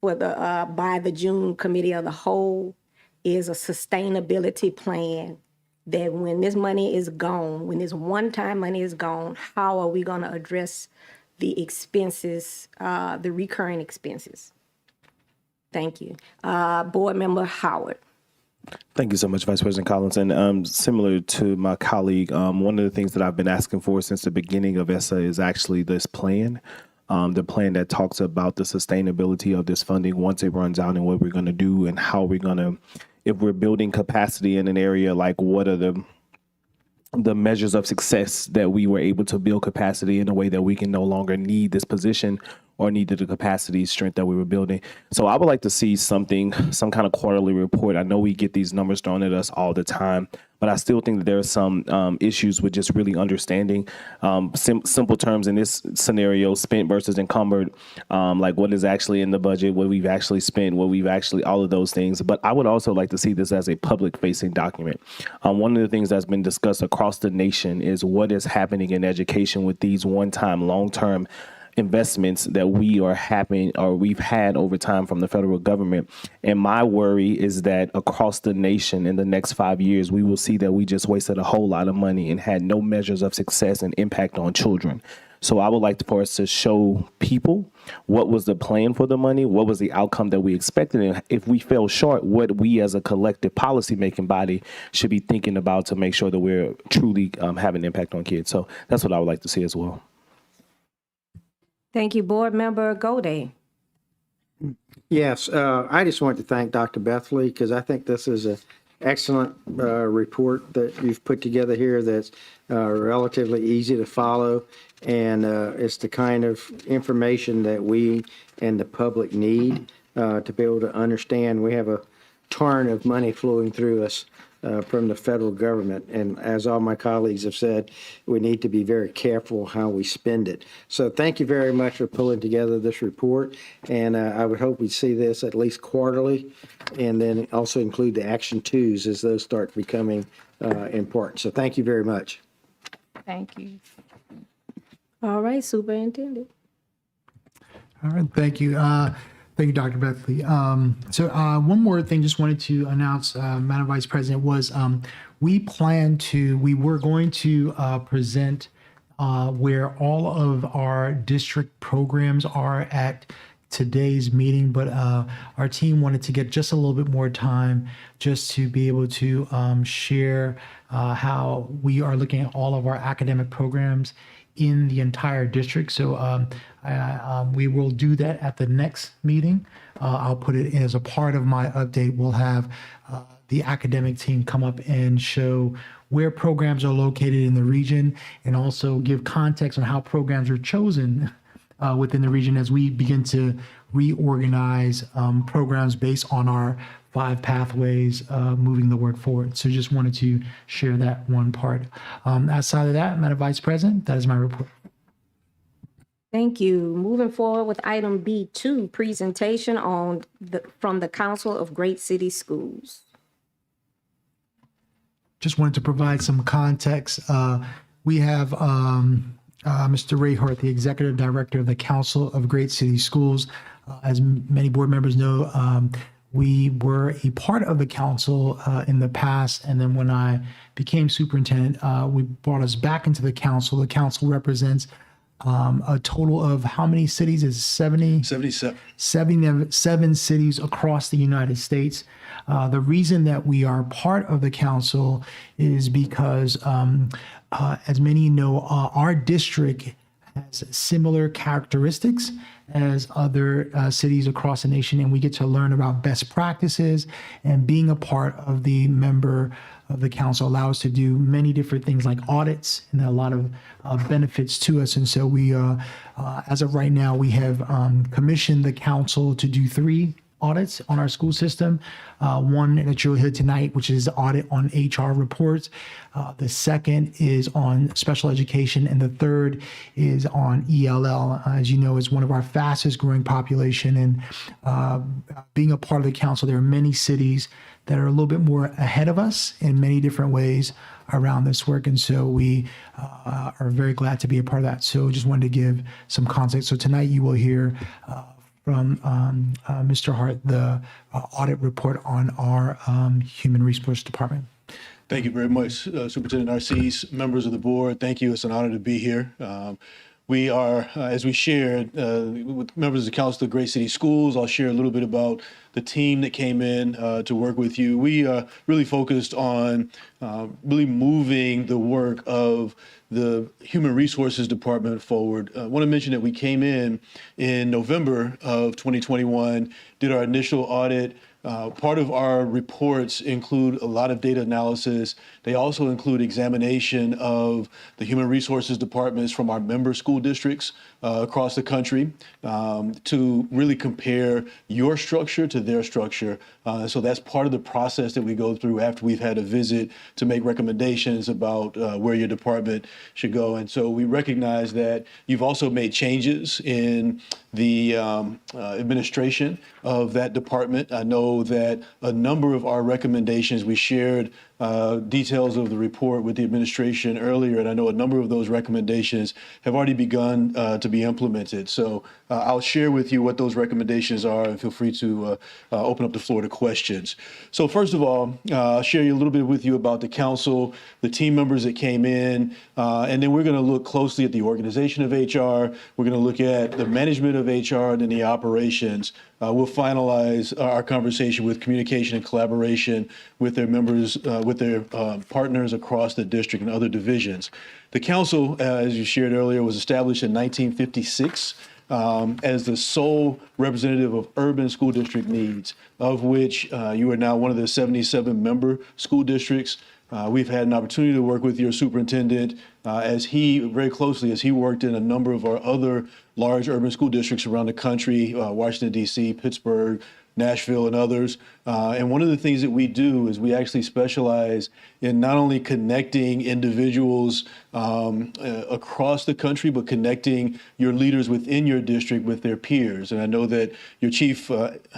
for by the June committee of the whole is a sustainability plan that when this money is gone, when this one-time money is gone, how are we going to address the expenses, the recurring expenses? Thank you. Board Member Howard. Thank you so much, Vice President Collins. And similar to my colleague, one of the things that I've been asking for since the beginning of ESSA is actually this plan. The plan that talks about the sustainability of this funding once it runs out and what we're going to do and how we're going to, if we're building capacity in an area, like what are the measures of success that we were able to build capacity in a way that we can no longer need this position or need the capacity strength that we were building. So I would like to see some kind of quarterly report. I know we get these numbers thrown at us all the time, but I still think that there are some issues with just really understanding simple terms in this scenario, spent versus encumbered, like what is actually in the budget, what we've actually spent, all of those things. But I would also like to see this as a public facing document. One of the things that's been discussed across the nation is what is happening in education with these one-time, long-term investments that we've had over time from the federal government. And my worry is that across the nation in the next 5 years, we will see that we just wasted a whole lot of money and had no measures of success and impact on children. So I would like for us to show people what was the plan for the money, what was the outcome that we expected, and if we fell short, what we as a collective policy-making body should be thinking about to make sure that we're truly having an impact on kids. So that's what I would like to see as well. Thank you, Board Member Gode. Yes, I just want to thank Dr. Bethley because I think this is an excellent report that you've put together here that's relatively easy to follow. And it's the kind of information that we and the public need to be able to understand. We have a torrent of money flowing through us from the federal government. And as all my colleagues have said, we need to be very careful how we spend it. So thank you very much for pulling together this report. And I would hope we see this at least quarterly and then also include the action twos as those start becoming important. So thank you very much. Thank you. All right, Superintendent. All right, thank you. Thank you, Dr. Bethley. So one more thing just wanted to announce, Madam Vice President, was we were going to present where all of our district programs are at today's meeting, but our team wanted to get just a little bit more time just to be able to share how we are looking at all of our academic programs in the entire district. So we will do that at the next meeting. I'll put it in as a part of my update. We'll have the academic team come up and show where programs are located in the region and also give context on how programs are chosen within the region as we begin to reorganize programs based on our 5 pathways moving the work forward. So just wanted to share that one part. Outside of that, Madam Vice President, that is my report. Thank you. Moving forward with item B2, presentation from the Council of Great City Schools. Just wanted to provide some context. We have Mr. Ray Hart, the Executive Director of the Council of Great City Schools. As many board members know, we were a part of the council in the past, and then when I became superintendent, we brought us back into the council. The council represents a total of how many cities? Is 77. 77 cities across the United States. The reason that we are part of the council is because, as many know, our district has similar characteristics as other cities across the nation, and we get to learn about best practices, and being a part of the member of the council allows us to do many different things like audits and a lot of benefits to us. And so we, as of right now, we have commissioned the council to do 3 audits on our school system. One that you'll hear tonight, which is the audit on HR reports. The second is on special education, and the third is on ELL. As you know, is one of our fastest growing population, and being a part of the council, there are many cities that are a little bit more ahead of us in many different ways around this work. And so we are very glad to be a part of that. So just wanted to give some context. So tonight you will hear from Mr. Hart the audit report on our Human Resource Department. Thank you very much, Superintendent Narcisse, members of the board. Thank you. It's an honor to be here. We are, as we shared with members of the Council of Great City Schools, I'll share a little bit about the team that came in to work with you. We really focused on really moving the work of the Human Resources Department forward. I want to mention that we came in November of 2021, did our initial audit. Part of our reports include a lot of data analysis. They also include examination of the human resources departments from our member school districts across the country to really compare your structure to their structure. So that's part of the process that we go through after we've had a visit to make recommendations about where your department should go. And so we recognize that you've also made changes in the administration of that department. I know that a number of our recommendations, we shared details of the report with the administration earlier, and I know a number of those recommendations have already begun to be implemented. So I'll share with you what those recommendations are, and feel free to open up the floor to questions. So first of all, I'll share a little bit with you about the council, the team members that came in, and then we're going to look closely at the organization of HR. We're going to look at the management of HR and then the operations. We'll finalize our conversation with communication and collaboration with their members, with their partners across the district and other divisions. The council, as you shared earlier, was established in 1956 as the sole representative of urban school district needs, of which you are now one of the 77 member school districts. We've had an opportunity to work with your superintendent very closely as he worked in a number of our other large urban school districts around the country, Washington, D.C., Pittsburgh, Nashville, and others. And one of the things that we do is we actually specialize in not only connecting individuals across the country, but connecting your leaders within your district with their peers. And I know that your chief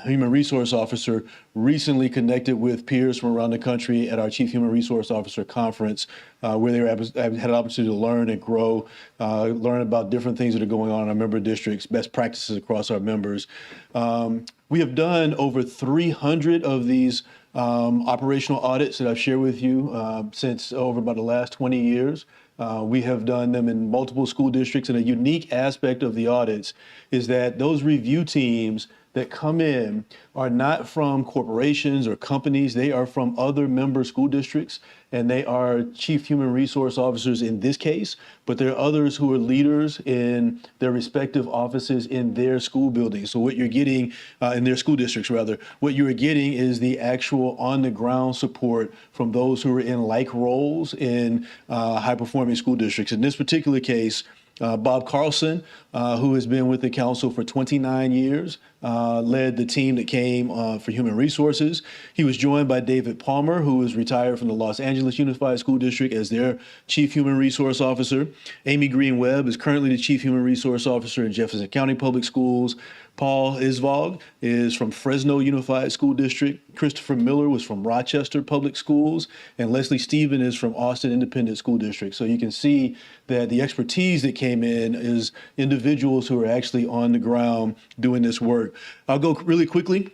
human resource officer recently connected with peers from around the country at our chief human resource officer conference, where they had an opportunity to learn and grow, learn about different things that are going on in our member districts, best practices across our members. We have done over 300 of these operational audits that I've shared with you since over about the last 20 years. We have done them in multiple school districts, and a unique aspect of the audits is that those review teams that come in are not from corporations or companies. They are from other member school districts, and they are chief human resource officers in this case, but there are others who are leaders in their respective offices in their school buildings. So what you're getting in their school districts, rather, what you are getting is the actual on-the-ground support from those who are in like roles in high-performing school districts. In this particular case, Bob Carlson, who has been with the council for 29 years, led the team that came for human resources. He was joined by David Palmer, who is retired from the Los Angeles Unified School District as their chief human resource officer. Amy Green Webb is currently the chief human resource officer in Jefferson County Public Schools. Paul Isvog is from Fresno Unified School District. Christopher Miller was from Rochester Public Schools, and Leslie Stephen is from Austin Independent School District. So you can see that the expertise that came in is individuals who are actually on the ground doing this work. I'll go really quickly.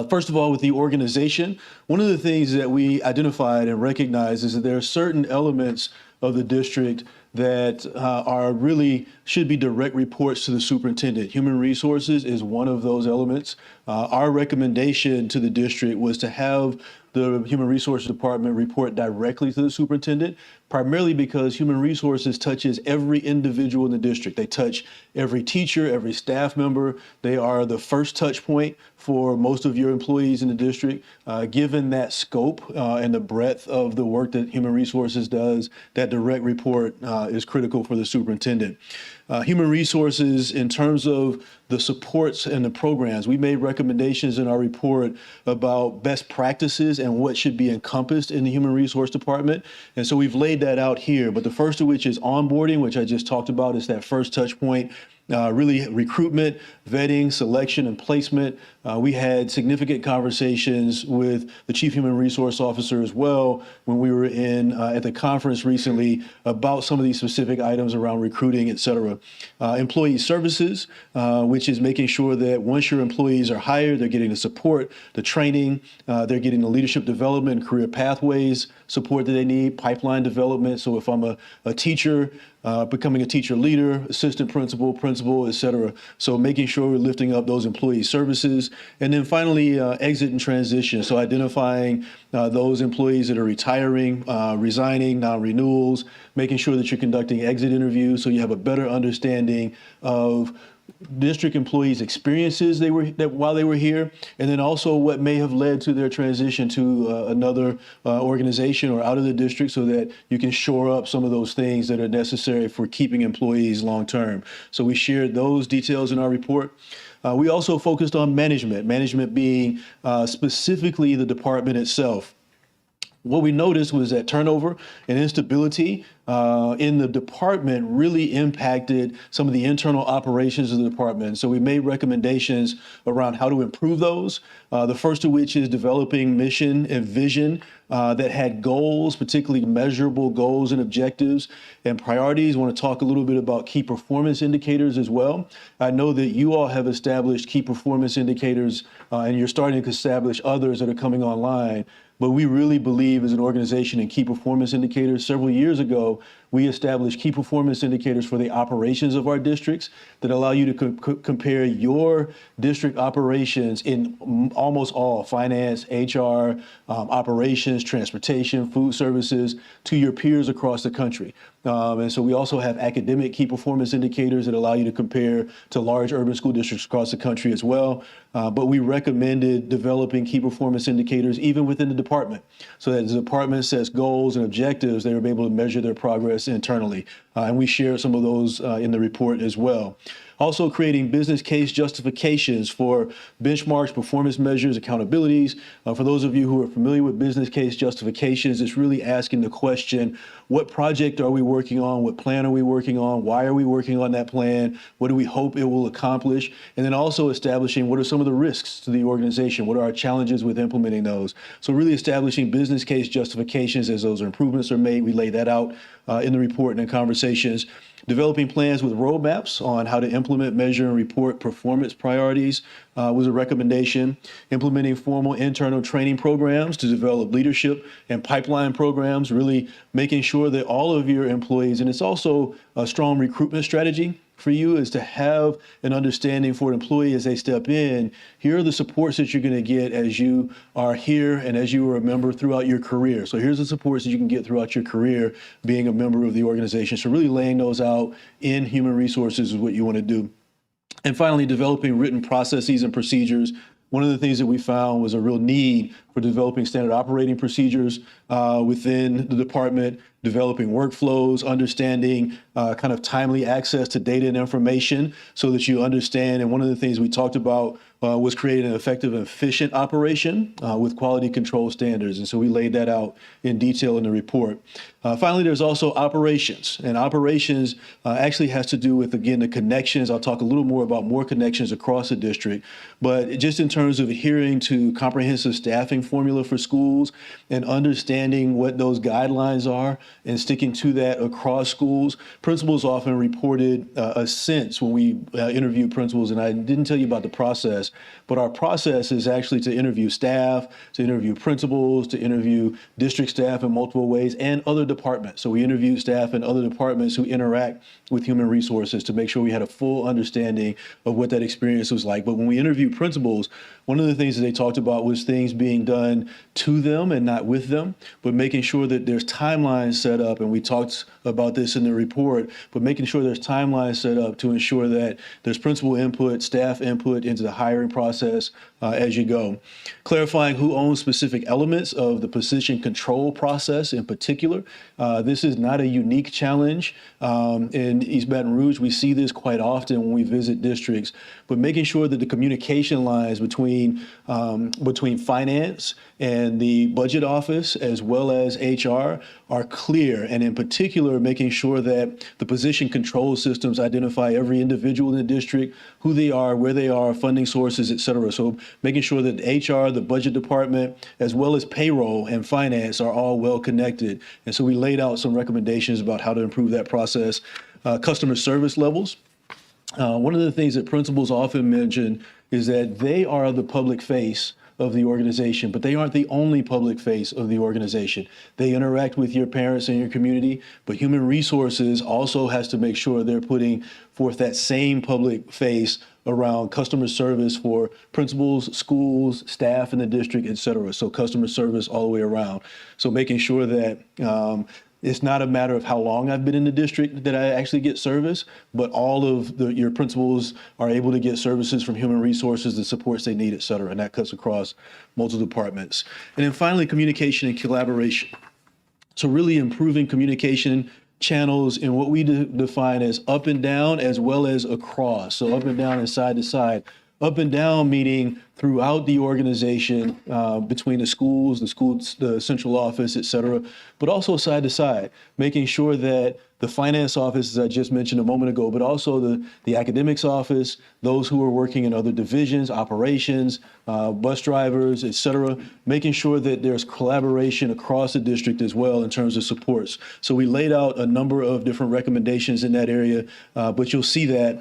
First of all, with the organization, one of the things that we identified and recognized is that there are certain elements of the district that should be direct reports to the superintendent. Human resources is one of those elements. Our recommendation to the district was to have the Human Resources Department report directly to the superintendent, primarily because Human Resources touches every individual in the district. They touch every teacher, every staff member. They are the first touch point for most of your employees in the district. Given that scope and the breadth of the work that Human Resources does, that direct report is critical for the superintendent. Human Resources, in terms of the supports and the programs, we made recommendations in our report about best practices and what should be encompassed in the Human Resource Department. And so we've laid that out here. But the first of which is onboarding, which I just talked about, is that first touch point. Really recruitment, vetting, selection, and placement. We had significant conversations with the Chief Human Resource Officer as well when we were at the conference recently about some of these specific items around recruiting, et cetera. Employee services, which is making sure that once your employees are hired, they're getting the support, the training, they're getting the leadership development and career pathways support that they need, pipeline development. So if I'm a teacher, becoming a teacher leader, assistant principal, et cetera. So making sure we're lifting up those employee services. And then finally, exit and transition. So identifying those employees that are retiring, resigning, non-renewals, making sure that you're conducting exit interviews so you have a better understanding of district employees' experiences while they were here, and then also what may have led to their transition to another organization or out of the district, so that you can shore up some of those things that are necessary for keeping employees long term. So we shared those details in our report. We also focused on management being specifically the department itself. What we noticed was that turnover and instability in the department really impacted some of the internal operations of the department. So we made recommendations around how to improve those. The first of which is developing mission and vision that had goals, particularly measurable goals and objectives and priorities. I want to talk a little bit about key performance indicators as well. I know that you all have established key performance indicators and you're starting to establish others that are coming online. But we really believe as an organization in key performance indicators. Several years ago, we established key performance indicators for the operations of our districts that allow you to compare your district operations in almost all finance, HR, operations, transportation, food services to your peers across the country. And so we also have academic key performance indicators that allow you to compare to large urban school districts across the country as well. But we recommended developing key performance indicators even within the department, so that the department sets goals and objectives, they were able to measure their progress internally. And we share some of those in the report as well. Also creating business case justifications for benchmarks, performance measures, accountabilities. For those of you who are familiar with business case justifications, it's really asking the question, what project are we working on? What plan are we working on? Why are we working on that plan? What do we hope it will accomplish? And then also establishing what are some of the risks to the organization? What are our challenges with implementing those? So really establishing business case justifications as those improvements are made. We lay that out in the report and in conversations. Developing plans with roadmaps on how to implement, measure, and report performance priorities was a recommendation. Implementing formal internal training programs to develop leadership and pipeline programs, really making sure that all of your employees, and it's also a strong recruitment strategy for you, is to have an understanding for an employee as they step in. Here are the supports that you're going to get as you are here and as you are a member throughout your career. So here's the supports that you can get throughout your career being a member of the organization. So really laying those out in human resources is what you want to do. And finally, developing written processes and procedures. One of the things that we found was a real need for developing standard operating procedures within the department, developing workflows, understanding kind of timely access to data and information so that you understand. And one of the things we talked about was creating an effective and efficient operation with quality control standards. And so we laid that out in detail in the report. Finally, there's also operations. And operations actually has to do with, again, the connections. I'll talk a little more about more connections across the district. But just in terms of adhering to comprehensive staffing formula for schools and understanding what those guidelines are and sticking to that across schools. Principals often reported a sense when we interviewed principals, and I didn't tell you about the process, But our process is actually to interview staff, to interview principals, to interview district staff in multiple ways, and other departments. So we interviewed staff in other departments who interact with human resources to make sure we had a full understanding of what that experience was like. But when we interviewed principals, one of the things that they talked about was things being done to them and not with them, but making sure that there's timelines set up, and we talked about this in the report, but making sure there's timelines set up to ensure that there's principal input, staff input into the hiring process as you go. Clarifying who owns specific elements of the position control process in particular. This is not a unique challenge in East Baton Rouge. We see this quite often when we visit districts, but making sure that the communication lines between finance and the budget office as well as HR are clear, and in particular making sure that the position control systems identify every individual in the district, who they are, where they are, funding sources, et cetera. So making sure that HR, the budget department, as well as payroll and finance are all well connected. And so we laid out some recommendations about how to improve that process. Customer service levels. One of the things that principals often mention is that they are the public face of the organization, but they aren't the only public face of the organization. They interact with your parents and your community, but human resources also has to make sure they're putting forth that same public face around customer service for principals, schools, staff in the district, et cetera. So customer service all the way around. So making sure that it's not a matter of how long I've been in the district that I actually get service, but all of your principals are able to get services from human resources, the supports they need, et cetera. And that cuts across multiple departments. And then finally, communication and collaboration. So really improving communication channels in what we define as up and down as well as across. So up and down and side to side. Up and down meaning throughout the organization, between the schools, the central office, et cetera, but also side to side, making sure that the finance office, as I just mentioned a moment ago, but also the academics office, those who are working in other divisions, operations, bus drivers, et cetera, making sure that there's collaboration across the district as well in terms of supports. So we laid out a number of different recommendations in that area, but you'll see that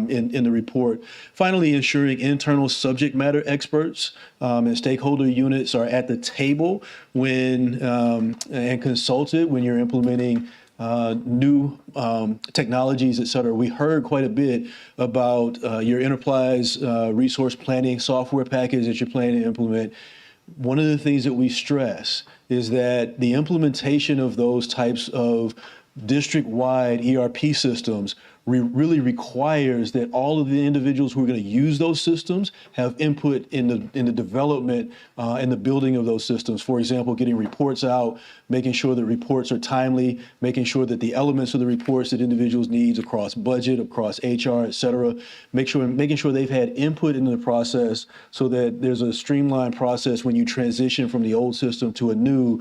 in the report. Finally, ensuring internal subject matter experts and stakeholder units are at the table when and consulted when you're implementing new technologies, et cetera. We heard quite a bit about your enterprise resource planning software package that you're planning to implement. One of the things that we stress is that the implementation of those types of district-wide ERP systems really requires that all of the individuals who are going to use those systems have input in the development and the building of those systems. For example, getting reports out, making sure that reports are timely, making sure that the elements of the reports that individuals need across budget, across HR, et cetera, making sure they've had input into the process so that there's a streamlined process when you transition from the old system to a new,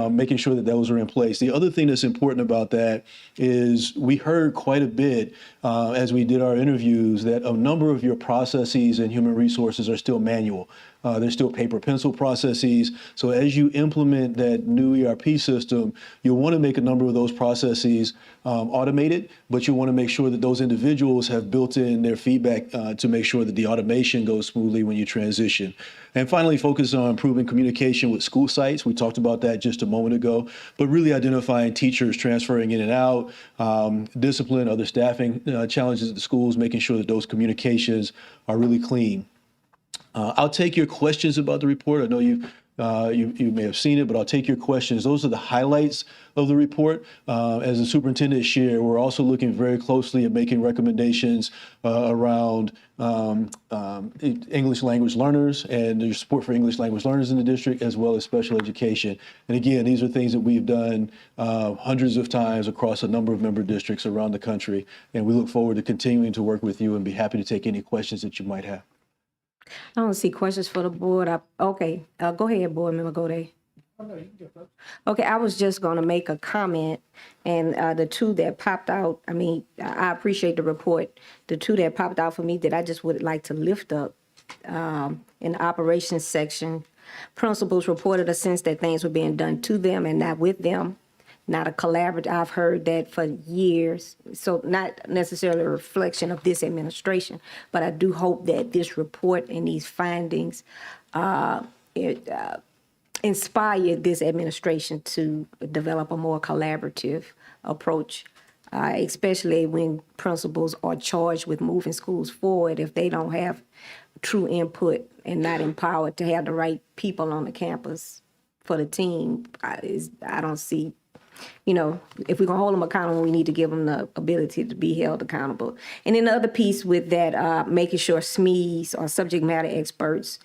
making sure that those are in place. The other thing that's important about that is we heard quite a bit as we did our interviews that a number of your processes and human resources are still manual. There's still paper pencil processes. So as you implement that new ERP system, you'll want to make a number of those processes automated, but you want to make sure that those individuals have built in their feedback to make sure that the automation goes smoothly when you transition. And finally, focus on improving communication with school sites. We talked about that just a moment ago, but really identifying teachers transferring in and out, discipline, other staffing challenges at the schools, making sure that those communications are really clean. I'll take your questions about the report. I know you may have seen it, but I'll take your questions. Those are the highlights of the report. As the superintendent shared, we're also looking very closely at making recommendations around English language learners and the support for English language learners in the district, as well as special education. And again, these are things that we've done hundreds of times across a number of member districts around the country. And we look forward to continuing to work with you and be happy to take any questions that you might have. I don't see questions for the board. Okay, go ahead, Board Member Gode. Okay, I was just going to make a comment, and the two that popped out, I mean, I appreciate the report. The two that popped out for me that I just would like to lift up in the operations section. Principals reported a sense that things were being done to them and not with them. not a collaborative. I've heard that for years. So not necessarily a reflection of this administration, but I do hope that this report and these findings inspire this administration to develop a more collaborative approach, especially when principals are charged with moving schools forward. If they don't have true input and not empowered to have the right people on the campus for the team, I don't see, if we're gonna hold them accountable, we need to give them the ability to be held accountable. And then the other piece with that, making sure SMEs or subject matter experts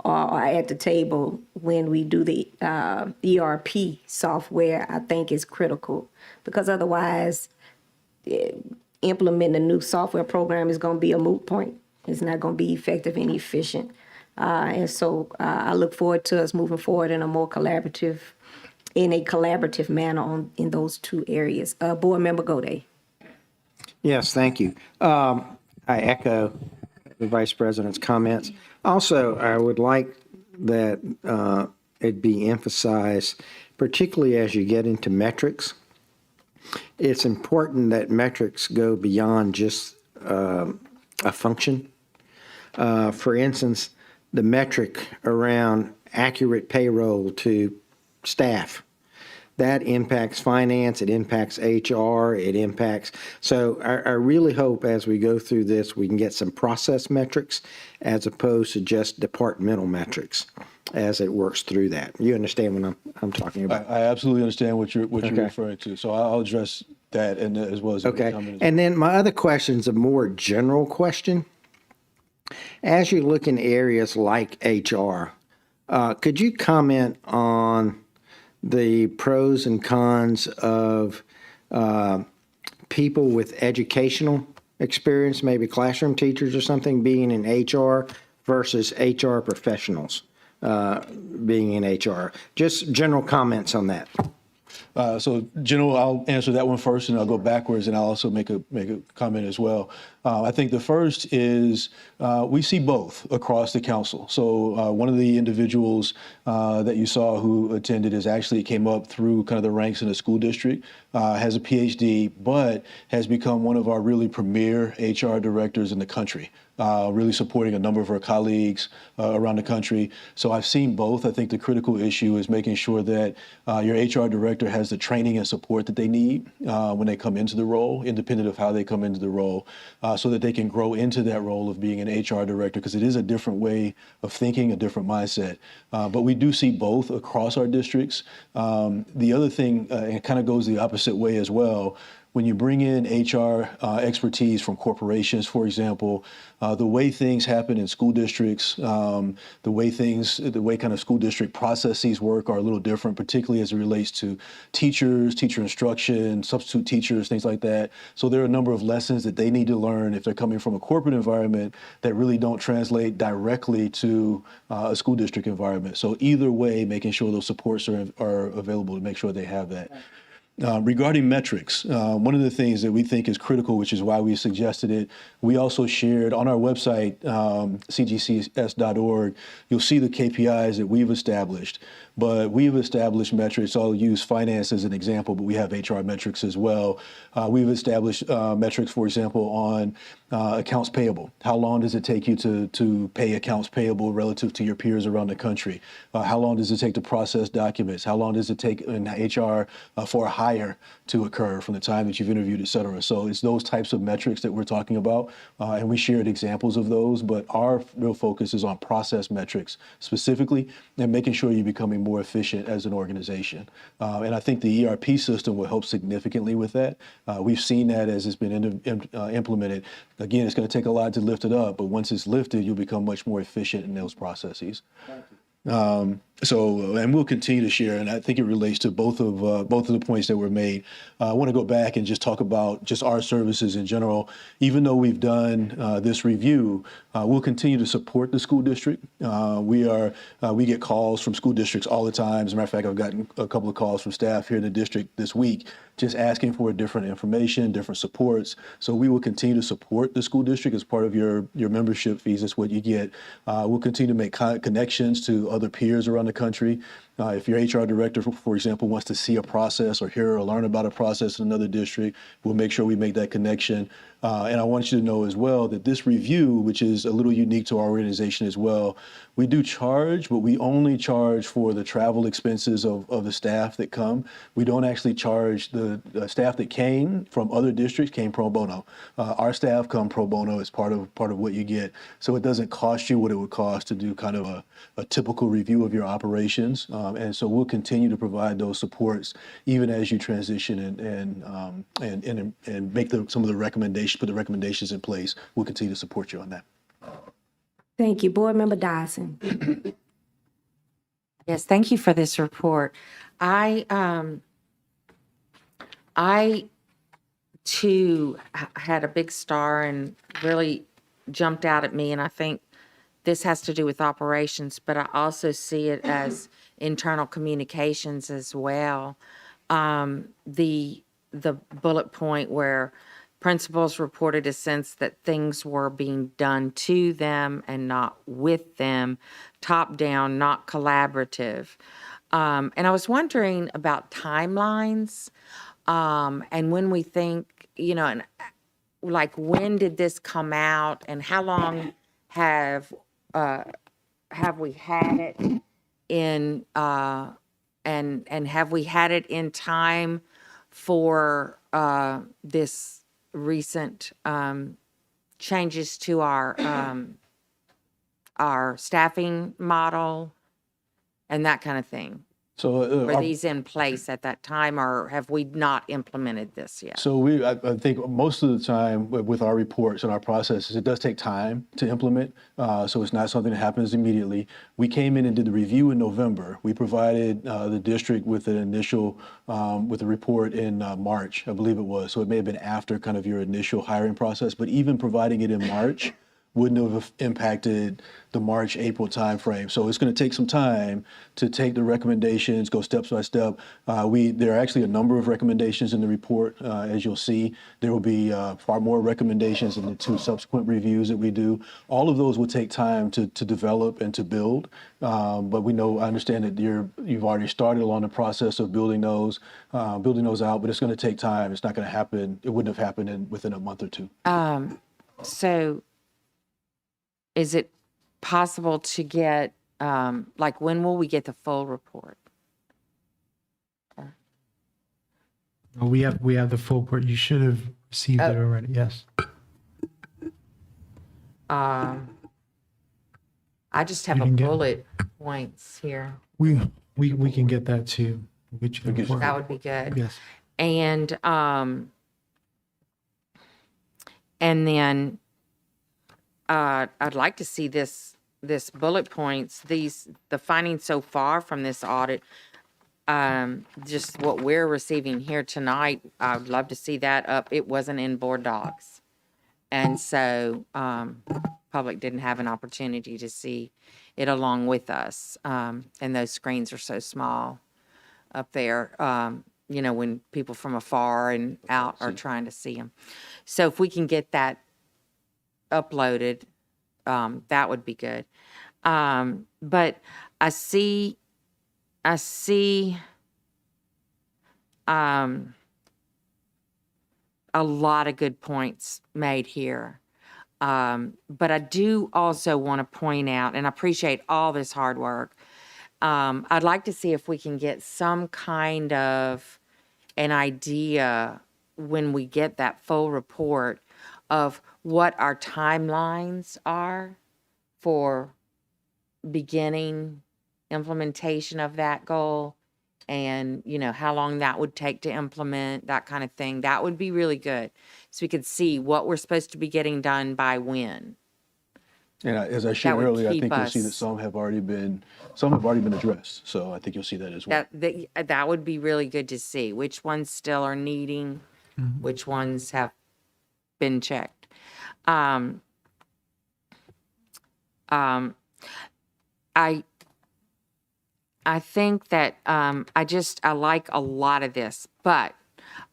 are at the table when we do the ERP software, I think is critical, because otherwise implementing a new software program is gonna be a moot point. It's not gonna be effective and efficient. And so I look forward to us moving forward in a collaborative manner in those two areas. Board Member Gode. Yes, thank you. I echo the Vice President's comments. Also, I would like that it be emphasized, particularly as you get into metrics. It's important that metrics go beyond just a function. For instance, the metric around accurate payroll to staff. That impacts finance, it impacts HR, it impacts. So I really hope as we go through this, we can get some process metrics as opposed to just departmental metrics as it works through that. You understand what I'm talking about? I absolutely understand what you're referring to. So I'll address that and as well as Okay. And then my other question is a more general question. As you look in areas like HR, could you comment on the pros and cons of people with educational experience, maybe classroom teachers or something, being in HR versus HR professionals being in HR? Just general comments on that. So, General, I'll answer that one first, and I'll go backwards, and I'll also make a comment as well. I think the first is we see both across the council. So one of the individuals that you saw who attended actually came up through kind of the ranks in the school district, has a PhD, but has become one of our really premier HR directors in the country. Really supporting a number of our colleagues around the country. So I've seen both. I think the critical issue is making sure that your HR director has the training and support that they need when they come into the role, independent of how they come into the role, so that they can grow into that role of being an HR director, because it is a different way of thinking, a different mindset. But we do see both across our districts. The other thing, it kind of goes the opposite way as well. When you bring in HR expertise from corporations, for example, the way things happen in school districts, the way kind of school district processes work are a little different, particularly as it relates to teachers, teacher instruction, substitute teachers, things like that. So there are a number of lessons that they need to learn if they're coming from a corporate environment that really don't translate directly to a school district environment. So either way, making sure those supports are available to make sure they have that. Regarding metrics, one of the things that we think is critical, which is why we suggested it, we also shared on our website, cgcs.org, you'll see the KPIs that we've established. But we've established metrics. I'll use finance as an example, but we have HR metrics as well. We've established metrics, for example, on accounts payable. How long does it take you to pay accounts payable relative to your peers around the country? How long does it take to process documents? How long does it take in HR for a hire to occur from the time that you've interviewed, et cetera? So it's those types of metrics that we're talking about, and we shared examples of those, but our real focus is on process metrics specifically and making sure you're becoming more efficient as an organization. And I think the ERP system will help significantly with that. We've seen that as it's been implemented. Again, it's going to take a lot to lift it up, but once it's lifted, you'll become much more efficient in those processes. And we'll continue to share, and I think it relates to both of the points that were made. I want to go back and just talk about just our services in general. Even though we've done this review, we'll continue to support the school district. We get calls from school districts all the time. As a matter of fact, I've gotten a couple of calls from staff here in the district this week, just asking for different information, different supports. So we will continue to support the school district as part of your membership fees. That's what you get. We'll continue to make connections to other peers around the country. If your HR director, for example, wants to see a process or hear or learn about a process in another district, we'll make sure we make that connection. And I want you to know as well that this review, which is a little unique to our organization as well, we do charge, but we only charge for the travel expenses of the staff that come. We don't actually charge the staff that came from other districts came pro bono. Our staff come pro bono as part of what you get. So it doesn't cost you what it would cost to do kind of a typical review of your operations. And so we'll continue to provide those supports even as you transition and make some of the recommendations, put the recommendations in place. We'll continue to support you on that. Thank you. Board Member Dyson. Yes, thank you for this report. I too had a big star and really jumped out at me, and I think this has to do with operations, but I also see it as internal communications as well. The bullet point where principals reported a sense that things were being done to them and not with them, top down, not collaborative. And I was wondering about timelines, and when we think, and like when did this come out and how long have we had it in and have we had it in time for this recent changes to our staffing model and that kind of thing? So Were these in place at that time, or have we not implemented this yet? So I think most of the time with our reports and our processes, it does take time to implement. So it's not something that happens immediately. We came in and did the review in November. We provided the district with an initial, with a report in March, I believe it was. So it may have been after kind of your initial hiring process, but even providing it in March wouldn't have impacted the March, April timeframe. So it's going to take some time to take the recommendations, go step by step. There are actually a number of recommendations in the report. As you'll see, there will be far more recommendations in the 2 subsequent reviews that we do. All of those will take time to develop and to build. But I understand that you've already started along the process of building those out, but it's going to take time. It's not going to happen. It wouldn't have happened within a month or 2. So is it possible to get, like, when will we get the full report? Well, we have the full report. You should have received it already. Yes. I just have You a can get- bullet points here. We can get that too. We'll get you the report. That would be good. Yes. And then I'd like to see this bullet points, the findings so far from this audit, just what we're receiving here tonight. I'd love to see that up. It wasn't in board docs. And so public didn't have an opportunity to see it along with us. And those screens are so small up there, when people from afar and out are trying to see them. So if we can get that uploaded, that would be good. But I see a lot of good points made here. But I do also want to point out, and I appreciate all this hard work, I'd like to see if we can get some kind of an idea when we get that full report of what our timelines are for beginning implementation of that goal and, how long that would take to implement, that kind of thing. That would be really good. So we could see what we're supposed to be getting done by when. And as I shared would earlier, I keep think you'll see that us- some have already been addressed. So I think you'll see that as well. That would be really good to see. Which ones still are needing, which ones have been checked. I think that I like a lot of this, but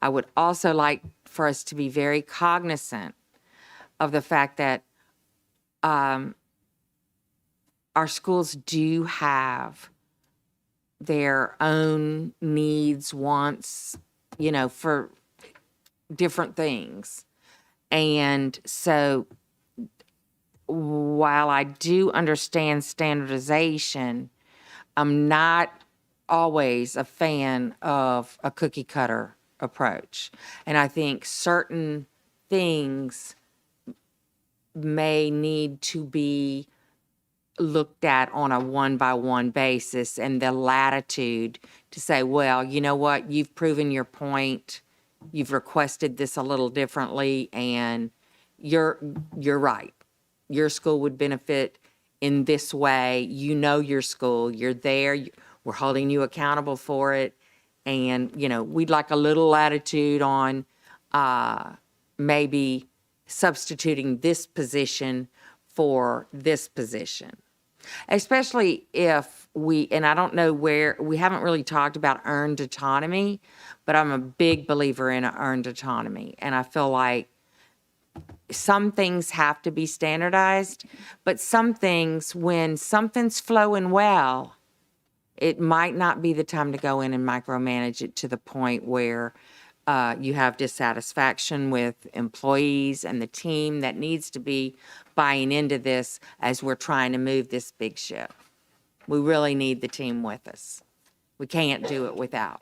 I would also like for us to be very cognizant of the fact that our schools do have their own needs, wants, for different things. And so while I do understand standardization, I'm not always a fan of a cookie cutter approach. And I think certain things may need to be looked at on a one-by-one basis, and the latitude to say, well, you know what, you've proven your point, you've requested this a little differently, and you're right. Your school would benefit in this way. You know your school, you're there, we're holding you accountable for it, and, we'd like a little latitude on maybe substituting this position for this position. Especially if and I don't know where, we haven't really talked about earned autonomy, but I'm a big believer in earned autonomy. And I feel like some things have to be standardized, but some things, when something's flowing well, it might not be the time to go in and micromanage it to the point where you have dissatisfaction with employees and the team that needs to be buying into this as we're trying to move this big ship. We really need the team with us. We can't do it without.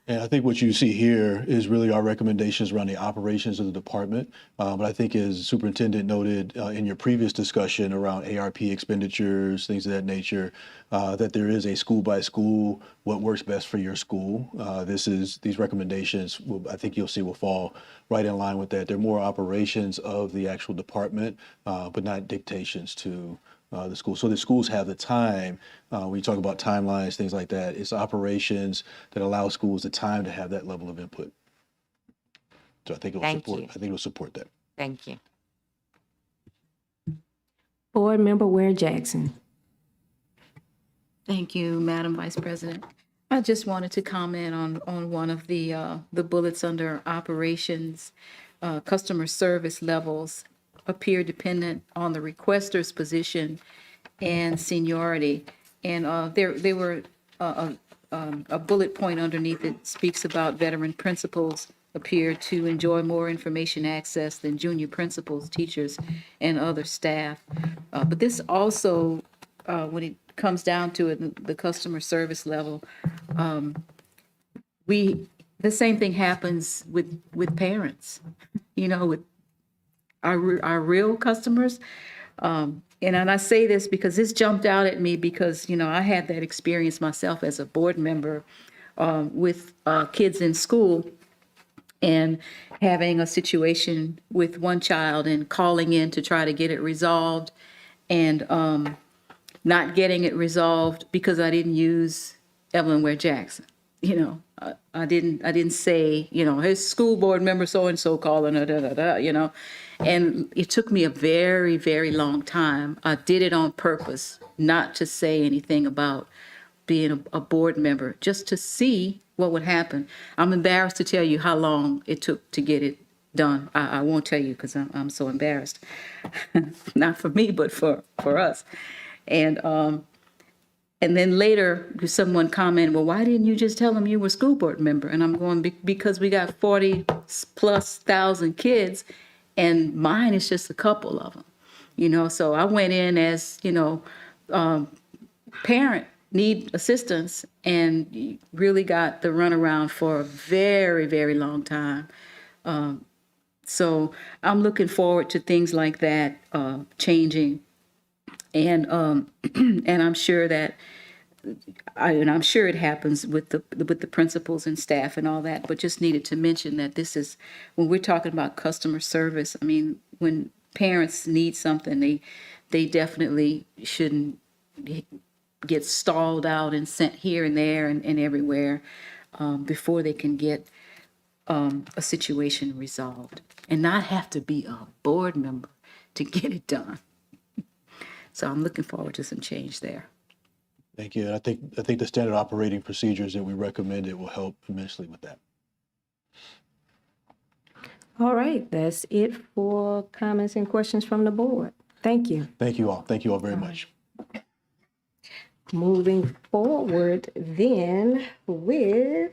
And I think what you see here is really our recommendations around the operations of the department. But I think, as the superintendent noted in your previous discussion around ARP expenditures, things of that nature, that there is a school by school, what works best for your school. These recommendations, I think you'll see, will fall right in line with that. They're more operations of the actual department, but not dictations to the school. So the schools have the time, when you talk about timelines, things like that, it's operations that allow schools the time to have that level of input. So I think it'll support that. Thank you. Board Member Ware Jackson. Thank you, Madam Vice President. I just wanted to comment on one of the bullets under operations. Customer service levels appear dependent on the requester's position and seniority. And there were a bullet point underneath that speaks about veteran principals appear to enjoy more information access than junior principals, teachers, and other staff. But this also, when it comes down to it, the customer service level, the same thing happens with parents, with our real customers. And I say this because this jumped out at me because, I had that experience myself as a board member with kids in school and having a situation with one child and calling in to try to get it resolved and not getting it resolved because I didn't use Evelyn Ware Jackson. I didn't say, his school board member so-and-so calling, and it took me a very, very long time. I did it on purpose, not to say anything about being a board member, just to see what would happen. I'm embarrassed to tell you how long it took to get it done. I won't tell you because I'm so embarrassed. Not for me, but for us. And then later, someone commented, well, why didn't you just tell them you were a school board member? And I'm going, because we got 40,000+ kids, and mine is just a couple of them. So I went in as, parent, need assistance, and really got the runaround for a very, very long time. So I'm looking forward to things like that changing. And I'm sure that, I'm sure it happens with the principals and staff and all that, but just needed to mention that this is, when we're talking about customer service, I mean, when parents need something, they definitely shouldn't get stalled out and sent here and there and everywhere before they can get a situation resolved and not have to be a board member to get it done. So I'm looking forward to some change there. Thank you. And I think the standard operating procedures that we recommended will help immensely with that. All right, that's it for comments and questions from the board. Thank you. Thank you all. Thank you all very much. Moving forward then with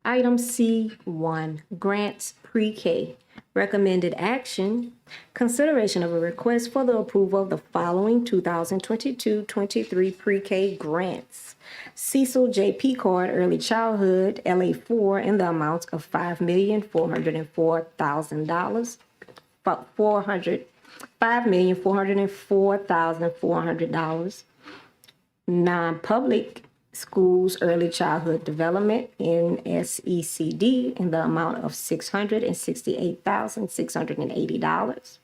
item C1, grants pre-K. Recommended action, consideration of a request for the approval of the following 2022-23 pre-K grants. Cecil J. Picard Early Childhood, LA4, in the amount of $5,404,000. $5,404,400. Non-public schools early childhood development in SECD in the amount of $668,680.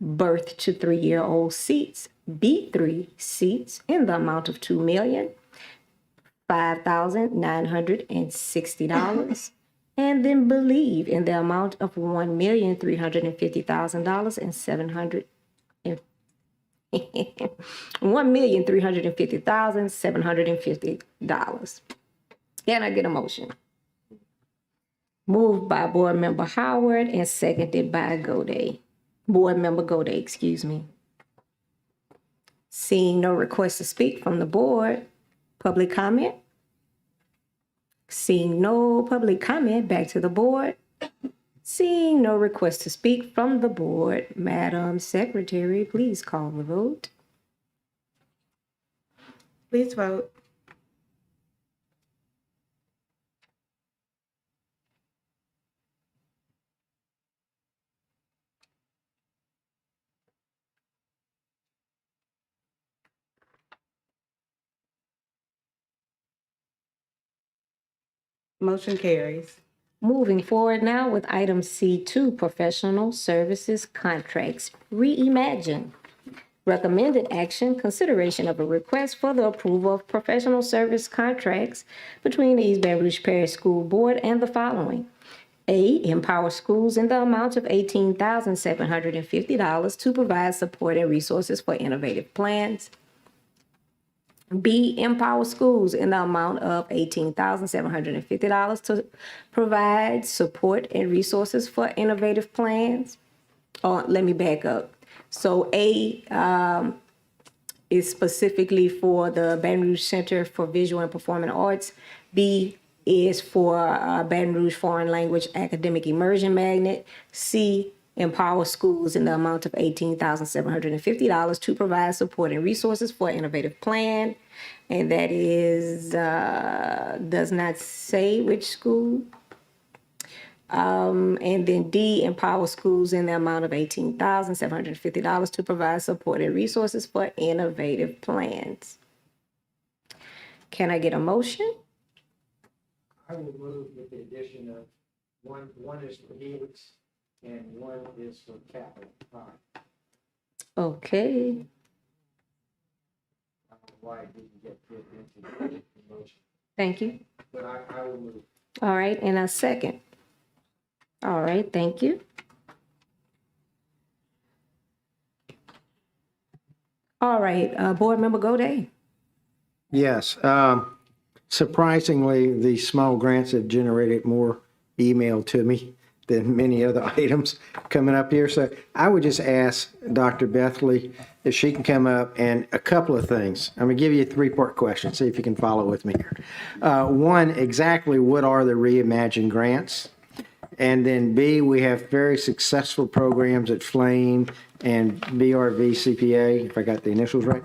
Birth to 3-year-old seats, B3 seats, in the amount of $2,005,960. And then Believe in the amount of $1,350,000 and $1,350,750. Can I get a motion? Moved by Board Member Howard and seconded by Board Member Goday, excuse me. Seeing no request to speak from the board, public comment? Seeing no public comment, back to the board. Seeing no request to speak from the board, Madam Secretary, please call the vote. Please vote. Motion carries. Moving forward now with item C2, professional services contracts, reimagine. Recommended action, consideration of a request for the approval of professional service contracts between the East Baton Rouge Parish School Board and the following. A, empower schools in the amount of $18,750 to provide support and resources for innovative plans. B, empower schools in the amount of $18,750 to provide support and resources for innovative plans. Oh, let me back up. So A is specifically for the Baton Rouge Center for Visual and Performing Arts. B is for Baton Rouge Foreign Language Academic Immersion Magnet. C, empower schools in the amount of $18,750 to provide support and resources for an innovative plan. And that is, does not say which school. And then D, empower schools in the amount of $18,750 to provide support and resources for innovative plans. Can I get a motion? I will move with the addition of one is for Helix and one is for capital. Okay. Why it didn't get put into the motion, Thank you. but I will move. All right, and a second. All right, thank you. All right, Board Member Goday. Yes, surprisingly, the small grants have generated more email to me than many other items coming up here. So I would just ask Dr. Bethley if she can come up and a couple of things. I'm going to give you a 3-part question, see if you can follow with me here. One, exactly what are the Reimagine grants? And then B, we have very successful programs at Flame and BRV CPA, if I got the initials right.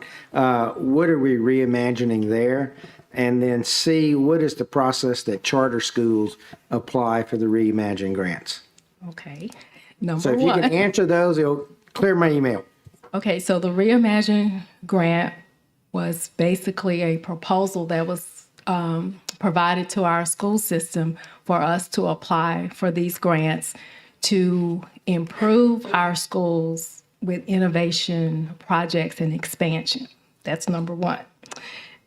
What are we reimagining there? And then C, what is the process that charter schools apply for the Reimagine grants? Okay. So if you can answer those, it'll clear my email. Okay, so the Reimagine grant was basically a proposal that was provided to our school system for us to apply for these grants to improve our schools with innovation projects and expansion. That's number one.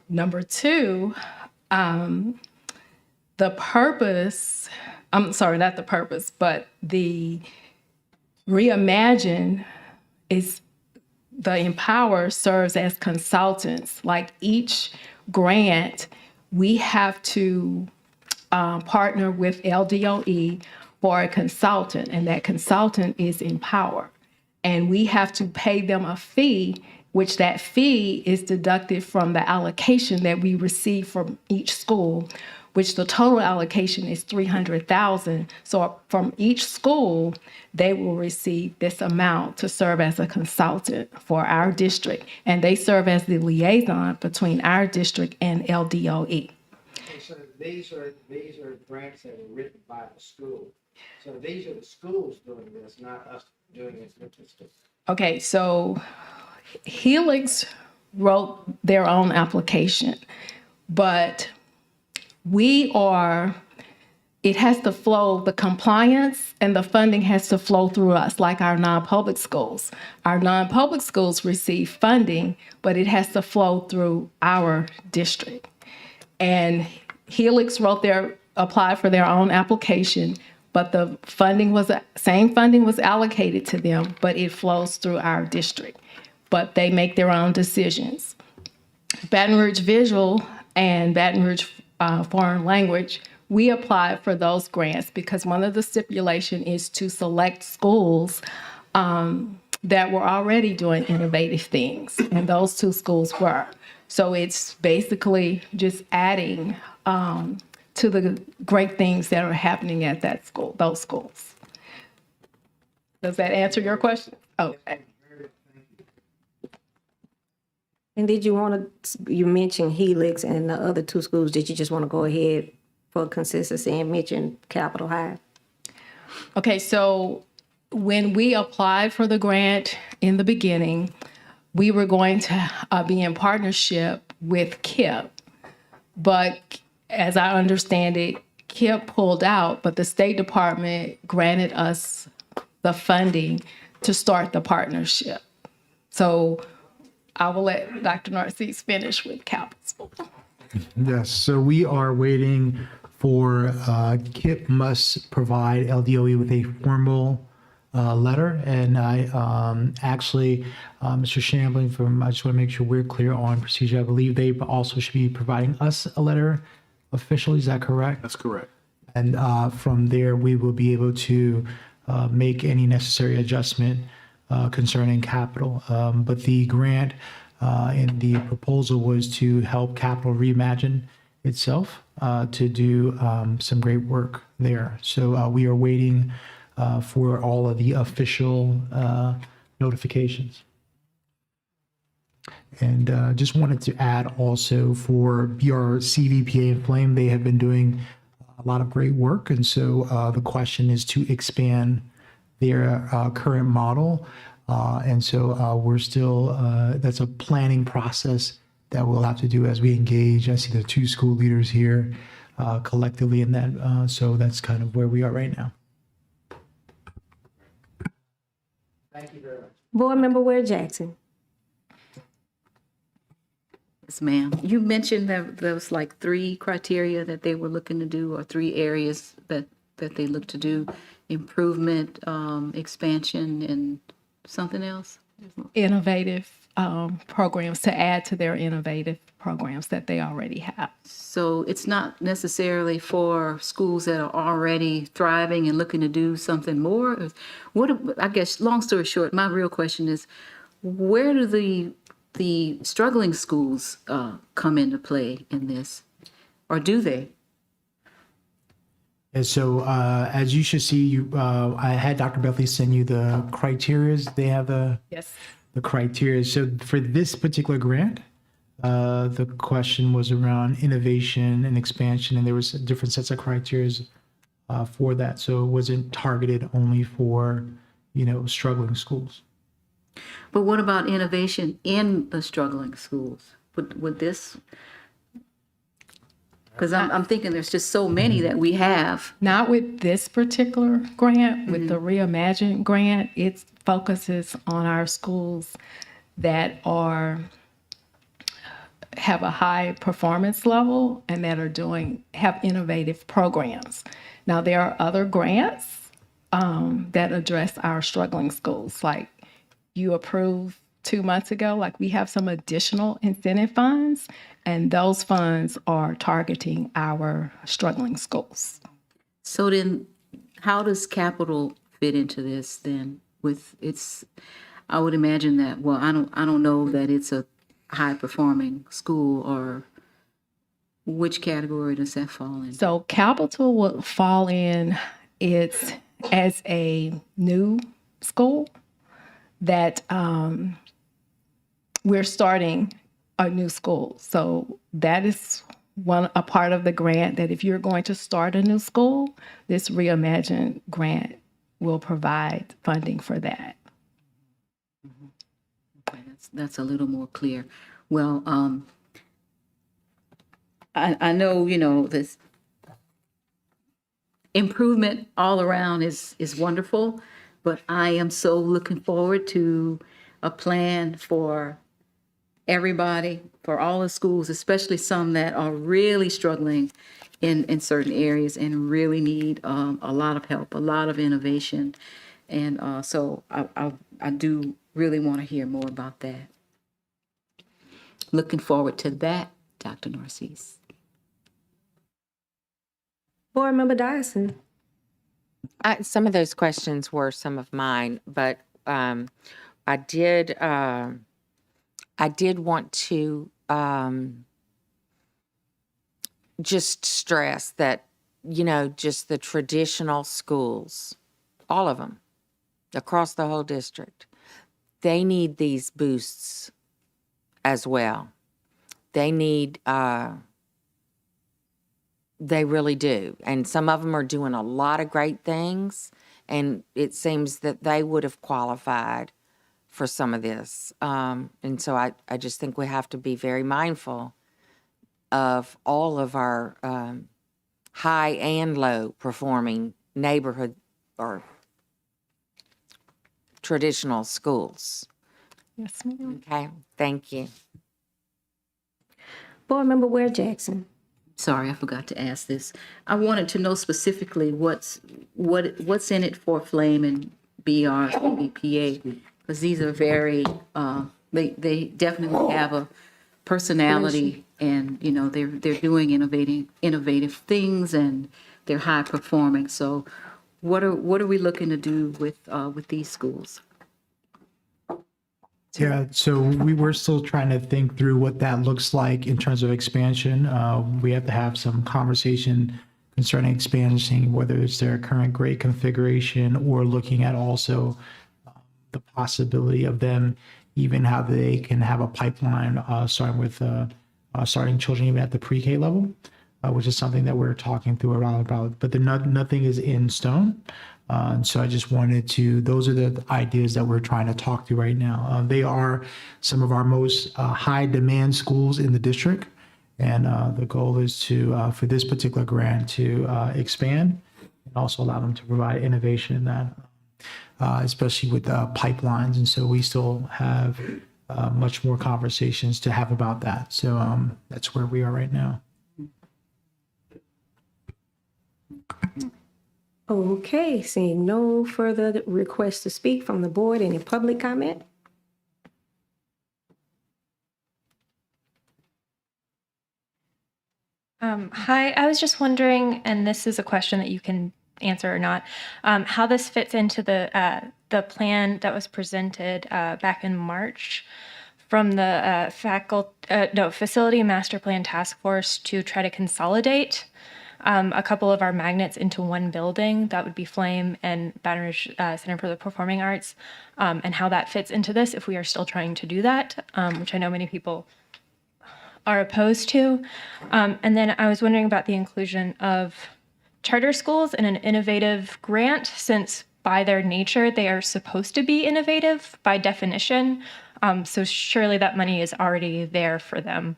Number two, the purpose, I'm sorry, not the purpose, but the Reimagine is the Empower serves as consultants. Like each grant, we have to partner with LDOE for a consultant, and that consultant is Empower. And we have to pay them a fee which that fee is deducted from the allocation that we receive from each school, which the total allocation is $300,000. So from each school, they will receive this amount to serve as a consultant for our district, and they serve as the liaison between our district and LDOE. So these are grants that are written by the school. So these are the schools doing this, not us doing it with the school. Okay, so Helix wrote their own application, but it has to flow, the compliance and the funding has to flow through us, like our non-public schools. Our non-public schools receive funding, but it has to flow through our district. And Helix applied for their own application, but the same funding was allocated to them, but it flows through our district. But they make their own decisions. Baton Rouge Visual and Baton Rouge Foreign Language, we applied for those grants because one of the stipulation is to select schools that were already doing innovative things, and those two schools were. So it's basically just adding to the great things that are happening at those schools. Does that answer your question? Okay. And did you you mentioned Helix and the other two schools, did you just want to go ahead for consistency and mention Capitol High? Okay, so when we applied for the grant in the beginning, we were going to be in partnership with KIP, but as I understand it, KIP pulled out, but the State Department granted us the funding to start the partnership. So I will let Dr. Narcisse finish with Capital. Yes, so we are waiting for KIP must provide LDOE with a formal letter. And I actually, Mr. Shambling, I just want to make sure we're clear on procedure. I believe they also should be providing us a letter officially. Is that correct? That's correct. And from there, we will be able to make any necessary adjustment concerning capital. But the grant in the proposal was to help Capital reimagine itself to do some great work there. So we are waiting for all of the official notifications. And just wanted to add also for BR, CVPA, and Flame, they have been doing a lot of great work. And so the question is to expand their current model. And so we're still, that's a planning process that we'll have to do as we engage. I see the two school leaders here collectively in that. So that's kind of where we are right now. Thank you very much. Board Member Ware Jackson. Yes, ma'am. You mentioned that there was like 3 criteria that they were looking to do, or 3 areas that they look to do: improvement, expansion, and something else. Innovative programs, to add to their innovative programs that they already have. So it's not necessarily for schools that are already thriving and looking to do something more. I guess, long story short, my real question is, where do the struggling schools come into play in this, or do they? And so as you should see, I had Dr. Bethley send you the criterias. They have the criteria. So for this particular grant, the question was around innovation and expansion, and there was different sets of criteria for that. So it wasn't targeted only for, struggling schools. But what about innovation in the struggling schools? Would this? Because I'm thinking there's just so many that we have. Not with this particular grant, with the Reimagine grant, it focuses on our schools that have a high performance level and that have innovative programs. Now, there are other grants that address our struggling schools, like you approved 2 months ago. Like, we have some additional incentive funds, and those funds are targeting our struggling schools. So then, how does capital fit into this then? With its, I would imagine that, well, I don't know that it's a high-performing school, or which category does that fall in? So Capital would fall in it's as a new school that we're starting a new school. So that is a part of the grant, that if you're going to start a new school, this Reimagine grant will provide funding for that. Okay, that's a little more clear. Well, I know, this improvement all around is wonderful, but I am so looking forward to a plan for everybody, for all the schools, especially some that are really struggling in certain areas and really need a lot of help, a lot of innovation. And so I do really want to hear more about that. Looking forward to that, Dr. Narcisse. Board Member Dyson. Some of those questions were some of mine, but I did want to just stress that, just the traditional schools, all of them, across the whole district, they need these boosts as well. They need, they really do. And some of them are doing a lot of great things, and it seems that they would have qualified for some of this. And so I just think we have to be very mindful of all of our high and low performing neighborhood or traditional schools. Yes, ma'am. Okay, thank you. Board Member Ware Jackson. Sorry, I forgot to ask this. I wanted to know specifically what's in it for Flame and BR and BPA, because these are very, they definitely have a personality, and they're doing innovative things, and they're high performing. So, what are we looking to do with these schools? Yeah, so we were still trying to think through what that looks like in terms of expansion. We have to have some conversation concerning expansion, whether it's their current grade configuration or looking at also the possibility of them, even how they can have a pipeline starting with starting children even at the pre-K level, which is something that we're talking through around about. But nothing is in stone. And so I just wanted to, those are the ideas that we're trying to talk through right now. They are some of our most high demand schools in the district. And the goal is to, for this particular grant, to expand and also allow them to provide innovation in that, especially with pipelines. And so we still have much more conversations to have about that. So that's where we are right now. Okay, seeing no further requests to speak from the board, any public comment? Hi, I was just wondering, and this is a question that you can answer or not, how this fits into the plan that was presented back in March from the Facility Master Plan Task Force to try to consolidate a couple of our magnets into one building. That would be Flame and Baton Rouge Center for the Performing Arts, and how that fits into this if we are still trying to do that, which I know many people are opposed to. And then I was wondering about the inclusion of charter schools in an innovative grant, since by their nature, they are supposed to be innovative by definition. So surely that money is already there for them,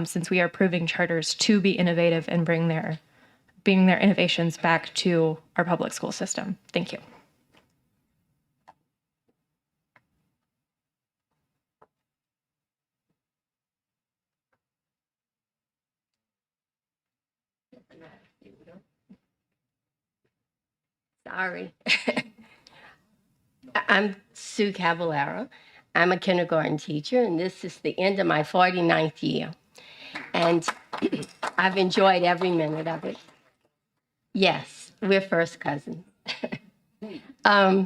since we are approving charters to be innovative and bring their innovations back to our public school system. Thank you. Sorry. I'm Sue Cavallaro. I'm a kindergarten teacher, and this is the end of my 49th year. And I've enjoyed every minute of it. Yes, we're first cousins. I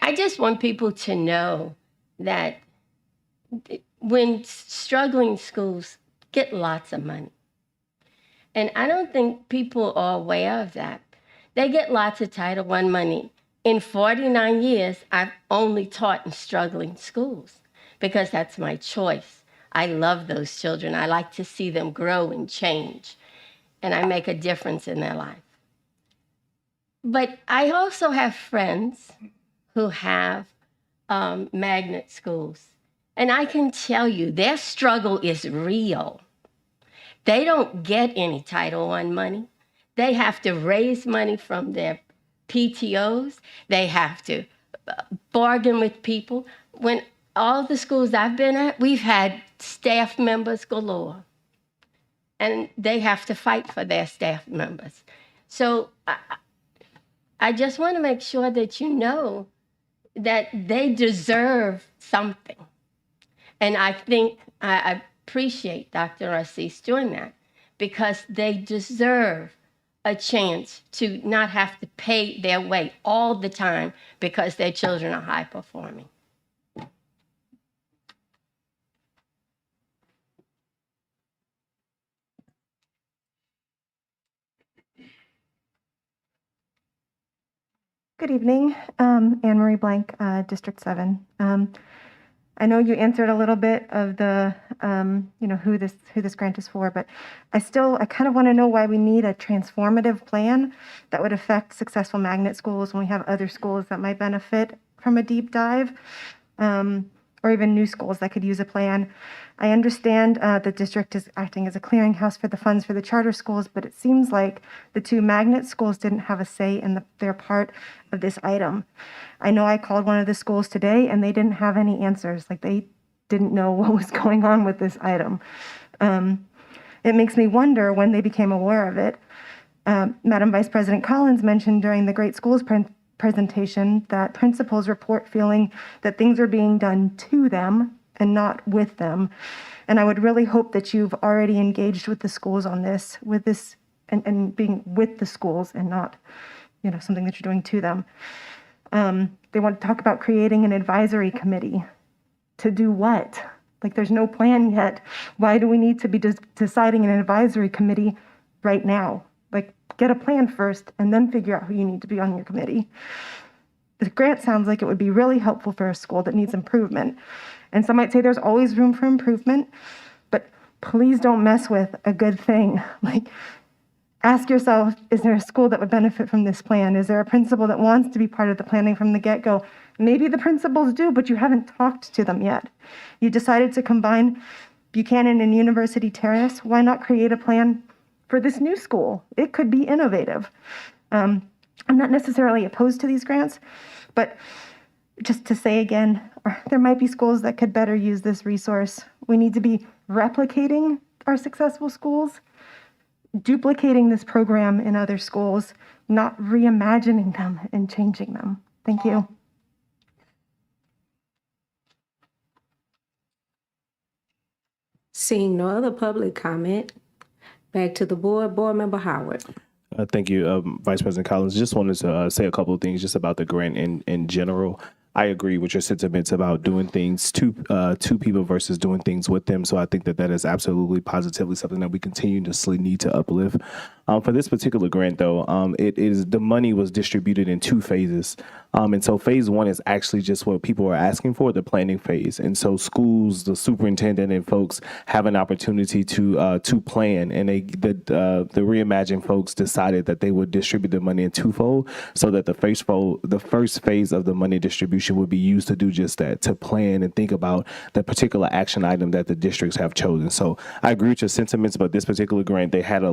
I just want people to know that when struggling schools get lots of money, and I don't think people are aware of that. They get lots of Title I money. In 49 years, I've only taught in struggling schools because that's my choice. I love those children. I like to see them grow and change, and I make a difference in their life. But I also have friends who have magnet schools, and I can tell you their struggle is real. They don't get any Title I money. They have to raise money from their PTOs. They have to bargain with people. When all the schools I've been at, we've had staff members galore, and they have to fight for their staff members. So I just want to make sure that you know that they deserve something. And I think I appreciate Dr. Assis doing that because they deserve a chance to not have to pay their way all the time because their children are high performing. Good evening, Anne Marie Blank, District 7. I know you answered a little bit of the, who this grant is for, but I kind of want to know why we need a transformative plan that would affect successful magnet schools when we have other schools that might benefit from a deep dive, or even new schools that could use a plan. I understand the district is acting as a clearinghouse for the funds for the charter schools, but it seems like the two magnet schools didn't have a say in their part of this item. I know I called one of the schools today and they didn't have any answers. Like they didn't know what was going on with this item. It makes me wonder when they became aware of it. Madam Vice President Collins mentioned during the Great Schools presentation that principals report feeling that things are being done to them and not with them. And I would really hope that you've already engaged with the schools on this, and being with the schools and not, something that you're doing to them. They want to talk about creating an advisory committee. To do what? Like there's no plan yet. Why do we need to be deciding an advisory committee right now? Like get a plan first and then figure out who you need to be on your committee. The grant sounds like it would be really helpful for a school that needs improvement. And some might say there's always room for improvement, but please don't mess with a good thing. Like, ask yourself, is there a school that would benefit from this plan? Is there a principal that wants to be part of the planning from the get-go? Maybe the principals do, but you haven't talked to them yet. You decided to combine Buchanan and University Terrace. Why not create a plan for this new school? It could be innovative. I'm not necessarily opposed to these grants, but just to say again, there might be schools that could better use this resource. We need to be replicating our successful schools, duplicating this program in other schools, not reimagining them and changing them. Thank you. Seeing no other public comment, back to the board. Board Member Howard. Thank you, Vice President Collins. Just wanted to say a couple of things just about the grant in general. I agree with your sentiments about doing things to people versus doing things with them. So I think that is absolutely positively something that we continuously need to uplift. For this particular grant, though, the money was distributed in 2 phases. And so phase 1 is actually just what people are asking for, the planning phase. And so schools, the superintendent and folks have an opportunity to plan. And the Reimagine folks decided that they would distribute the money in twofold, so that the first phase of the money distribution would be used to do just that, to plan and think about the particular action item that the districts have chosen. So I agree with your sentiments, but this particular grant, they had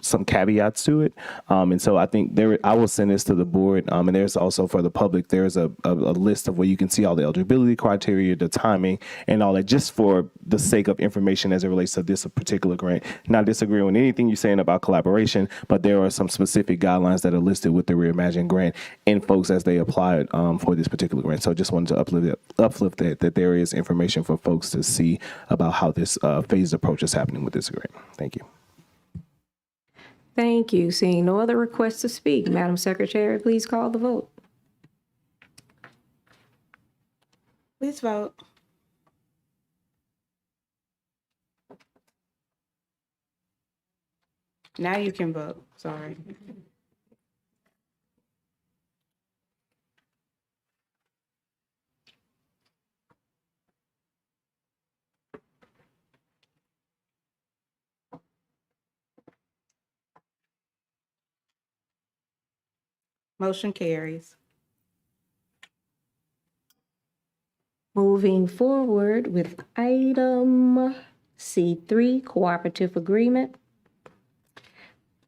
some caveats to it. And so I think I will send this to the board. And there's also for the public, there's a list of where you can see all the eligibility criteria, the timing, and all that, just for the sake of information as it relates to this particular grant. Not disagreeing with anything you're saying about collaboration, but there are some specific guidelines that are listed with the Reimagine grant and folks as they apply for this particular grant. So I just wanted to uplift that there is information for folks to see about how this phased approach is happening with this grant. Thank you. Thank you. Seeing no other requests to speak, Madam Secretary, please call the vote. Please vote. Now you can vote. Sorry. Motion carries. Moving forward with item C3, cooperative agreement.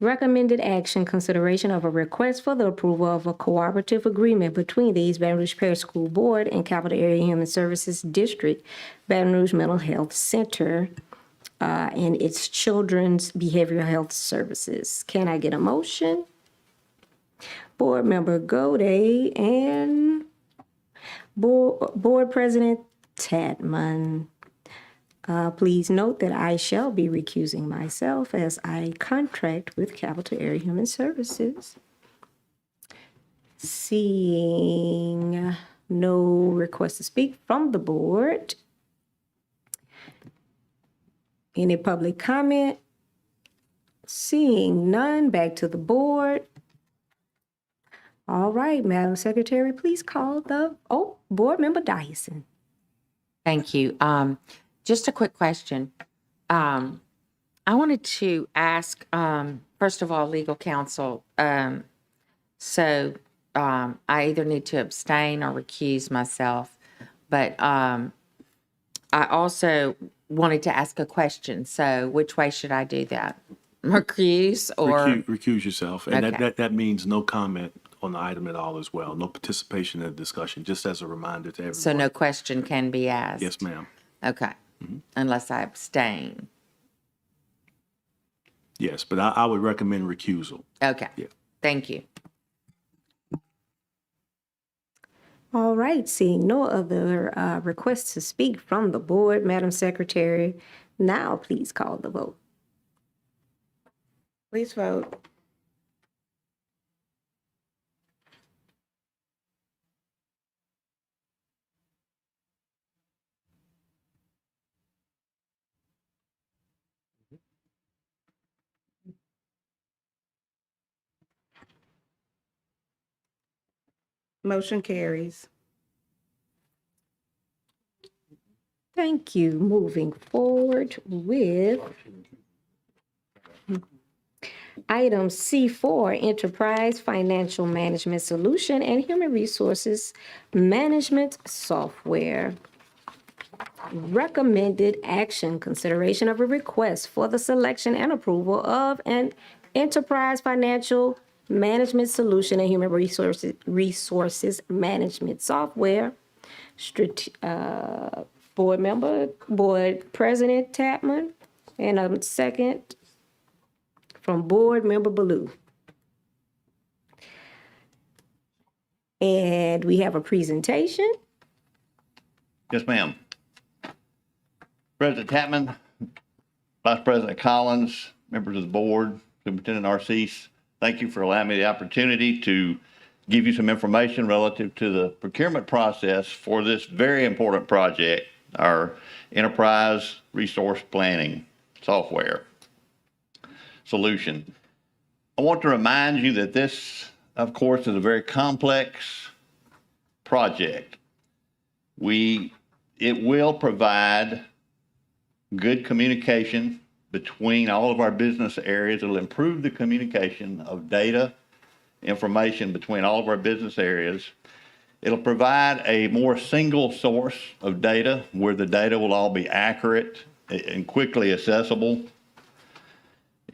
Recommended action, consideration of a request for the approval of a cooperative agreement between the East Baton Rouge Parish School Board and Capital Area Human Services District, Baton Rouge Mental Health Center, and its Children's Behavioral Health Services. Can I get a motion? Board Member Gode and Board President Tadman. Please note that I shall be recusing myself as I contract with Capital Area Human Services. Seeing no request to speak from the board. Any public comment? Seeing none, back to the board. All right, Madam Secretary, please call the, Board Member Dyson. Thank you. Just a quick question. I wanted to ask, first of all, legal counsel. So I either need to abstain or recuse myself, but I also wanted to ask a question. So which way should I do that? Recuse or? Recuse yourself. And Okay. that means no comment on the item at all as well. No participation in the discussion, just as a reminder to everyone. So no question can be asked? Yes, ma'am. Okay. Unless I abstain. Yes, but I would recommend recusal. Okay. Yeah. Thank you. All right, seeing no other requests to speak from the board, Madam Secretary, now please call the vote. Please vote. Motion carries. Thank you. Moving forward with item C4, Enterprise Financial Management Solution and Human Resources Management Software. Recommended action, consideration of a request for the selection and approval of an Enterprise Financial Management Solution and Human Resources Management Software. Board President Tapman, and a second from Board Member Ballou. And we have a presentation. Yes, ma'am. President Tapman, Vice President Collins, members of the board, Superintendent Narcisse, thank you for allowing me the opportunity to give you some information relative to the procurement process for this very important project, our Enterprise Resource Planning Software solution. I want to remind you that this, of course, is a very complex project. It will provide good communication between all of our business areas. It'll improve the communication of data, information between all of our business areas. It'll provide a more single source of data where the data will all be accurate and quickly accessible.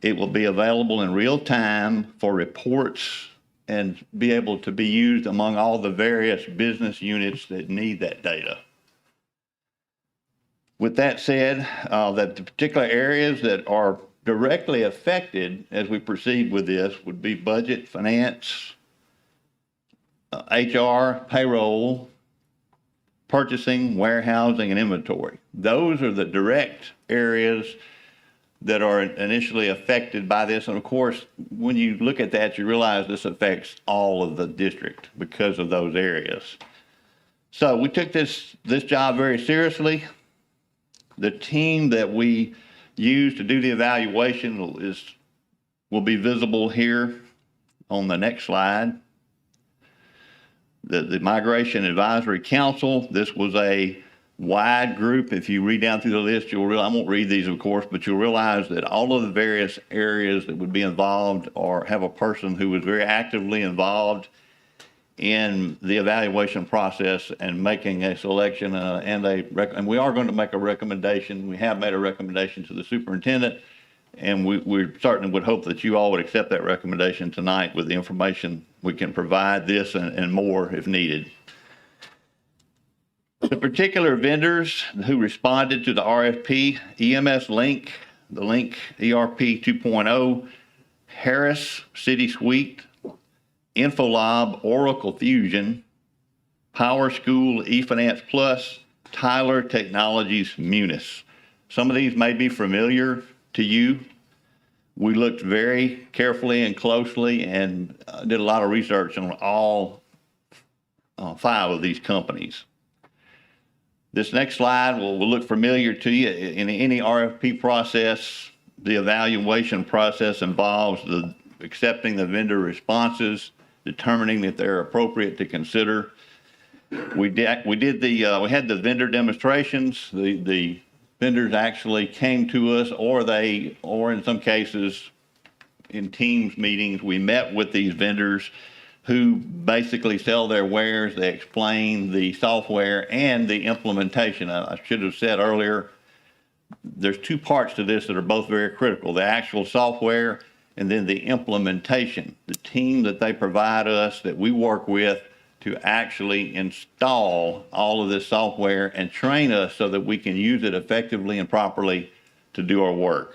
It will be available in real time for reports and be able to be used among all the various business units that need that data. With that said, that the particular areas that are directly affected as we proceed with this would be budget, finance, HR, payroll, purchasing, warehousing, and inventory. Those are the direct areas that are initially affected by this. And of course, when you look at that, you realize this affects all of the district because of those areas. So we took this job very seriously. The team that we used to do the evaluation will be visible here on the next slide. The Migration Advisory Council, this was a wide group. If you read down through the list, I won't read these, of course, but you'll realize that all of the various areas that would be involved or have a person who was very actively involved in the evaluation process and making a selection and we are going to make a recommendation. We have made a recommendation to the superintendent, and we certainly would hope that you all would accept that recommendation tonight with the information we can provide this and more if needed. The particular vendors who responded to the RFP, EMS Link, the Link ERP 2.0, Harris City Suite, Infolab Oracle Fusion, Power School eFinance Plus, Tyler Technologies Munis. Some of these may be familiar to you. We looked very carefully and closely and did a lot of research on all 5 of these companies. This next slide will look familiar to you. In any RFP process, the evaluation process involves accepting the vendor responses, determining if they're appropriate to consider. We had the vendor demonstrations. The vendors actually came to us, or in some cases, in Teams meetings, we met with these vendors who basically sell their wares. They explain the software and the implementation. I should have said earlier, there's 2 parts to this that are both very critical: the actual software and then the implementation, the team that they provide us, that we work with to actually install all of this software and train us so that we can use it effectively and properly to do our work.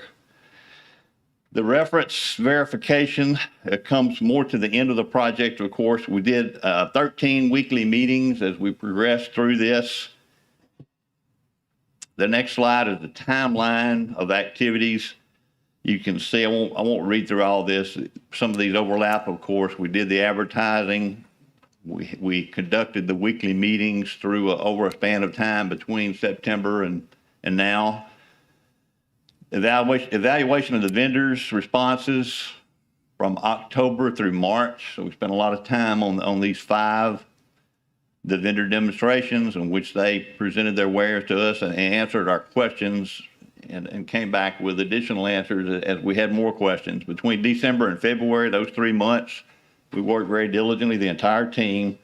The reference verification comes more to the end of the project, of course. We did 13 weekly meetings as we progressed through this. The next slide is the timeline of activities. You can see, I won't read through all this. Some of these overlap, of course. We did the advertising. We conducted the weekly meetings through over a span of time between September and now. Evaluation of the vendors' responses from October through March. So we spent a lot of time on these 5. The vendor demonstrations in which they presented their wares to us and answered our questions and came back with additional answers as we had more questions. Between December and February, those 3 months, we worked very diligently, the entire team.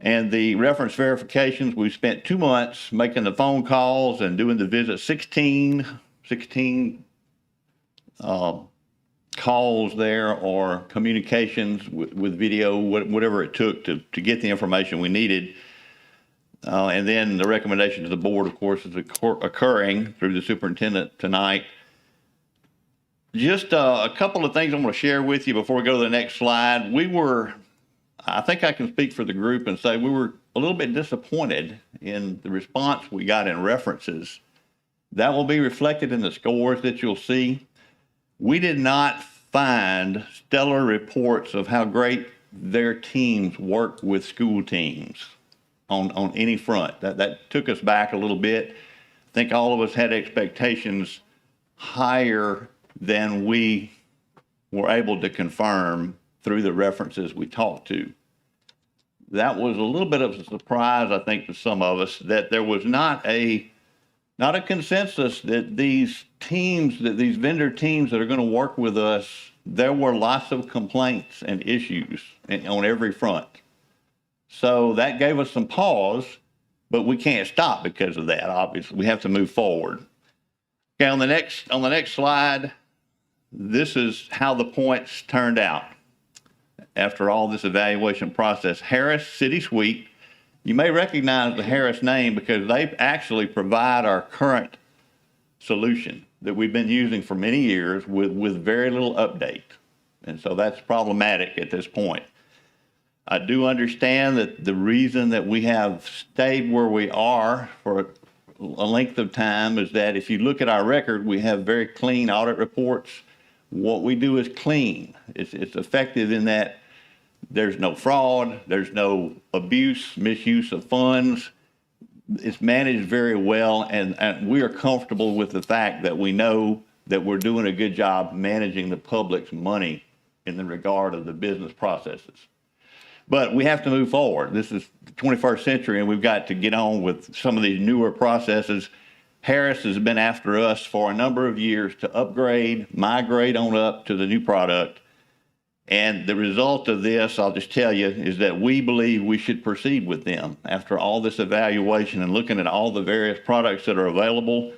And the reference verifications, we spent 2 months making the phone calls and doing the visits, 16 calls there, or communications with video, whatever it took to get the information we needed. And then the recommendation to the board, of course, is occurring through the superintendent tonight. Just a couple of things I'm going to share with you before we go to the next slide. I think I can speak for the group and say we were a little bit disappointed in the response we got in references. That will be reflected in the scores that you'll see. We did not find stellar reports of how great their teams work with school teams on any front. That took us back a little bit. I think all of us had expectations higher than we were able to confirm through the references we talked to. That was a little bit of a surprise, I think, to some of us, that there was not a consensus that these vendor teams that are going to work with us, there were lots of complaints and issues on every front. So that gave us some pause, but we can't stop because of that, obviously. We have to move forward. Okay, on the next slide, this is how the points turned out after all this evaluation process. Harris City Suite, you may recognize the Harris name because they actually provide our current solution that we've been using for many years with very little update. And so that's problematic at this point. I do understand that the reason that we have stayed where we are for a length of time is that if you look at our record, we have very clean audit reports. What we do is clean. It's effective in that There's no fraud. There's no abuse, misuse of funds. It's managed very well, and we are comfortable with the fact that we know that we're doing a good job managing the public's money in the regard of the business processes. But we have to move forward. This is the 21st century, and we've got to get on with some of these newer processes. Harris has been after us for a number of years to upgrade, migrate on up to the new product. And the result of this, I'll just tell you, is that we believe we should proceed with them. After all this evaluation and looking at all the various products that are available,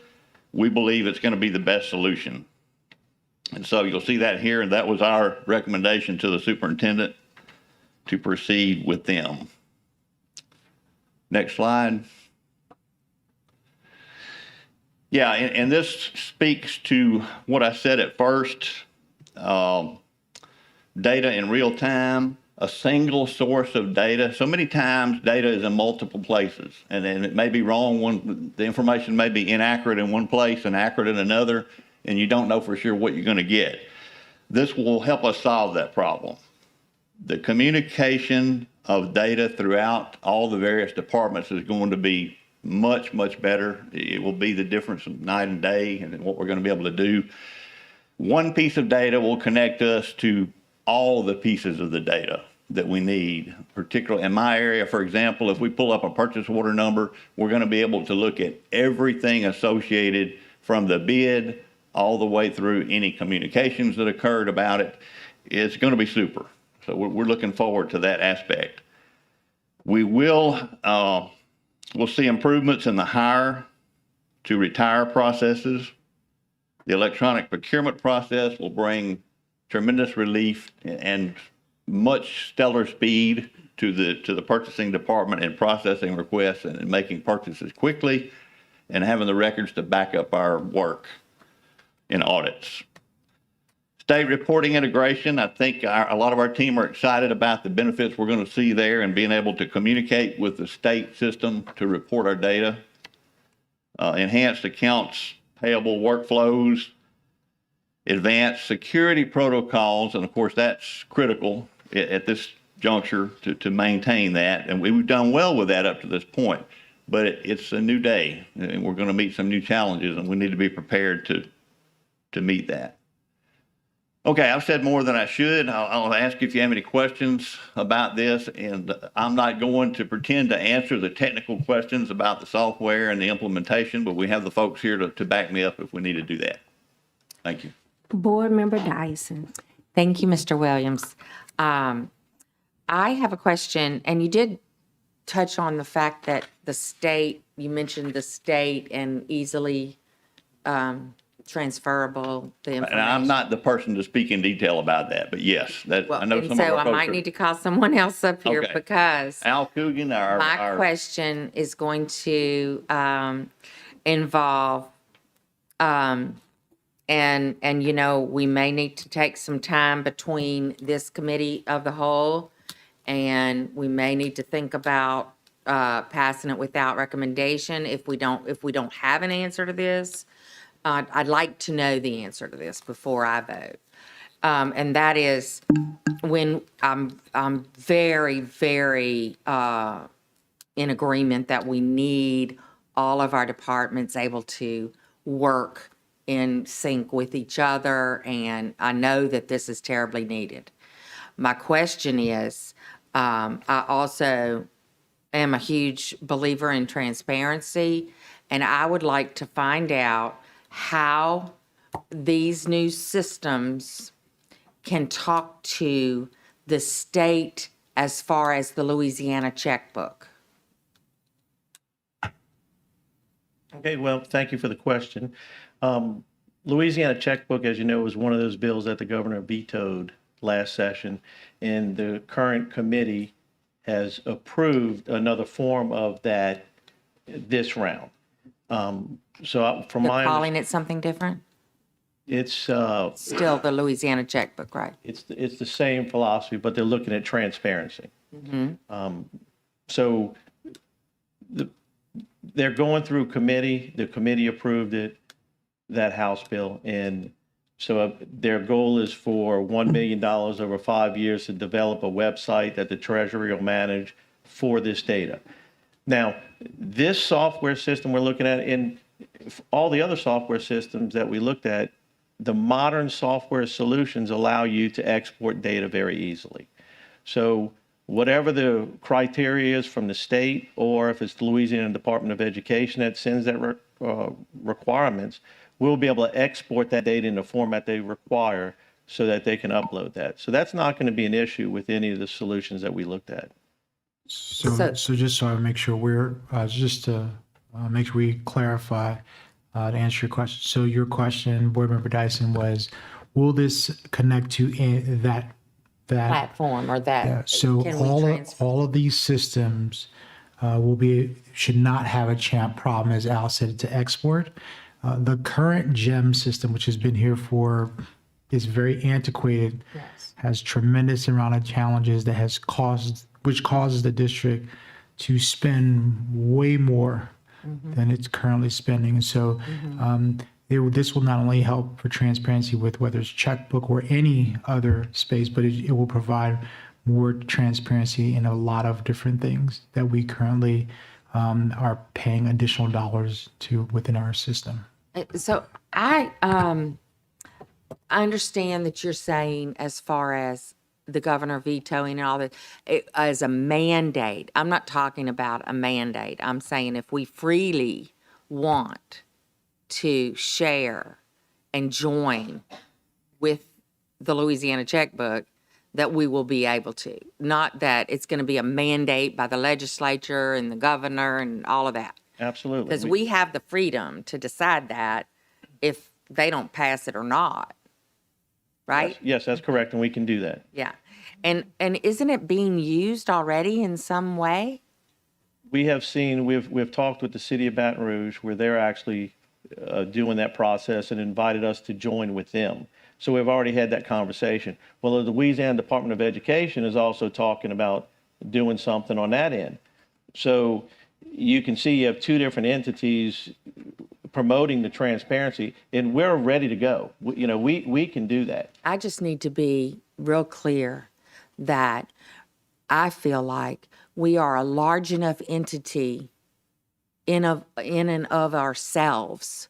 we believe it's going to be the best solution. And so you'll see that here, and that was our recommendation to the superintendent to proceed with them. Next slide. Yeah, and this speaks to what I said at first. Data in real time, a single source of data. So many times data is in multiple places, and then it may be wrong. The information may be inaccurate in one place and accurate in another, and you don't know for sure what you're going to get. This will help us solve that problem. The communication of data throughout all the various departments is going to be much, much better. It will be the difference of night and day and what we're going to be able to do. One piece of data will connect us to all the pieces of the data that we need, particularly in my area. For example, if we pull up a purchase order number, we're going to be able to look at everything associated from the bid all the way through any communications that occurred about it. It's going to be super. So we're looking forward to that aspect. We will, we'll see improvements in the hire to retire processes. The electronic procurement process will bring tremendous relief and much stellar speed to the purchasing department in processing requests and making purchases quickly and having the records to back up our work in audits. State reporting integration, I think a lot of our team are excited about the benefits we're going to see there and being able to communicate with the state system to report our data. Enhanced accounts payable workflows, advanced security protocols, and of course that's critical at this juncture to maintain that. And we've done well with that up to this point, but it's a new day and we're going to meet some new challenges and we need to be prepared to meet that. Okay, I've said more than I should. I'll ask you if you have any questions about this, and I'm not going to pretend to answer the technical questions about the software and the implementation, but we have the folks here to back me up if we need to do that. Thank you. Board Member Dyson. Thank you, Mr. Williams. I have a question, and you did touch on the fact that the state, you mentioned the state and easily transferable, the information. And I'm not the person to speak in detail about that, but yes, that Well, I know and some so of our I folks might are- need to call someone else up here Okay. because Al Coogan, my question is going to involve, and you know, we may need to take some time between this committee of the whole, and we may need to think about passing it without recommendation if we don't have an answer to this. I'd like to know the answer to this before I vote. And that is when I'm very, very in agreement that we need all of our departments able to work in sync with each other, and I know that this is terribly needed. My question is, I also am a huge believer in transparency, and I would like to find out how these new systems can talk to the state as far as the Louisiana checkbook. Okay, well, thank you for the question. Louisiana checkbook, as you know, was one of those bills that the governor vetoed last session, and the current committee has approved another form of that this round. So from They're my calling it something different? it's Still the Louisiana checkbook, right? it's the same philosophy, but they're looking at transparency. Mm-hmm. So they're going through committee. The committee approved it, that House bill, and So their goal is for $1 million over 5 years to develop a website that the Treasury will manage for this data. Now, this software system we're looking at, and all the other software systems that we looked at, the modern software solutions allow you to export data very easily. So whatever the criteria is from the state, or if it's the Louisiana Department of Education that sends that requirements, we'll be able to export that data in the format they require so that they can upload that. So that's not going to be an issue with any of the solutions that we looked at. So just so I make sure we're, just to make sure we clarify, to answer your question. So your question, Board Member Dyson, was, will this connect to that Platform or that? Yeah, so can we all of these systems should not have a champ problem, as Al said, to export. The current GEM system, which has been here is very antiquated, has tremendous amount of challenges that which causes the district to spend way more than it's currently spending. And so this will not only help for transparency with whether it's checkbook or any other space, but it will provide more transparency in a lot of different things that we currently are paying additional dollars to within our system. So I understand that you're saying, as far as the governor vetoing and all that, as a mandate. I'm not talking about a mandate. I'm saying if we freely want to share and join with the Louisiana checkbook, that we will be able to. Not that it's going to be a mandate by the legislature and the governor and all of that. Absolutely. Because we have the freedom to decide that if they don't pass it or not. Right? Yes, that's correct, and we can do that. Yeah. And isn't it being used already in some way? We have seen, we've talked with the city of Baton Rouge, where they're actually doing that process and invited us to join with them. So we've already had that conversation. Well, the Louisiana Department of Education is also talking about doing something on that end. So you can see you have two different entities promoting the transparency, and we're ready to go. We can do that. I just need to be real clear that I feel like we are a large enough entity in and of ourselves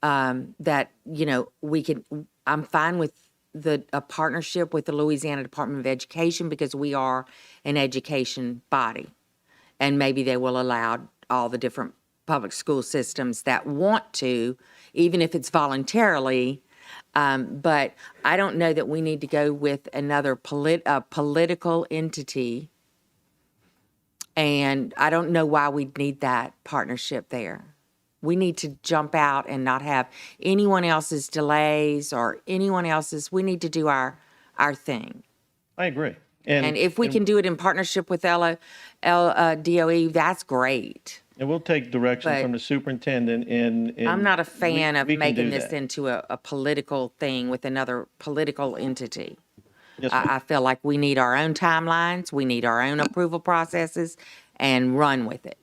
that, we can, I'm fine with a partnership with the Louisiana Department of Education because we are an education body. And maybe they will allow all the different public school systems that want to, even if it's voluntarily. But I don't know that we need to go with another political entity. And I don't know why we'd need that partnership there. We need to jump out and not have anyone else's delays or anyone else's. We need to do our thing. I agree. And if we can do it in partnership with DOE, that's great. And we'll take direction from the superintendent in I'm not a fan of we can making do this that. into a political thing with another political entity. Yes, ma'am. I feel like we need our own timelines, we need our own approval processes, and run with it.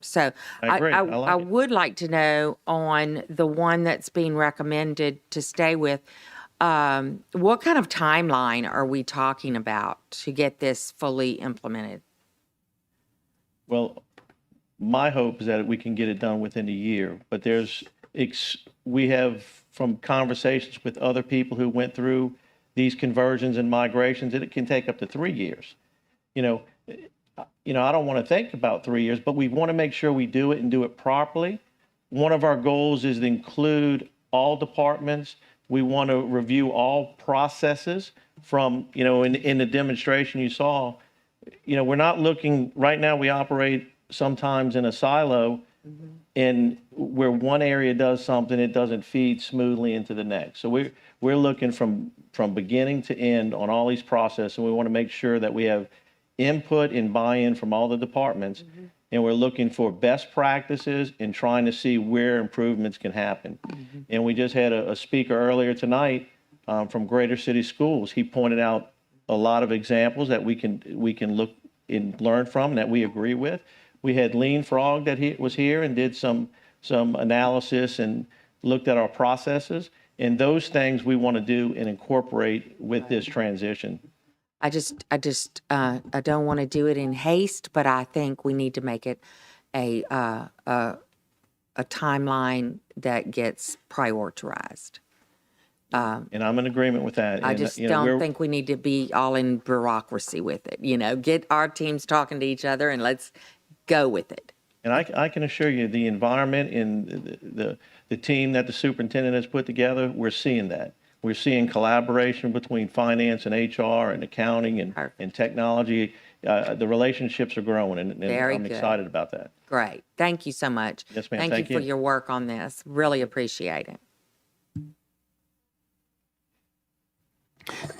So I agree. I like I it. would like to know on the one that's being recommended to stay with, what kind of timeline are we talking about to get this fully implemented? Well, my hope is that we can get it done within a year, but we have, from conversations with other people who went through these conversions and migrations, it can take up to 3 years. I don't want to think about 3 years, but we want to make sure we do it and do it properly. One of our goals is to include all departments. We want to review all processes from, in the demonstration you saw, we're not looking, right now we operate sometimes in a silo, and where one area does something, it doesn't feed smoothly into the next. So we're looking from beginning to end on all these processes, and we want to make sure that we have input and buy-in from all the departments, and we're looking for best practices and trying to see where improvements can happen. And we just had a speaker earlier tonight from Greater City Schools. He pointed out a lot of examples that we can look and learn from and that we agree with. We had Lean Frog that was here and did some analysis and looked at our processes. And those things we want to do and incorporate with this transition. I don't want to do it in haste, but I think we need to make it a timeline that gets prioritized. And I'm in agreement with that. I And, just you know, don't think we need to be all in bureaucracy with it. You know, get our teams talking to each other and let's go with it. And I can assure you, the environment and the team that the superintendent has put together, we're seeing that. We're seeing collaboration between finance and HR and accounting and technology. The relationships are growing, and Very I'm good. excited about that. Great. Thank you so much. Yes, ma'am. Thank Thank you for you. your work on this. Really appreciate it.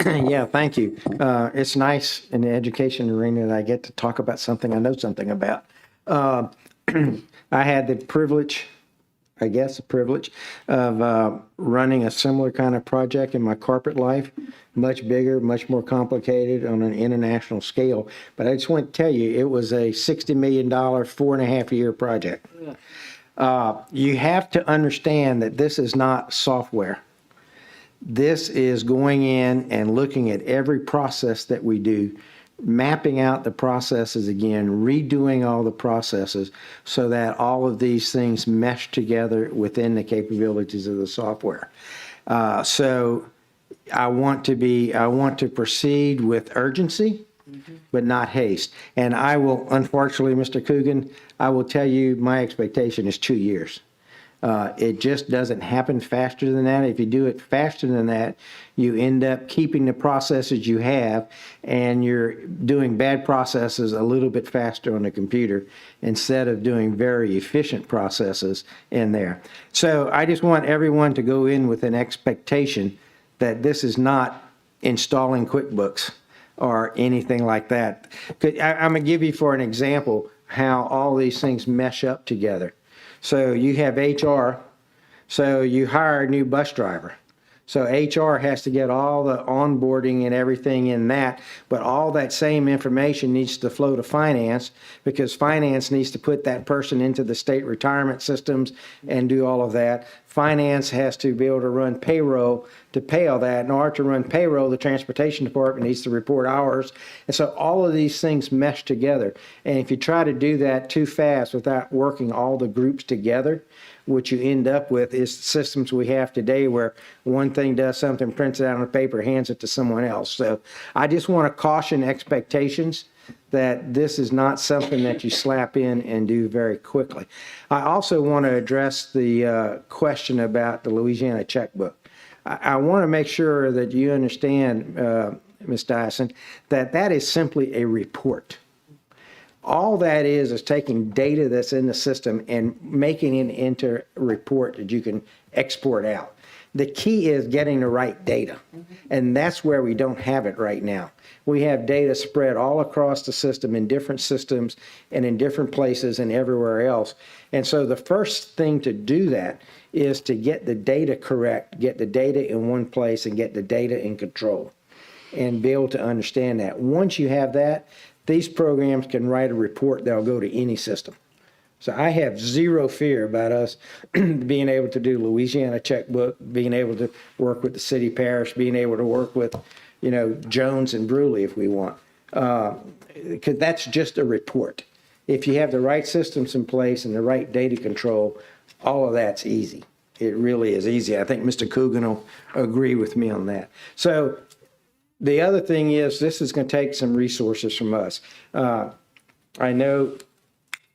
Yeah, thank you. It's nice in the education arena that I get to talk about something I know something about. I had the privilege, of running a similar kind of project in my corporate life, much bigger, much more complicated on an international scale. But I just want to tell you, it was a $60 million, 4.5-year project. You have to understand that this is not software. This is going in and looking at every process that we do, mapping out the processes again, redoing all the processes so that all of these things mesh together within the capabilities of the software. So I want to proceed with urgency, but not haste. And I will, unfortunately, Mr. Coogan, I will tell you my expectation is 2 years. It just doesn't happen faster than that. If you do it faster than that, you end up keeping the processes you have, and you're doing bad processes a little bit faster on the computer instead of doing very efficient processes in there. So I just want everyone to go in with an expectation that this is not installing QuickBooks or anything like that. I'm going to give you, for an example, how all these things mesh up together. So you have HR, so you hire a new bus driver. So HR has to get all the onboarding and everything in that, but all that same information needs to flow to finance, because finance needs to put that person into the state retirement systems and do all of that. Finance has to be able to run payroll to pay all that. In order to run payroll, the transportation department needs to report hours. And so all of these things mesh together. And if you try to do that too fast without working all the groups together, what you end up with is systems we have today where one thing does something, prints it out on a paper, hands it to someone else. So I just want to caution expectations that this is not something that you slap in and do very quickly. I also want to address the question about the Louisiana checkbook. I want to make sure that you understand, Ms. Dyson, that that is simply a report. All that is taking data that's in the system and making it into a report that you can export out. The key is getting the right data, and that's where we don't have it right now. We have data spread all across the system in different systems and in different places and everywhere else. And so the first thing to do that is to get the data correct, get the data in one place and get the data in control and be able to understand that. Once you have that, these programs can write a report that'll go to any system. So I have zero fear about us being able to do Louisiana checkbook, being able to work with the city parish, being able to work with, Jones and Bruley if we want. Because that's just a report. If you have the right systems in place and the right data control, all of that's easy. It really is easy. I think Mr. Coogan will agree with me on that. So the other thing is, this is going to take some resources from us. I know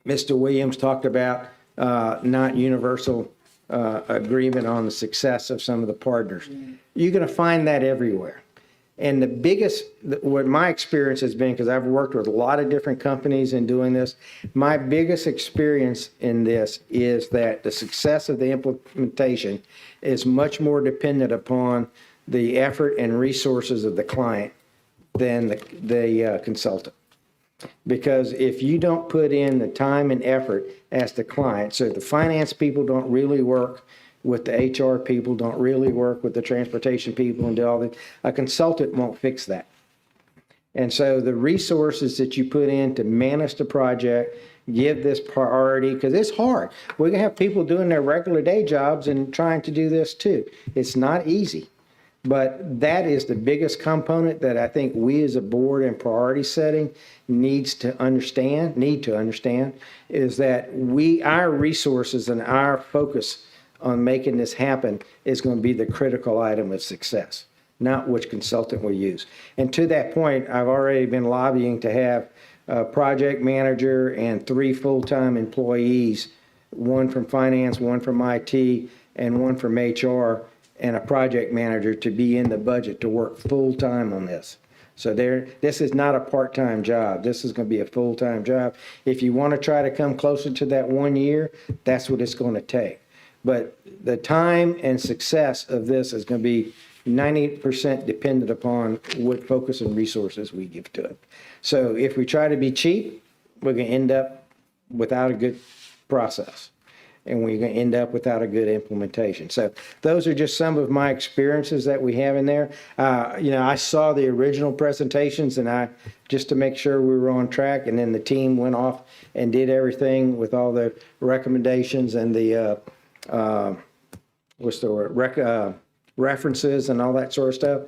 Mr. Williams talked about not universal agreement on the success of some of the partners. You're going to find that everywhere. And the biggest, what my experience has been, because I've worked with a lot of different companies in doing this, my biggest experience in this is that the success of the implementation is much more dependent upon the effort and resources of the client than the consultant. Because if you don't put in the time and effort as the client, so the finance people don't really work with the HR people, don't really work with the transportation people and do all that, a consultant won't fix that. And so the resources that you put in to manage the project give this priority, because it's hard. We're gonna have people doing their regular day jobs and trying to do this too. It's not easy. But that is the biggest component that I think we as a board in priority setting need to understand, is that our resources and our focus on making this happen is going to be the critical item of success, not which consultant we use. And to that point, I've already been lobbying to have a project manager and 3 full-time employees, one from finance, one from IT, and one from HR, and a project manager to be in the budget to work full-time on this. So this is not a part-time job. This is going to be a full-time job. If you want to try to come closer to that 1 year, that's what it's going to take. But the time and success of this is going to be 90% dependent upon what focus and resources we give to it. So if we try to be cheap, we're going to end up without a good process, and we're going to end up without a good implementation. So those are just some of my experiences that we have in there. I saw the original presentations, and just to make sure we were on track, and then the team went off and did everything with all the recommendations and the references and all that sort of stuff.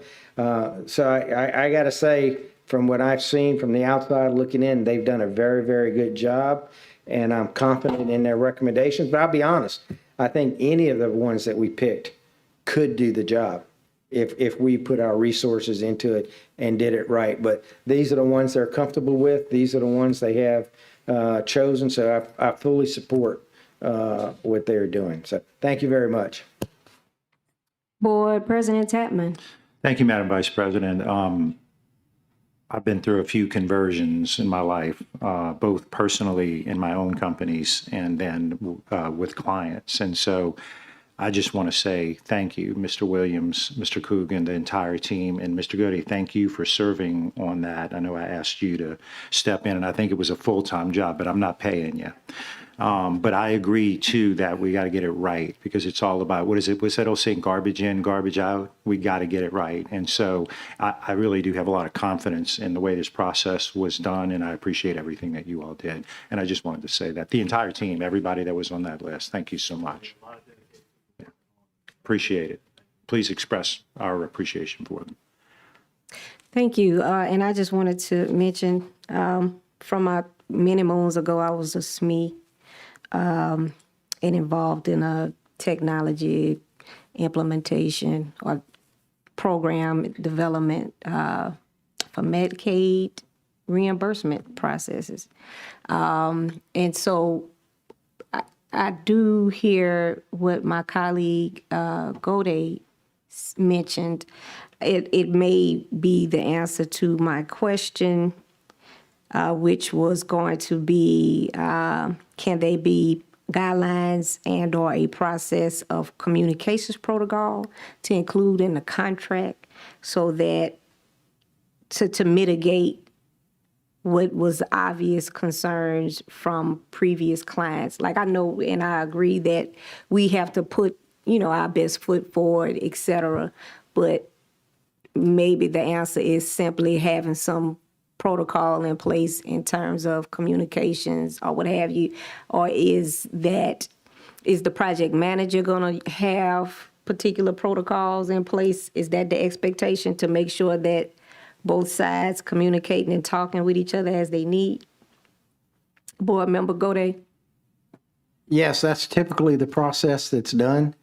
So I got to say, from what I've seen from the outside looking in, they've done a very, very good job. And I'm confident in their recommendations. But I'll be honest, I think any of the ones that we picked could do the job if we put our resources into it and did it right. But these are the ones they're comfortable with. These are the ones they have chosen. So I fully support what they're doing. So thank you very much. Board President Tapman. Thank you, Madam Vice President. I've been through a few conversions in my life, both personally in my own companies and then with clients. And so I just want to say thank you, Mr. Williams, Mr. Coogan, the entire team, and Mr. Goody, thank you for serving on that. I know I asked you to step in, and I think it was a full-time job, but I'm not paying you. But I agree, too, that we got to get it right, because it's all about, what's that old saying, garbage in, garbage out? We got to get it right. And so I really do have a lot of confidence in the way this process was done, and I appreciate everything that you all did. And I just wanted to say that. The entire team, everybody that was on that list, thank you so much. Yeah. Appreciate it. Please express our appreciation for them. Thank you. And I just wanted to mention, from my many moons ago, I was a SME. And involved in a technology implementation or program development for Medicaid reimbursement processes. And so I do hear what my colleague Gode mentioned. It may be the answer to my question, which was going to be, can they be guidelines and or a process of communications protocol to include in the contract so that to mitigate what was obvious concerns from previous clients. Like I know and I agree that we have to put, our best foot forward, et cetera, but maybe the answer is simply having some protocol in place in terms of communications or what have you, or is the project manager going to have particular protocols in place? Is that the expectation, to make sure that both sides communicating and talking with each other as they need? Board Member Gode? Yes, that's typically the process that's done.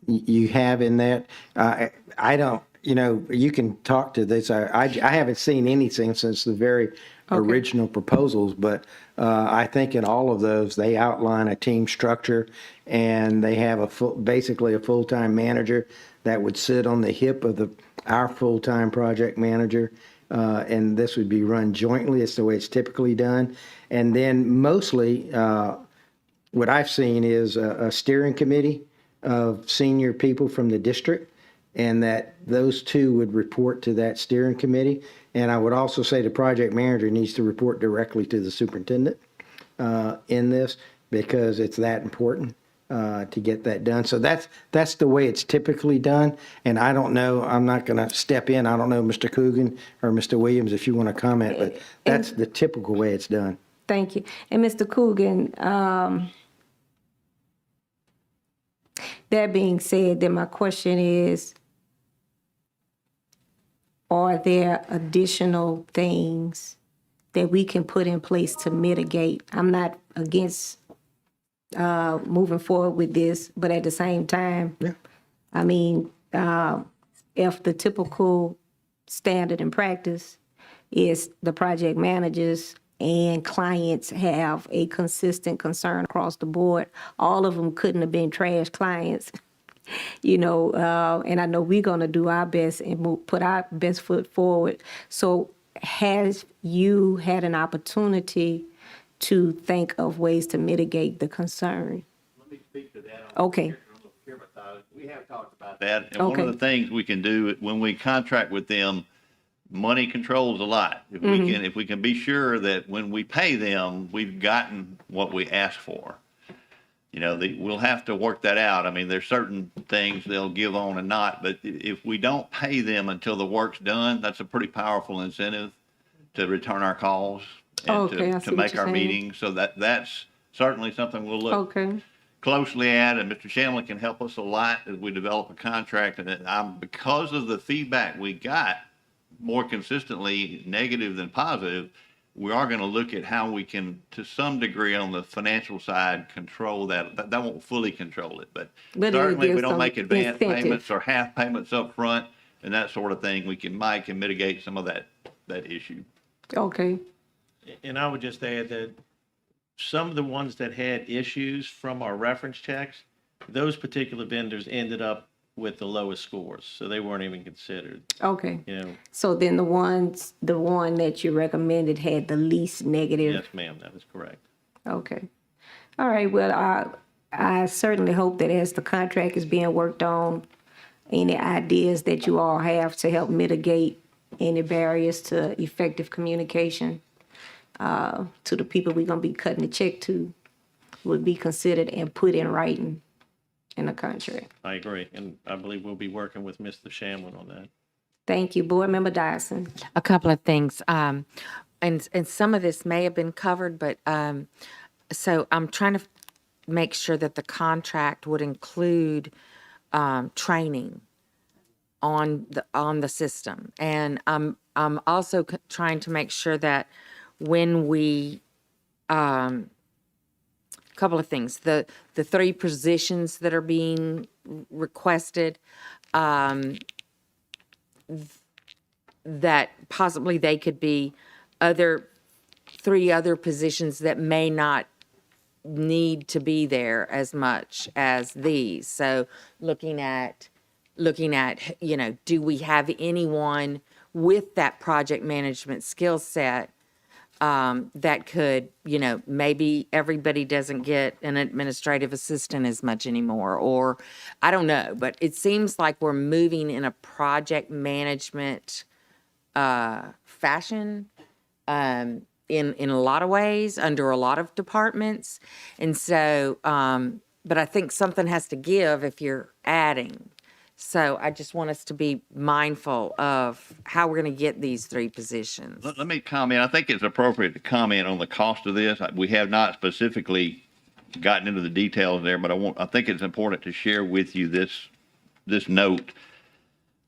You have in that, I don't, you can talk to this. I haven't seen anything since the very original proposals, but I think in all of those, they outline a team structure, and they have basically a full-time manager that would sit on the hip of our full-time project manager, and this would be run jointly. It's the way it's typically done. And then mostly what I've seen is a steering committee of senior people from the district, and that those two would report to that steering committee. And I would also say the project manager needs to report directly to the superintendent in this, because it's that important to get that done. So that's the way it's typically done. And I don't know, I'm not going to step in. I don't know, Mr. Coogan or Mr. Williams, if you want to comment, but that's the typical way it's done. Thank you. And Mr. Coogan, that being said, then my question is, are there additional things that we can put in place to mitigate? I'm not against moving forward with this, but at the same time, I mean, if the typical standard and practice is the project managers and clients have a consistent concern across the board, all of them couldn't have been trash clients. And I know we're going to do our best and put our best foot forward. So has you had an opportunity to think of ways to mitigate the concern? Let me speak to that. Okay. We have talked about that. And one of the things we can do when we contract with them, money controls a lot. If we can be sure that when we pay them, we've gotten what we asked for. We'll have to work that out. I mean, there's certain things they'll give on and not, but if we don't pay them until the work's done, that's a pretty powerful incentive to return our calls and to make our meetings. So that's certainly something we'll look closely at, and Mr. Shanley can help us a lot as we develop a contract. And because of the feedback we got, more consistently negative than positive, we are going to look at how we can, to some degree on the financial side, control that. That won't fully control it, but certainly if we don't make advance payments or half payments up front and that sort of thing, we can mitigate some of that issue. Okay. And I would just add that some of the ones that had issues from our reference checks, those particular vendors ended up with the lowest scores, so they weren't even considered. Okay. So then the one that you recommended had the least negative. Yes, ma'am, that is correct. Okay. All right. Well, I certainly hope that as the contract is being worked on, any ideas that you all have to help mitigate any barriers to effective communication to the people we're going to be cutting the check to would be considered and put in writing in the contract. I agree, and I believe we'll be working with Mr. Shamlin on that. Thank you. Board Member Dyson. A couple of things. And some of this may have been covered, but so I'm trying to make sure that the contract would include training on the system. And I'm also trying to make sure that when we couple of things. The 3 positions that are being requested, that possibly they could be 3 other positions that may not need to be there as much as these. So looking at, do we have anyone with that project management skill set that could, maybe everybody doesn't get an administrative assistant as much anymore, or I don't know, but it seems like we're moving in a project management fashion in a lot of ways under a lot of departments. And so, but I think something has to give if you're adding. So I just want us to be mindful of how we're going to get these 3 positions. Let me comment. I think it's appropriate to comment on the cost of this. We have not specifically gotten into the details there, but I think it's important to share with you this note.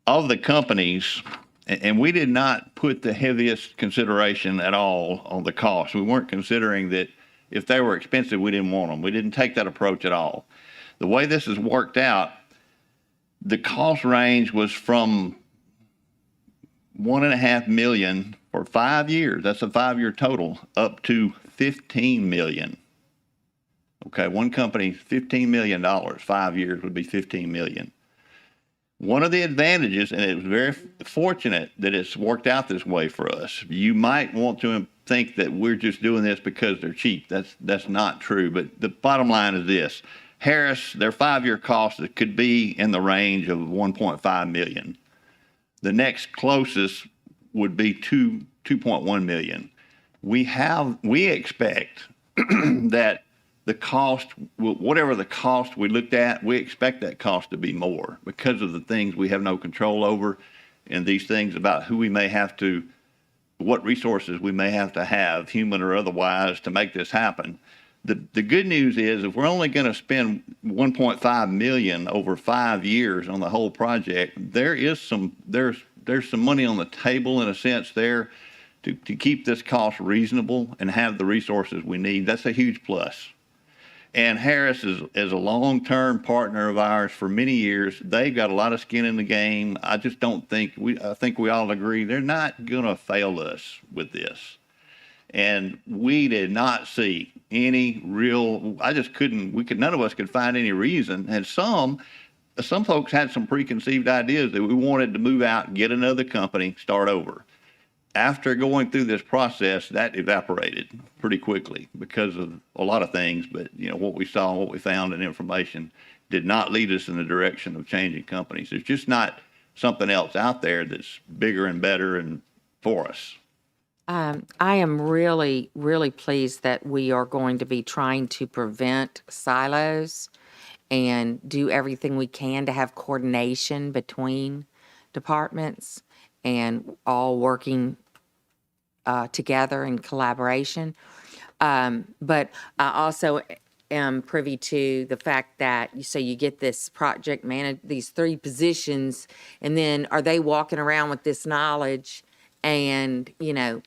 Of the companies, and we did not put the heaviest consideration at all on the cost. We weren't considering that if they were expensive, we didn't want them. We didn't take that approach at all. The way this has worked out, the cost range was from $1.5 million for 5 years. That's a 5-year total, up to $15 million. Okay, one company, $15 million, 5 years would be $15 million. One of the advantages, and it was very fortunate that it's worked out this way for us. You might want to think that we're just doing this because they're cheap. That's not true. But the bottom line is this. Harris, their 5-year cost could be in the range of $1.5 million. The next closest would be $2.1 million. We expect that the cost, whatever the cost we looked at, we expect that cost to be more because of the things we have no control over and these things about who we may have to what resources we may have to have, human or otherwise, to make this happen. The good news is if we're only going to spend 1.5 million over 5 years on the whole project, there's some money on the table in a sense there to keep this cost reasonable and have the resources we need. That's a huge plus. And Harris is a long-term partner of ours for many years. They've got a lot of skin in the game. I just don't think I think we all agree they're not going to fail us with this. And we did not see any real, none of us could find any reason. And some folks had some preconceived ideas that we wanted to move out and get another company, start over. After going through this process, that evaporated pretty quickly because of a lot of things. But, what we saw, what we found in information did not lead us in the direction of changing companies. There's just not something else out there that's bigger and better and for us. I am really, really pleased that we are going to be trying to prevent silos and do everything we can to have coordination between departments and all working together in collaboration. But I also am privy to the fact that you get this project manager, these 3 positions, and then are they walking around with this knowledge? And,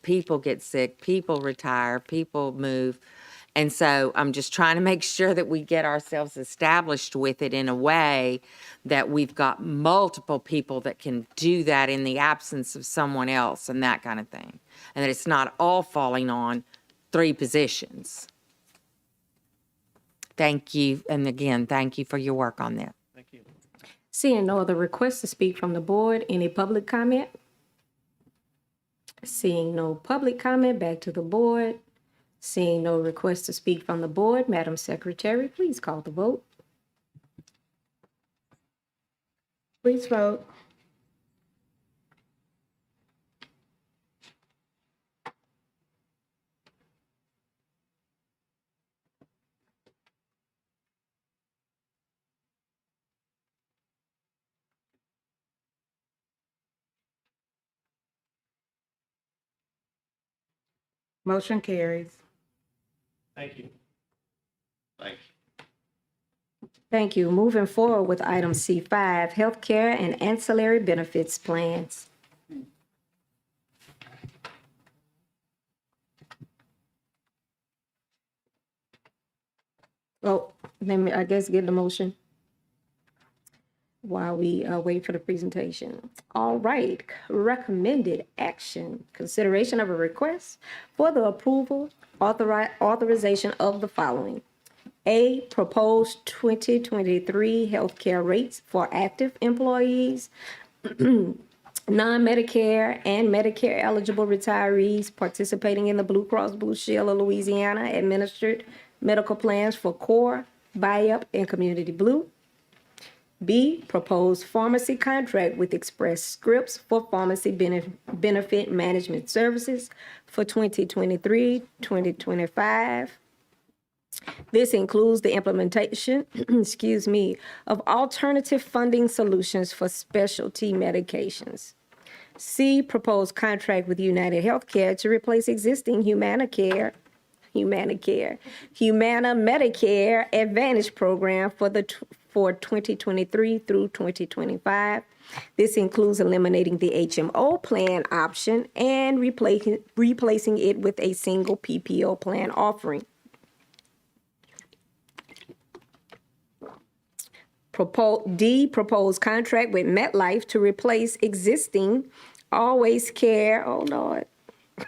people get sick, people retire, people move. And so I'm just trying to make sure that we get ourselves established with it in a way that we've got multiple people that can do that in the absence of someone else and that kind of thing. And that it's not all falling on 3 positions. Thank you. And again, thank you for your work on that. Thank you. Seeing no other requests to speak from the board, any public comment? Seeing no public comment, back to the board. Seeing no requests to speak from the board, Madam Secretary, please call the vote. Please vote. Motion carries. Thank you. Thanks. Thank you. Moving forward with item C5, healthcare and ancillary benefits plans. Oh, let me, get the motion while we wait for the presentation. All right, recommended action, consideration of a request for the approval, authorization of the following. A, proposed 2023 healthcare rates for active employees, non-Medicare and Medicare eligible retirees participating in the Blue Cross Blue Shield of Louisiana administered medical plans for core, buy-up, and community blue. B, proposed pharmacy contract with Express Scripts for pharmacy benefit management services for 2023-2025. This includes the implementation, of alternative funding solutions for specialty medications. C, proposed contract with United Healthcare to replace existing Humana Medicare Advantage program for 2023 through 2025. This includes eliminating the HMO plan option and replacing it with a single PPO plan offering. Proposed contract with MetLife to replace existing Always Care. Oh, Lord. I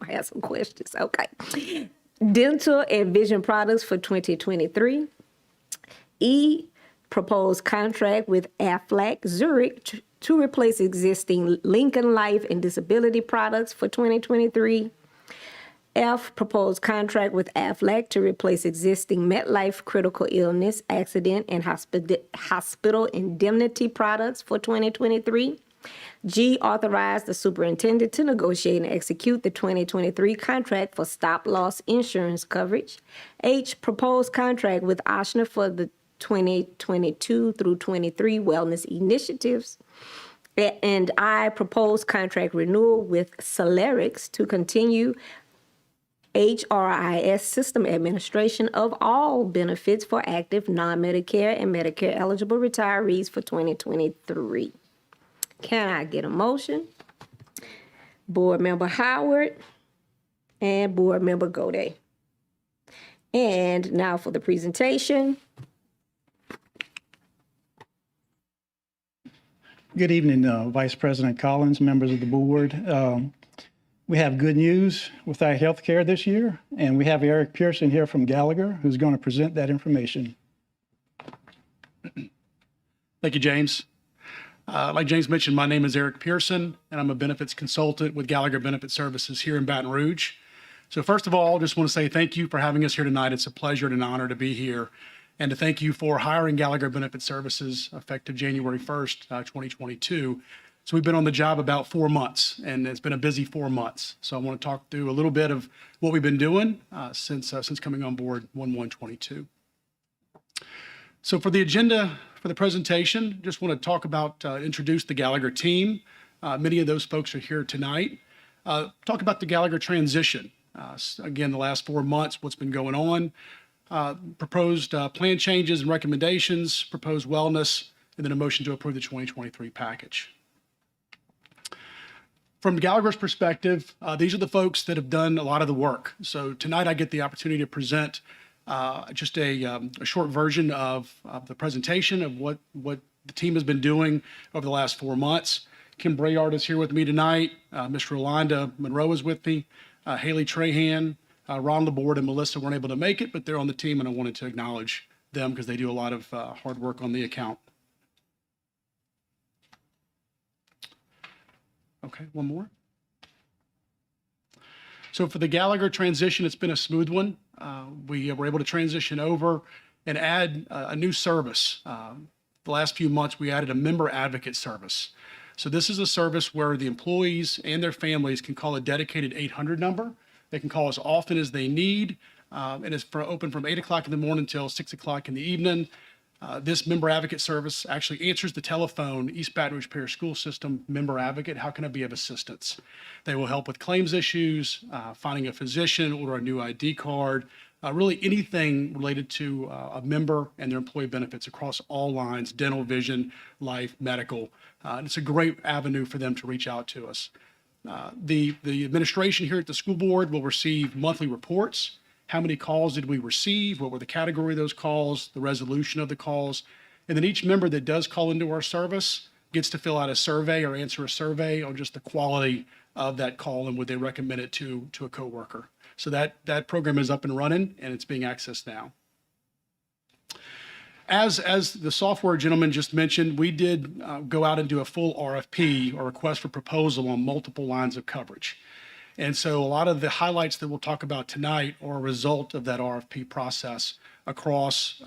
have some questions. Okay. Dental and vision products for 2023. E, proposed contract with Aflac Zurich to replace existing Lincoln Life and disability products for 2023. F, proposed contract with Aflac to replace existing MetLife critical illness, accident, and hospital indemnity products for 2023. G, authorize the superintendent to negotiate and execute the 2023 contract for stop-loss insurance coverage. H, proposed contract with Ochsner for the 2022 through 23 wellness initiatives. And I propose contract renewal with Celerix to continue HRIS system administration of all benefits for active non-Medicare and Medicare eligible retirees for 2023. Can I get a motion? Board Member Howard and Board Member Gode. And now for the presentation. Good evening, Vice President Collins, members of the board. We have good news with our healthcare this year, and we have Eric Pearson here from Gallagher, who's going to present that information. Thank you, James. Like James mentioned, my name is Eric Pearson, and I'm a benefits consultant with Gallagher Benefit Services here in Baton Rouge. So first of all, just want to say thank you for having us here tonight. It's a pleasure and an honor to be here, and to thank you for hiring Gallagher Benefit Services effective January 1st, 2022. So we've been on the job about 4 months, and it's been a busy 4 months. So I want to talk through a little bit of what we've been doing since coming on board 1/1/22. So for the agenda for the presentation, just want to talk about, introduce the Gallagher team. Many of those folks are here tonight. Talk about the Gallagher transition. Again, the last 4 months, what's been going on. Proposed plan changes and recommendations, proposed wellness, and then a motion to approve the 2023 package. From Gallagher's perspective, these are the folks that have done a lot of the work. So tonight I get the opportunity to present just a short version of the presentation of what the team has been doing over the last 4 months. Kim Brayard is here with me tonight. Ms. Rolanda Monroe is with me. Haley Trahan, Ron Laborde, and Melissa weren't able to make it, but they're on the team, and I wanted to acknowledge them because they do a lot of hard work on the account. Okay, one more. So for the Gallagher transition, it's been a smooth one. We were able to transition over and add a new service. The last few months, we added a member advocate service. So this is a service where the employees and their families can call a dedicated 800 number. They can call as often as they need, and it's open from 8 o'clock in the morning until 6 o'clock in the evening. This member advocate service actually answers the telephone, East Baton Rouge Parish School System member advocate. How can I be of assistance? They will help with claims issues, finding a physician, order a new ID card, really anything related to a member and their employee benefits across all lines, dental, vision, life, medical. And it's a great avenue for them to reach out to us. The administration here at the school board will receive monthly reports. How many calls did we receive? What were the category of those calls, the resolution of the calls? And then each member that does call into our service gets to fill out a survey or answer a survey on just the quality of that call and would they recommend it to a coworker. So that program is up and running and it's being accessed now. As the software gentleman just mentioned, we did go out and do a full RFP or request for proposal on multiple lines of coverage. And so a lot of the highlights that we'll talk about tonight are a result of that RFP process across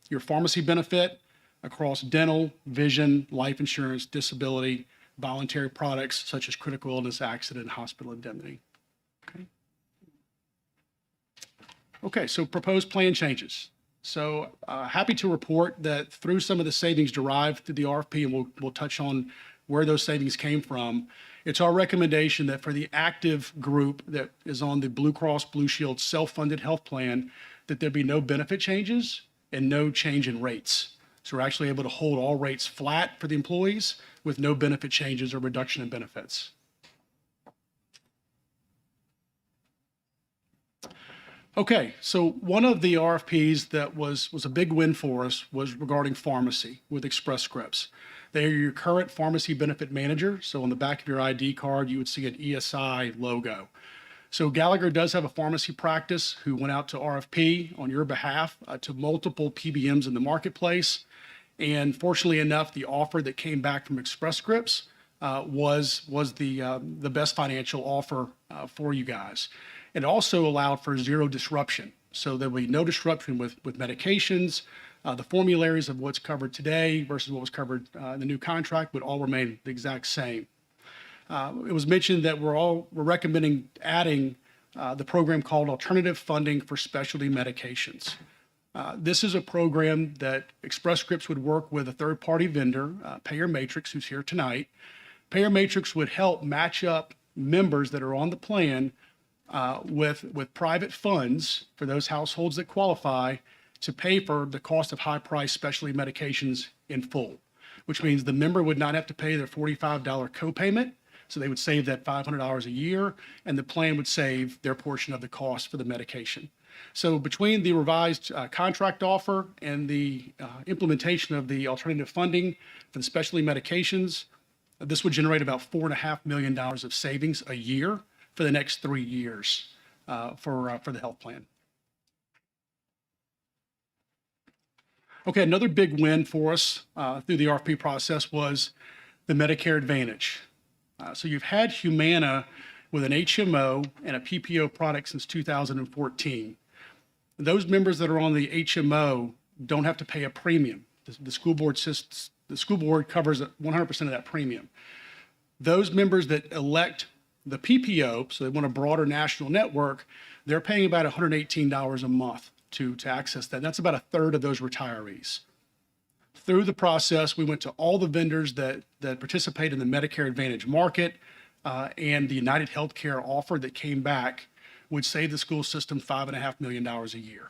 your pharmacy benefit, across dental, vision, life insurance, disability, voluntary products such as critical illness, accident, and hospital indemnity. Okay, so proposed plan changes. So happy to report that through some of the savings derived through the RFP, and we'll touch on where those savings came from, it's our recommendation that for the active group that is on the Blue Cross Blue Shield self-funded health plan, that there be no benefit changes and no change in rates. So we're actually able to hold all rates flat for the employees with no benefit changes or reduction in benefits. Okay, so one of the RFPs that was a big win for us was regarding pharmacy with Express Scripts. They are your current pharmacy benefit manager. So on the back of your ID card, you would see an ESI logo. So Gallagher does have a pharmacy practice who went out to RFP on your behalf to multiple PBMs in the marketplace. And fortunately enough, the offer that came back from Express Scripts was the best financial offer for you guys. It also allowed for zero disruption. So there will be no disruption with medications. The formularies of what's covered today versus what was covered in the new contract would all remain the exact same. It was mentioned that we're recommending adding the program called Alternative Funding for Specialty Medications. This is a program that Express Scripts would work with a third-party vendor, Payer Matrix, who's here tonight. Payer Matrix would help match up members that are on the plan with private funds for those households that qualify to pay for the cost of high-priced specialty medications in full, which means the member would not have to pay their $45 copayment, so they would save that $500 a year, and the plan would save their portion of the cost for the medication. So between the revised contract offer and the implementation of the alternative funding for the specialty medications, this would generate about $4.5 million of savings a year for the next 3 years for the health plan. Okay, another big win for us through the RFP process was the Medicare Advantage. So you've had Humana with an HMO and a PPO product since 2014. Those members that are on the HMO don't have to pay a premium. The school board covers 100% of that premium. Those members that elect the PPO, so they want a broader national network, they're paying about $118 a month to access that. That's about a third of those retirees. Through the process, we went to all the vendors that participate in the Medicare Advantage market, and the United Healthcare offer that came back would save the school system $5.5 million a year.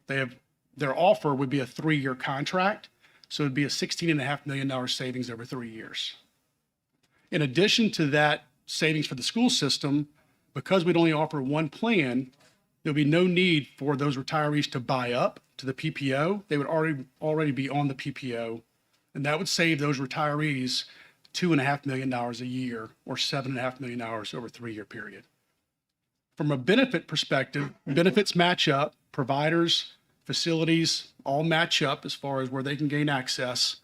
Their offer would be a 3-year contract, so it'd be a $16.5 million savings over 3 years. In addition to that savings for the school system, because we'd only offer one plan, there'll be no need for those retirees to buy up to the PPO. They would already be on the PPO, and that would save those retirees $2.5 million a year, or $7.5 million over a 3-year period. From a benefit perspective, benefits match up, providers, facilities all match up as far as where they can gain access.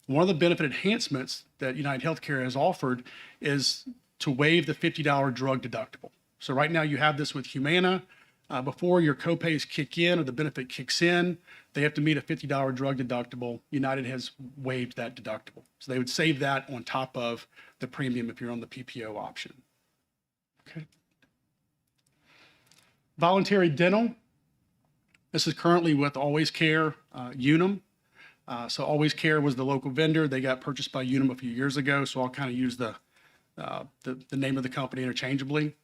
One of the benefit enhancements that United Healthcare has offered is to waive the $50 drug deductible. So right now you have this with Humana. Before your copays kick in or the benefit kicks in, they have to meet a $50 drug deductible. United has waived that deductible. So they would save that on top of the premium if you're on the PPO option. Okay. Voluntary dental. This is currently with Always Care Unum. So Always Care was the local vendor. They got purchased by Unum a few years ago, so I'll kind of use the name of the company interchangeably.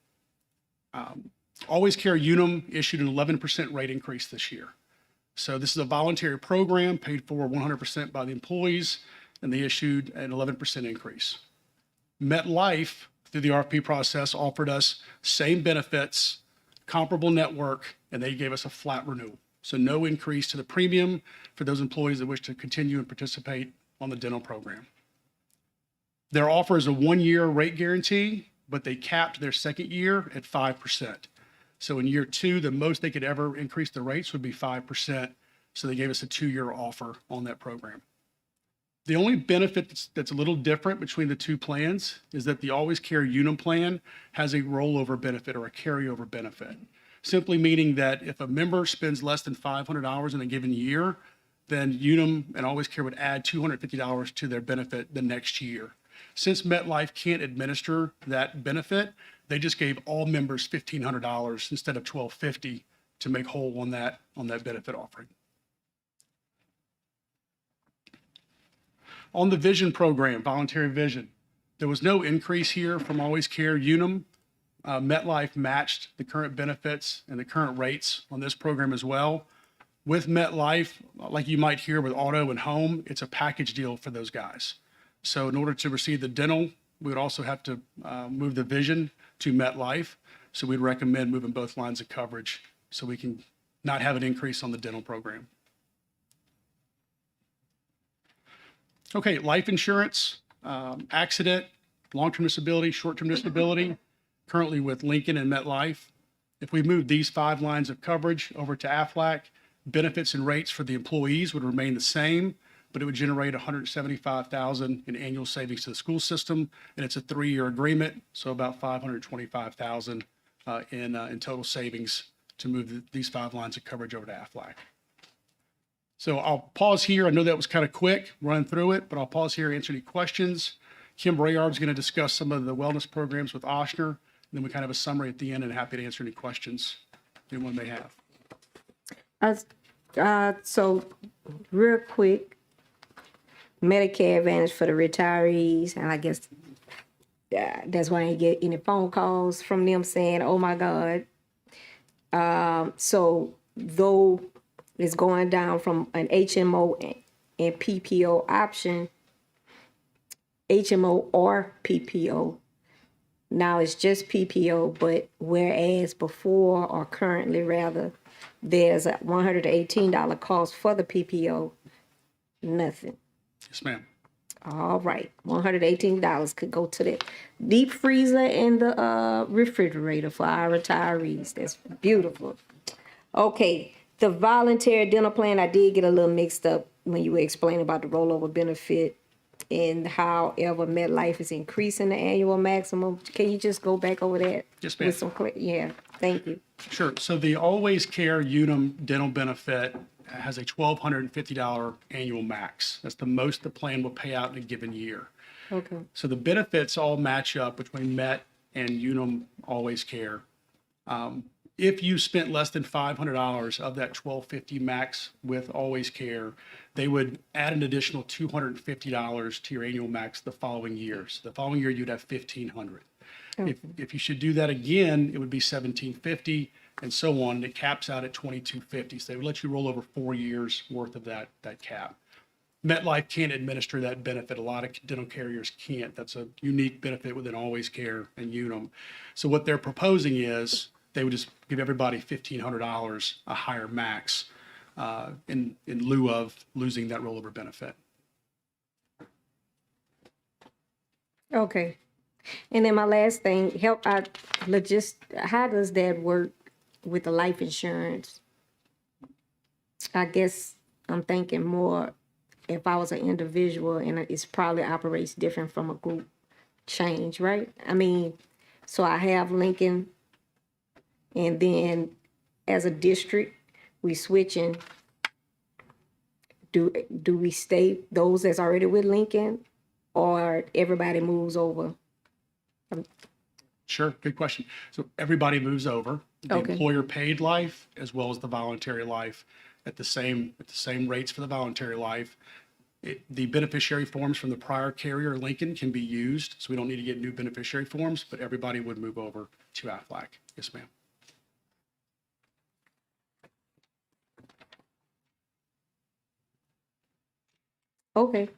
Always Care Unum issued an 11% rate increase this year. So this is a voluntary program paid for 100% by the employees, and they issued an 11% increase. MetLife, through the RFP process, offered us same benefits, comparable network, and they gave us a flat renewal. So no increase to the premium for those employees that wish to continue and participate on the dental program. Their offer is a 1-year rate guarantee, but they capped their second year at 5%. So in year 2, the most they could ever increase the rates would be 5%. So they gave us a 2-year offer on that program. The only benefit that's a little different between the two plans is that the Always Care Unum plan has a rollover benefit or a carryover benefit, simply meaning that if a member spends less than $500 in a given year, then Unum and Always Care would add $250 to their benefit the next year. Since MetLife can't administer that benefit, they just gave all members $1,500 instead of $1,250 to make whole on that benefit offering. On the vision program, voluntary vision, there was no increase here from Always Care Unum. MetLife matched the current benefits and the current rates on this program as well. With MetLife, like you might hear with auto and home, it's a package deal for those guys. So in order to receive the dental, we would also have to move the vision to MetLife. So we'd recommend moving both lines of coverage so we can not have an increase on the dental program. Okay, life insurance, accident, long-term disability, short-term disability, currently with Lincoln and MetLife. If we move these 5 lines of coverage over to Aflac, benefits and rates for the employees would remain the same, but it would generate $175,000 in annual savings to the school system, and it's a 3-year agreement, so about $525,000 in total savings to move these 5 lines of coverage over to Aflac. So I'll pause here. I know that was kind of quick, running through it, but I'll pause here and answer any questions. Kim Brayard is going to discuss some of the wellness programs with Ochsner, and then we kind of have a summary at the end, and happy to answer any questions anyone may have. So real quick, Medicare Advantage for the retirees, and I guess that's why I didn't get any phone calls from them saying, oh my God. So though it's going down from an HMO and PPO option, HMO or PPO, now it's just PPO, but whereas before, or currently rather, there's a $118 cost for the PPO, nothing. Yes, ma'am. All right, $118 could go to the deep freezer and the refrigerator for our retirees. That's beautiful. Okay, the voluntary dental plan, I did get a little mixed up when you were explaining about the rollover benefit and however MetLife is increasing the annual maximum. Can you just go back over that? Yes, ma'am. With some yeah, thank you. Sure. So the Always Care Unum dental benefit has a $1,250 annual max. That's the most the plan will pay out in a given year. Okay. So the benefits all match up between Met and Unum Always Care. If you spent less than $500 of that $1,250 max with Always Care, they would add an additional $250 to your annual max the following year. So the following year, you'd have $1,500. If you should do that again, it would be $1,750 and so on. And it caps out at $2,250. So they would let you roll over 4 years worth of that cap. MetLife can't administer that benefit. A lot of dental carriers can't. That's a unique benefit within Always Care and Unum. So what they're proposing is they would just give everybody $1,500, a higher max, in lieu of losing that rollover benefit. Okay. And then my last thing, how does that work with the life insurance? I guess I'm thinking more if I was an individual, and it's probably operates different from a group change, right? I mean, so I have Lincoln, and then as a district, we switching. Do we stay those that's already with Lincoln, or everybody moves over? Sure, good question. So everybody moves over. The Okay. employer paid life as well as the voluntary life at the same rates for the voluntary life. The beneficiary forms from the prior carrier, Lincoln, can be used, so we don't need to get new beneficiary forms, but everybody would move over to Aflac. Yes, ma'am. Okay.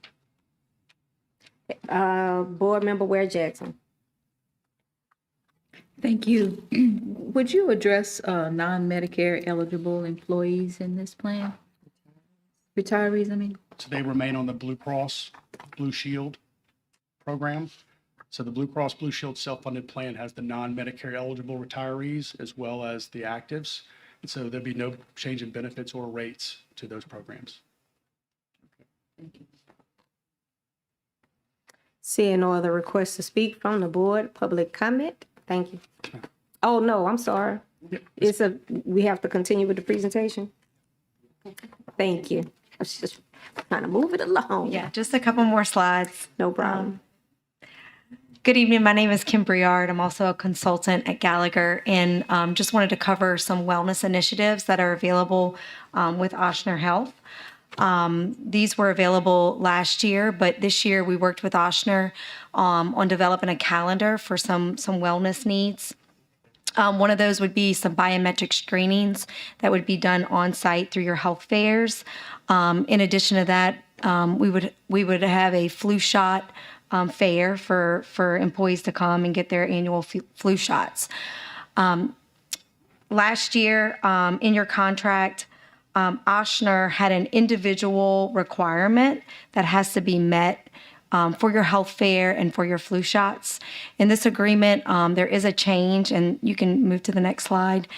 Board Member Ware Jackson. Thank you. Would you address non-Medicare eligible employees in this plan? Retirees, I mean? So they remain on the Blue Cross Blue Shield program. So the Blue Cross Blue Shield self-funded plan has the non-Medicare eligible retirees as well as the actives. And so there'd be no change in benefits or rates to those programs. Thank you. Seeing no other requests to speak from the board, public comment. Thank you. Oh, no, I'm sorry. Yep. We have to continue with the presentation. Thank you. I was just trying to move it along. Yeah, just a couple more slides. No problem. Good evening. My name is Kim Briard. I'm also a consultant at Gallagher, and just wanted to cover some wellness initiatives that are available with Ochsner Health. These were available last year, but this year we worked with Ochsner on developing a calendar for some wellness needs. One of those would be some biometric screenings that would be done on site through your health fairs. In addition to that, we would have a flu shot fair for employees to come and get their annual flu shots. Last year, in your contract, Ochsner had an individual requirement that has to be met for your health fair and for your flu shots. In this agreement, there is a change, and you can move to the next slide.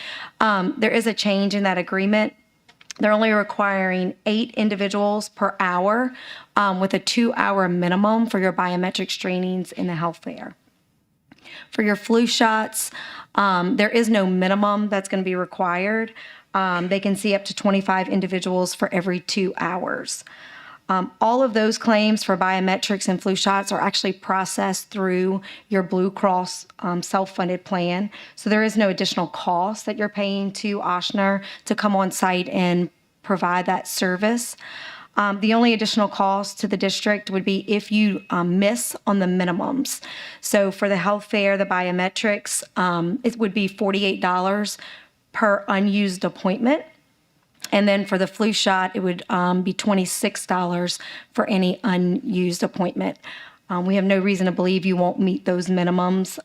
There is a change in that agreement. They're only requiring 8 individuals per hour with a 2-hour minimum for your biometric screenings in the health fair. For your flu shots, there is no minimum that's going to be required. They can see up to 25 individuals for every 2 hours. All of those claims for biometrics and flu shots are actually processed through your Blue Cross self-funded plan. So there is no additional cost that you're paying to Ochsner to come on site and provide that service. The only additional cost to the district would be if you miss on the minimums. So for the health fair, the biometrics, it would be $48 per unused appointment. And then for the flu shot, it would be $26 for any unused appointment. We have no reason to believe you won't meet those minimums,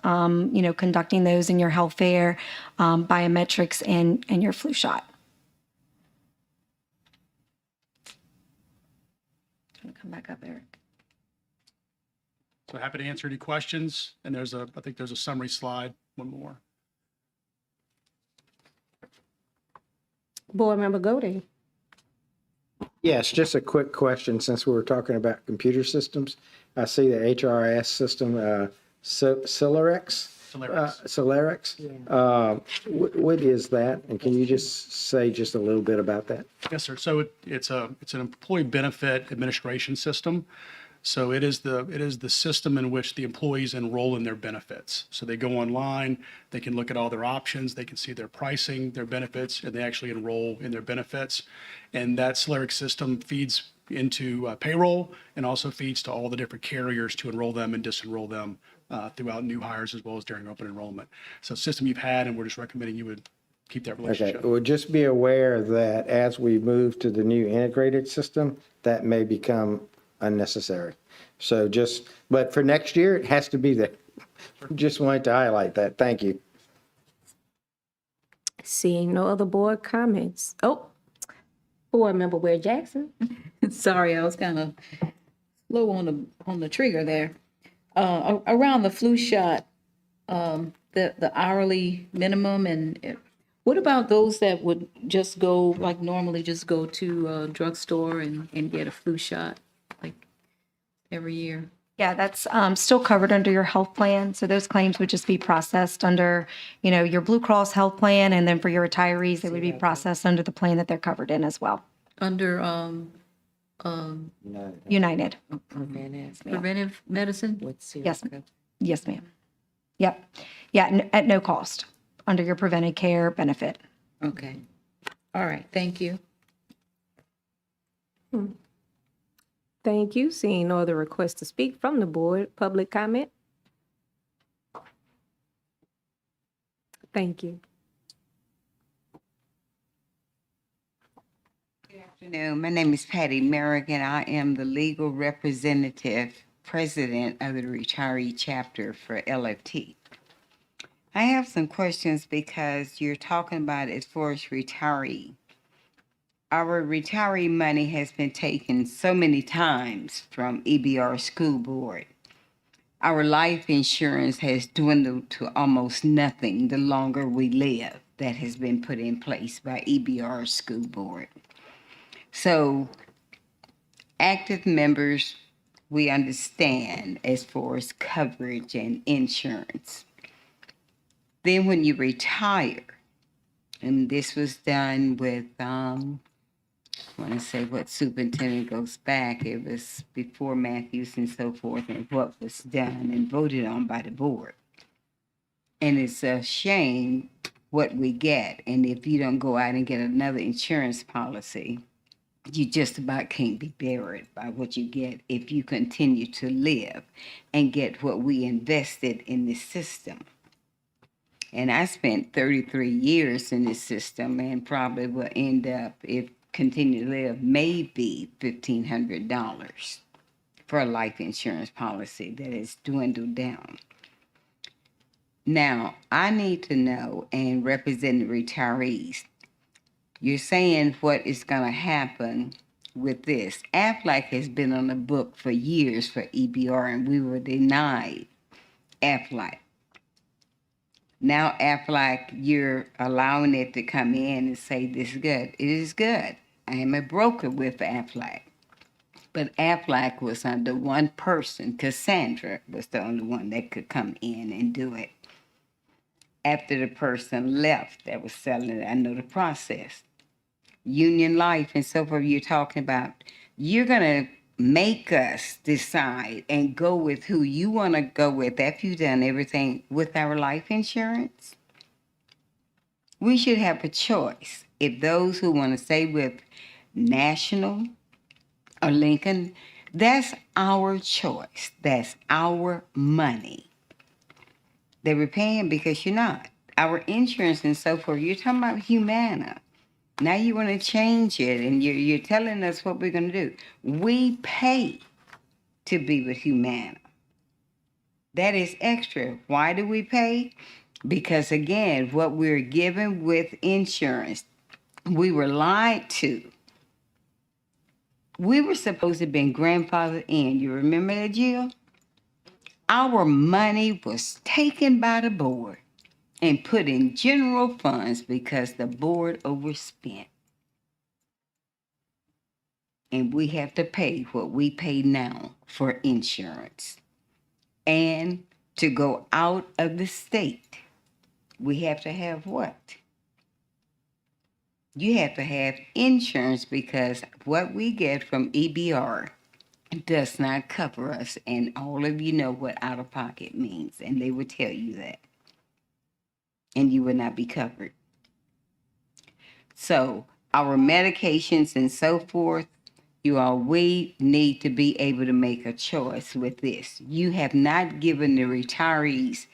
conducting those in your health fair, biometrics, and your flu shot. Come back up, Eric. So happy to answer any questions. And I think there's a summary slide, one more. Board Member Godey. Yes, just a quick question since we were talking about computer systems. I see the HRIS system, Celerex. What is that? And can you just say just a little bit about that? Yes, sir. So it's an employee benefit administration system. So it is the system in which the employees enroll in their benefits. So they go online, they can look at all their options, they can see their pricing, their benefits, and they actually enroll in their benefits. And that Celeric system feeds into payroll and also feeds to all the different carriers to enroll them and disenroll them throughout new hires as well as during open enrollment. So it's a system you've had, and we're just recommending you would keep that relationship. Okay, well, just be aware that as we move to the new integrated system, that may become unnecessary. So but for next year, it has to be there. Just wanted to highlight that. Thank you. Seeing no other board comments. Oh, Board Member Ware Jackson. Sorry, I was kind of slow on the trigger there. Around the flu shot, the hourly minimum, and what about those that would just go, like normally just go to a drugstore and get a flu shot, like every year? Yeah, that's still covered under your health plan. So those claims would just be processed under, your Blue Cross health plan. And then for your retirees, they would be processed under the plan that they're covered in as well. Under United. Preventive medicine? Yes. Yes, ma'am. Yep. Yeah, at no cost under your preventive care benefit. Okay. All right. Thank you. Thank you. Seeing no other requests to speak from the board, public comment. Thank you. Good afternoon. My name is Patty Merrick, and I am the legal representative, president of the retiree chapter for LFT. I have some questions because you're talking about as far as retiree. Our retiree money has been taken so many times from EBR school board. Our life insurance has dwindled to almost nothing the longer we live. That has been put in place by EBR school board. So active members, we understand as far as coverage and insurance. Then when you retire, and this was done with, I want to say what superintendent goes back, it was before Matthews and so forth, and what was done and voted on by the board. And it's a shame what we get. And if you don't go out and get another insurance policy, you just about can't be buried by what you get if you continue to live and get what we invested in this system. And I spent 33 years in this system and probably will end up, if continue to live, maybe $1,500 for a life insurance policy that is dwindled down. Now, I need to know and represent the retirees. You're saying what is going to happen with this. AFLAC has been on the book for years for EBR, and we were denied AFLAC. Now AFLAC, you're allowing it to come in and say this is good. It is good. I am a broker with AFLAC. But AFLAC was under one person. Cassandra was the only one that could come in and do it. After the person left that was selling it, I know the process. Union Life and so forth you're talking about, you're going to make us decide and go with who you want to go with after you've done everything with our life insurance? We should have a choice. If those who want to stay with National or Lincoln, that's our choice. That's our money. They were paying because you're not. Our insurance and so forth, you're talking about Humana. Now you want to change it and you're telling us what we're going to do. We pay to be with Humana. That is extra. Why do we pay? Because again, what we're given with insurance, we were lied to. We were supposed to have been grandfathered in. You remember that, Jill? Our money was taken by the board and put in general funds because the board overspent. And we have to pay what we pay now for insurance. And to go out of the state, we have to have what? You have to have insurance because what we get from EBR does not cover us. And all of you know what out of pocket means. And they would tell you that. And you would not be covered. So our medications and so forth, you all, we need to be able to make a choice with this. You have not given the retirees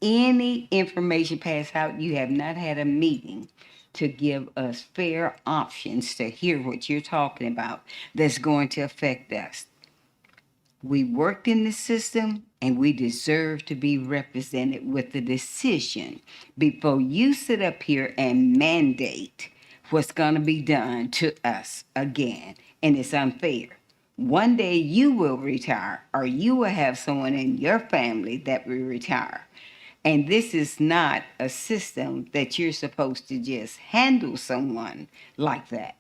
any information passed out. You have not had a meeting to give us fair options to hear what you're talking about that's going to affect us. We worked in the system and we deserve to be represented with the decision before you sit up here and mandate what's going to be done to us again. And it's unfair. One day you will retire or you will have someone in your family that will retire. And this is not a system that you're supposed to just handle someone like that.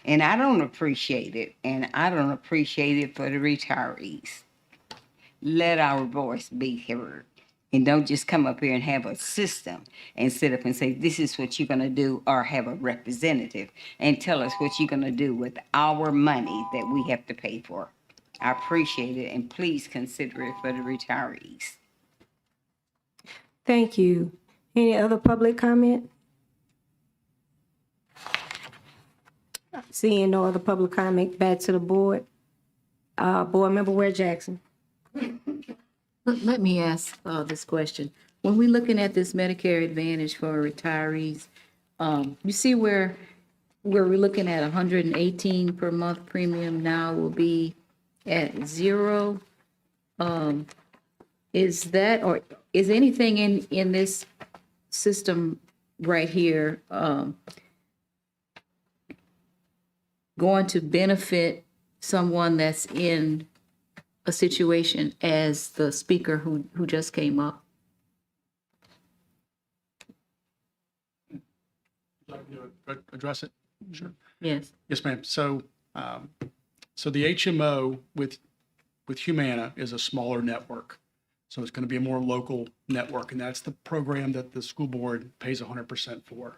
And I don't appreciate it. And I don't appreciate it for the retirees. Let our voice be heard. And don't just come up here and have a system and sit up and say, this is what you're going to do, or have a representative and tell us what you're going to do with our money that we have to pay for. I appreciate it. And please consider it for the retirees. Thank you. Any other public comment? Seeing no other public comment, back to the board. Board Member Ware Jackson. Let me ask this question. When we're looking at this Medicare Advantage for retirees, you see where we're looking at 118 per month premium now will be at 0. Is that, or is anything in this system right here going to benefit someone that's in a situation as the speaker who just came up? Address it? Sure. Yes. Yes, ma'am. So the HMO with Humana is a smaller network. So it's going to be a more local network, and that's the program that the school board pays 100% for.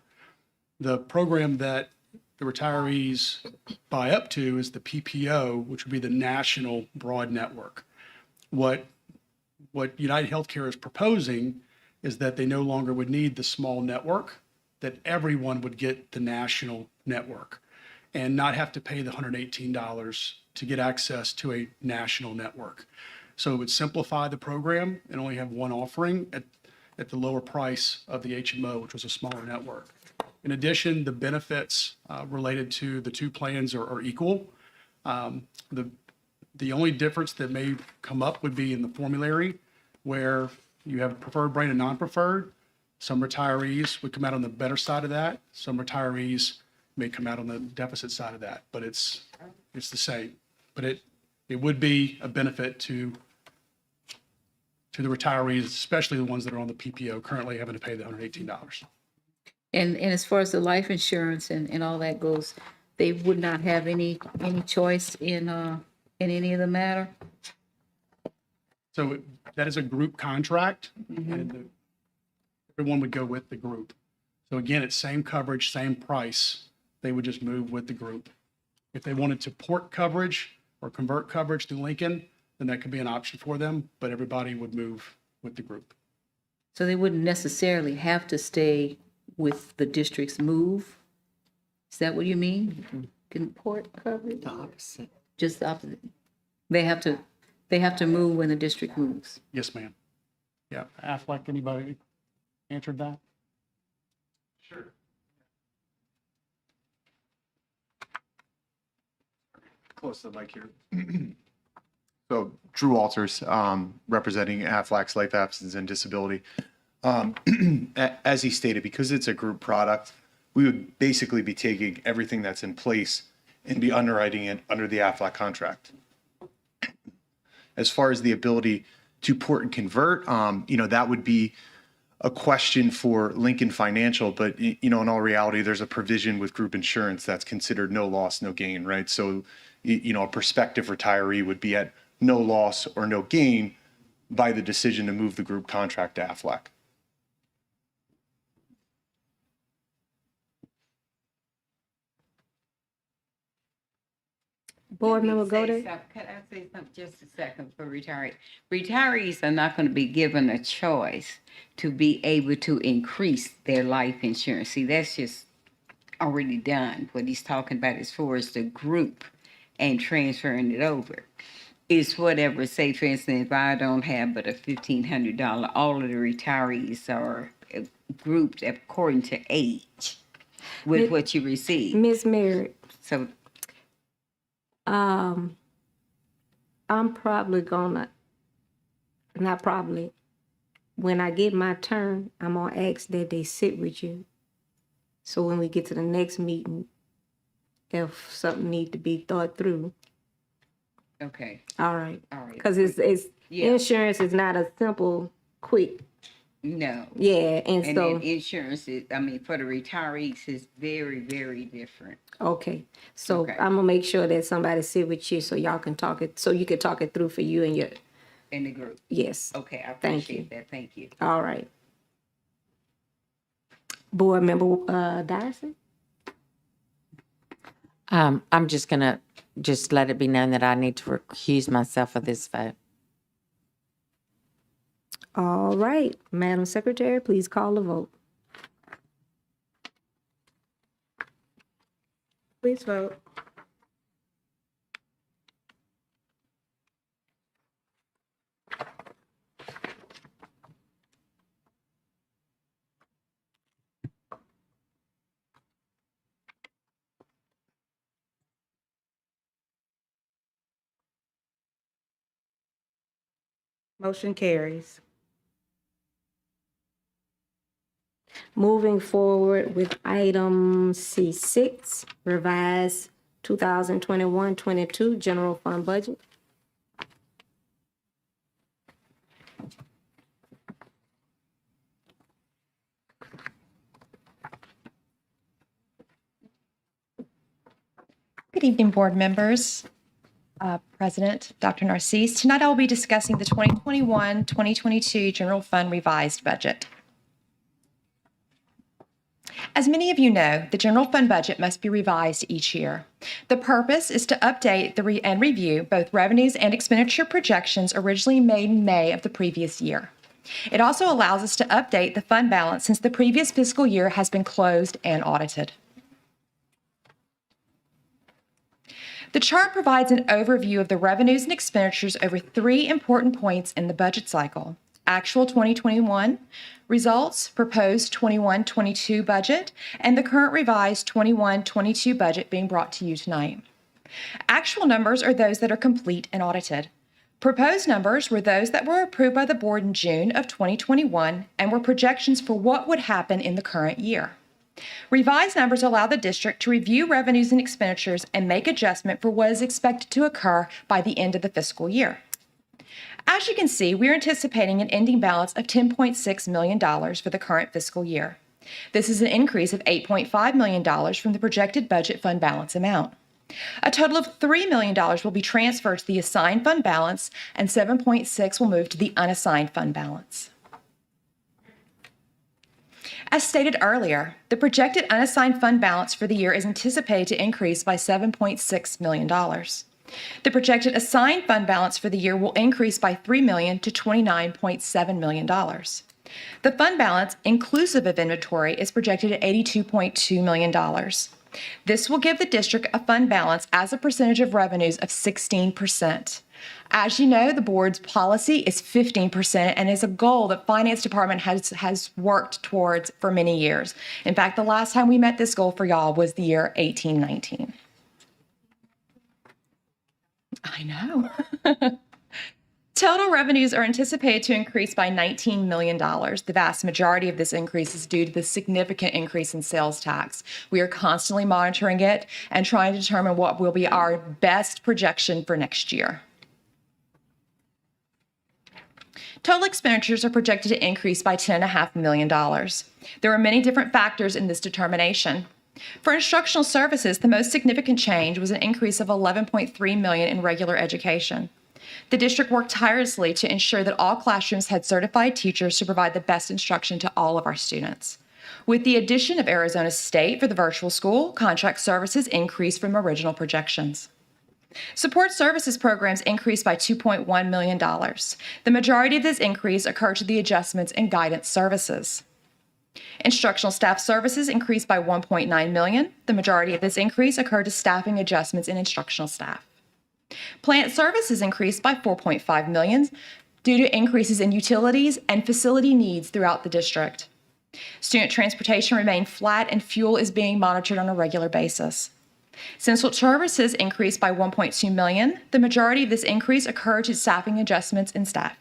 The program that the retirees buy up to is the PPO, which would be the national broad network. What United Healthcare is proposing is that they no longer would need the small network, that everyone would get the national network and not have to pay the $118 to get access to a national network. So it would simplify the program and only have one offering at the lower price of the HMO, which was a smaller network. In addition, the benefits related to the two plans are equal. The only difference that may come up would be in the formulary, where you have preferred brand and non-preferred. Some retirees would come out on the better side of that. Some retirees may come out on the deficit side of that, but it's the same. But it would be a benefit to the retirees, especially the ones that are on the PPO, currently having to pay the $118. And as far as the life insurance and all that goes, they would not have any choice in any of the matter? So that is a group contract, and everyone would go with the group. So again, it's same coverage, same price. They would just move with the group. If they wanted to port coverage or convert coverage to Lincoln, then that could be an option for them, but everybody would move with the group. So they wouldn't necessarily have to stay with the district's move? Is that what you mean? Can port coverage? The opposite. Just the opposite. They have to move when the district moves. Yes, ma'am. Yeah, Affleck, anybody answered that? Close to the mic here. So Drew Walters, representing Aflac Life Absence and Disability. As he stated, because it's a group product, we would basically be taking everything that's in place and be underwriting it under the Aflac contract. As far as the ability to port and convert, that would be a question for Lincoln Financial, but in all reality, there's a provision with group insurance that's considered no loss, no gain, right? So, a prospective retiree would be at no loss or no gain by the decision to move the group contract to Aflac. Board member Godet? Can I say something just a second for retirees? Retirees are not going to be given a choice to be able to increase their life insurance. See, that's just already done. What he's talking about as far as the group and transferring it over is whatever. Say, for instance, if I don't have but a $1,500, all of the retirees are grouped according to age with what you receive. Miss Mary. So I'm probably gonna, not probably, when I get my turn, I'm gonna ask that they sit with you. So when we get to the next meeting, if something need to be thought through. okay. All right. All right. Because it's Yeah. insurance is not a simple, quick. No. Yeah, and so then insurance is, for the retirees is very, very different. okay. So Okay. I'm gonna make sure that somebody sit with you so y'all can talk it, so you can talk it through for you and your. In the group. Yes. Okay, I Thank appreciate you. that. Thank you. All right. Board member Dyson? I'm just gonna let it be known that I need to recuse myself of this vote. All right, Madam Secretary, please call the vote. Please vote. Motion carries. Moving forward with item C6, revised 2021-22 general fund budget. Good evening, board members. President Dr. Narcisse. Tonight I will be discussing the 2021-2022 general fund revised budget. As many of you know, the general fund budget must be revised each year. The purpose is to update and review both revenues and expenditure projections originally made in May of the previous year. It also allows us to update the fund balance since the previous fiscal year has been closed and audited. The chart provides an overview of the revenues and expenditures over three important points in the budget cycle: actual 2021 results, proposed 21-22 budget, and the current revised 21-22 budget being brought to you tonight. Actual numbers are those that are complete and audited. Proposed numbers were those that were approved by the board in June of 2021 and were projections for what would happen in the current year. Revised numbers allow the district to review revenues and expenditures and make adjustment for what is expected to occur by the end of the fiscal year. As you can see, we are anticipating an ending balance of $10.6 million for the current fiscal year. This is an increase of $8.5 million from the projected budget fund balance amount. A total of $3 million will be transferred to the assigned fund balance, and $7.6 will move to the unassigned fund balance. As stated earlier, the projected unassigned fund balance for the year is anticipated to increase by $7.6 million. The projected assigned fund balance for the year will increase by $3 million to $29.7 million. The fund balance, inclusive of inventory, is projected at $82.2 million. This will give the district a fund balance as a percentage of revenues of 16%. As you know, the board's policy is 15% and is a goal that Finance Department has worked towards for many years. In fact, the last time we met this goal for y'all was the year 1819. I know. Total revenues are anticipated to increase by $19 million. The vast majority of this increase is due to the significant increase in sales tax. We are constantly monitoring it and trying to determine what will be our best projection for next year. Total expenditures are projected to increase by $10.5 million. There are many different factors in this determination. For instructional services, the most significant change was an increase of $11.3 million in regular education. The district worked tirelessly to ensure that all classrooms had certified teachers to provide the best instruction to all of our students. With the addition of Arizona State for the virtual school, contract services increased from original projections. Support services programs increased by $2.1 million. The majority of this increase occurred to the adjustments in guidance services. Instructional staff services increased by $1.9 million. The majority of this increase occurred to staffing adjustments in instructional staff. Plant services increased by $4.5 million due to increases in utilities and facility needs throughout the district. Student transportation remained flat and fuel is being monitored on a regular basis. Central services increased by $1.2 million. The majority of this increase occurred to staffing adjustments in staff.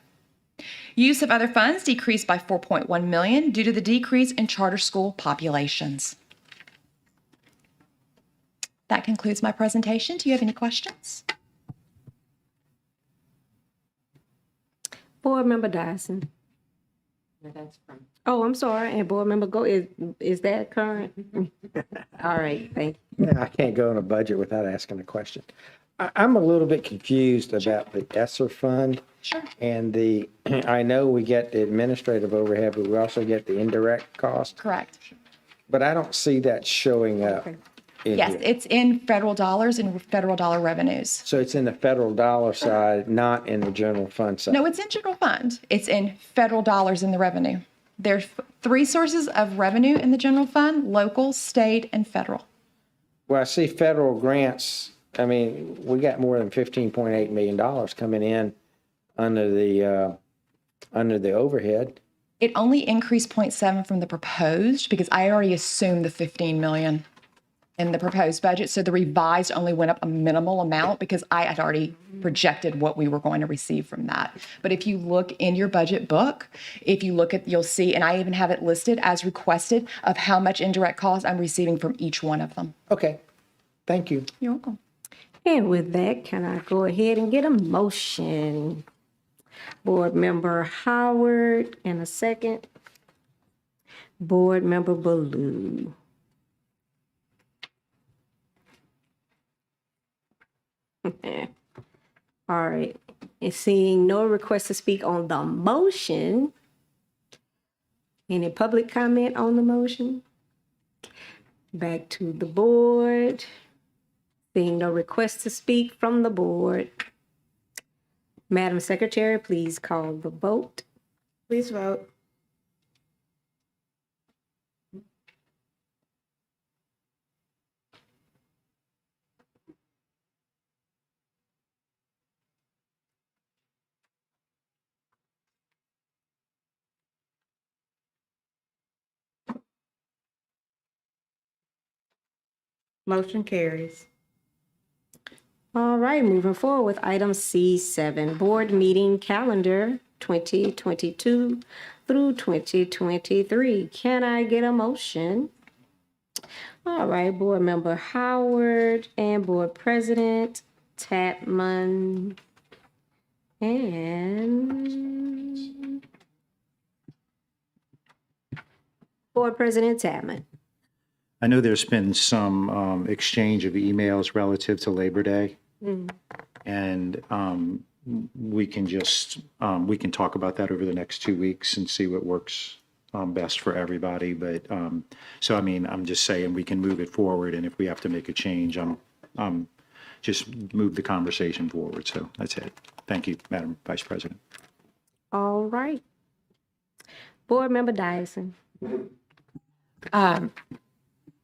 Use of other funds decreased by $4.1 million due to the decrease in charter school populations. That concludes my presentation. Do you have any questions? Board Member Dyson. Oh, I'm sorry. And Board Member Go, is that current? All right, thank you. Yeah, I can't go on a budget without asking a question. I'm a little bit confused about the ESSER fund. Sure. And I know we get the administrative overhead, but we also get the indirect cost. Correct. But I don't see that showing up in Yes, here. it's in federal dollars and federal dollar revenues. So it's in the federal dollar side, not in the general fund side. No, it's in general fund. It's in federal dollars in the revenue. There's three sources of revenue in the general fund: local, state, and federal. Well, I see federal grants. I mean, we got more than $15.8 million coming in under the overhead. It only increased 0.7 from the proposed because I already assumed the 15 million in the proposed budget. So the revised only went up a minimal amount because I had already projected what we were going to receive from that. But if you look in your budget book, if you look at, you'll see, and I even have it listed as requested of how much indirect cost I'm receiving from each one of them. Okay, thank you. You're welcome. And with that, can I go ahead and get a motion? Board Member Howard, and a second. Board Member Baloo. All right. And seeing no request to speak on the motion, any public comment on the motion? Back to the board. Seeing no request to speak from the board. Madam Secretary, please call the vote. Please vote. Motion carries. All right, moving forward with item C7, board meeting calendar 2022 through 2023. Can I get a motion? All right, Board Member Howard and Board President Tapman and Board President Tapman. I know there's been some exchange of emails relative to Labor Day. And we can talk about that over the next 2 weeks and see what works best for everybody. But so, I mean, I'm just saying we can move it forward. And if we have to make a change, just move the conversation forward. So that's it. Thank you, Madam Vice President. All right. Board Member Dyson.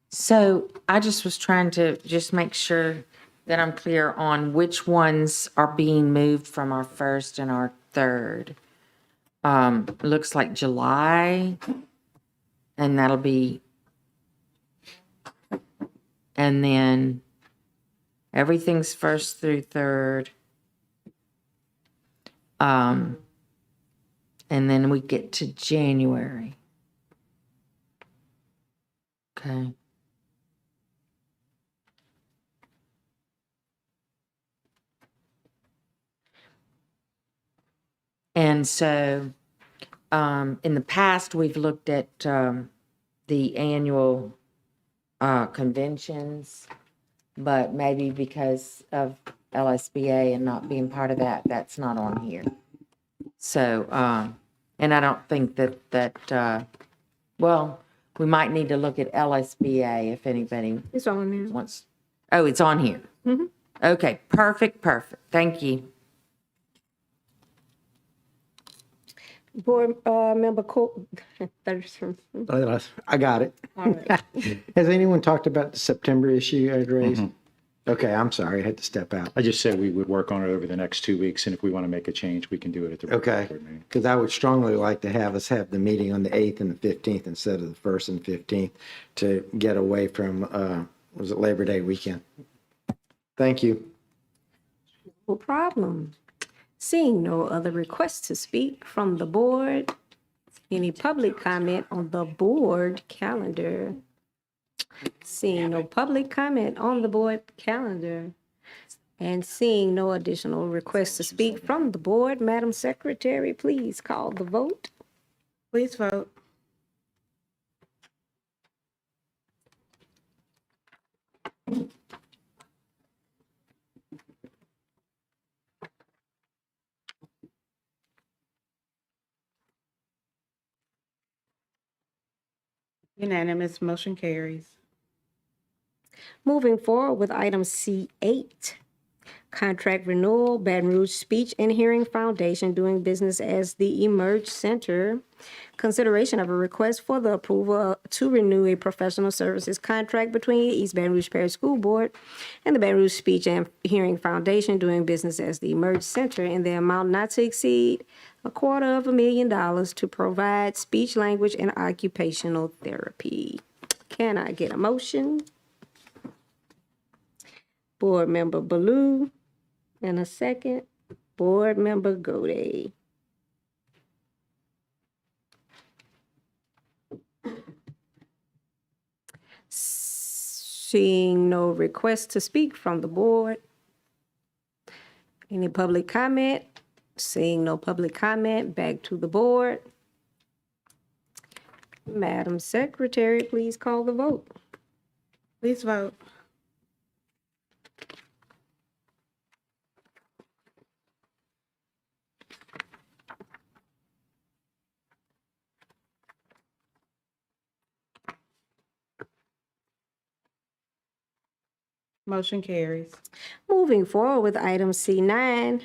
So I just was trying to just make sure that I'm clear on which ones are being moved from our first and our third. Looks like July, and that'll be, and then everything's first through third. And then we get to January. Okay. And so, in the past, we've looked at the annual conventions, but maybe because of LSBA and not being part of that, that's not on here. So, and I don't think that well, we might need to look at LSBA if anybody It's on there. wants. Oh, it's on here. Mhm. Okay, perfect. Thank you. Board Member Thurston. I got it. All right. Has anyone talked about the September issue I'd raised? Okay, I'm sorry, I had to step out. I just said we would work on it over the next 2 weeks, and if we want to make a change, we can do it at the Okay, board meeting. because I would strongly like to have us have the meeting on the 8th and the 15th instead of the 1st and 15th to get away from, was it Labor Day weekend? Thank you. No problem. Seeing no other requests to speak from the board, any public comment on the board calendar? Seeing no public comment on the board calendar, and seeing no additional requests to speak from the board, Madam Secretary, please call the vote. Please vote. Unanimous, motion carries. Moving forward with item C8, contract renewal, Baton Rouge Speech and Hearing Foundation doing business as the Emerge Center. Consideration of a request for the approval to renew a professional services contract between East Baton Rouge Parish School Board and the Baton Rouge Speech and Hearing Foundation doing business as the Emerge Center in the amount not to exceed $250,000 to provide speech, language, and occupational therapy. Can I get a motion? Board Member Baloo, and a second. Board Member Gode. Seeing no request to speak from the board. Any public comment? Seeing no public comment, back to the board. Madam Secretary, please call the vote. Please vote. Motion carries. Moving forward with item C9,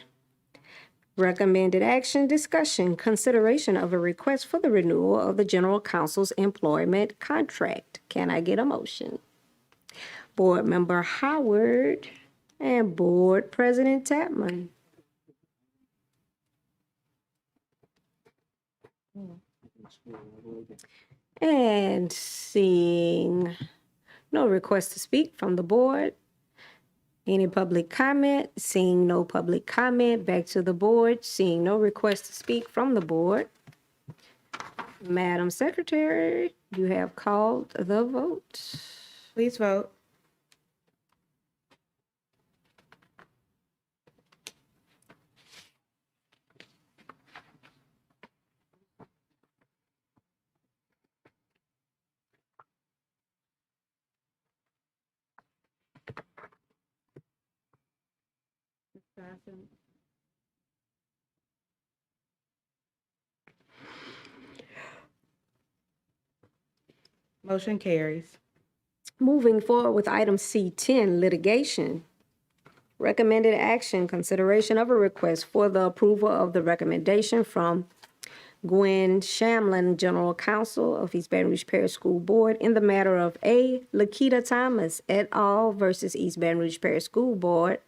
recommended action, discussion, consideration of a request for the renewal of the General Counsel's employment contract. Can I get a motion? Board Member Howard and Board President Tapman. And seeing no request to speak from the board. Any public comment? Seeing no public comment, back to the board. Seeing no request to speak from the board. Madam Secretary, you have called the vote. Please vote. Motion carries. Moving forward with item C10, litigation. Recommended action, consideration of a request for the approval of the recommendation from Gwen Shamlin, General Counsel of East Baton Rouge Parish School Board, in the matter of A. Lakita Thomas et al. Versus East Baton Rouge Parish School Board,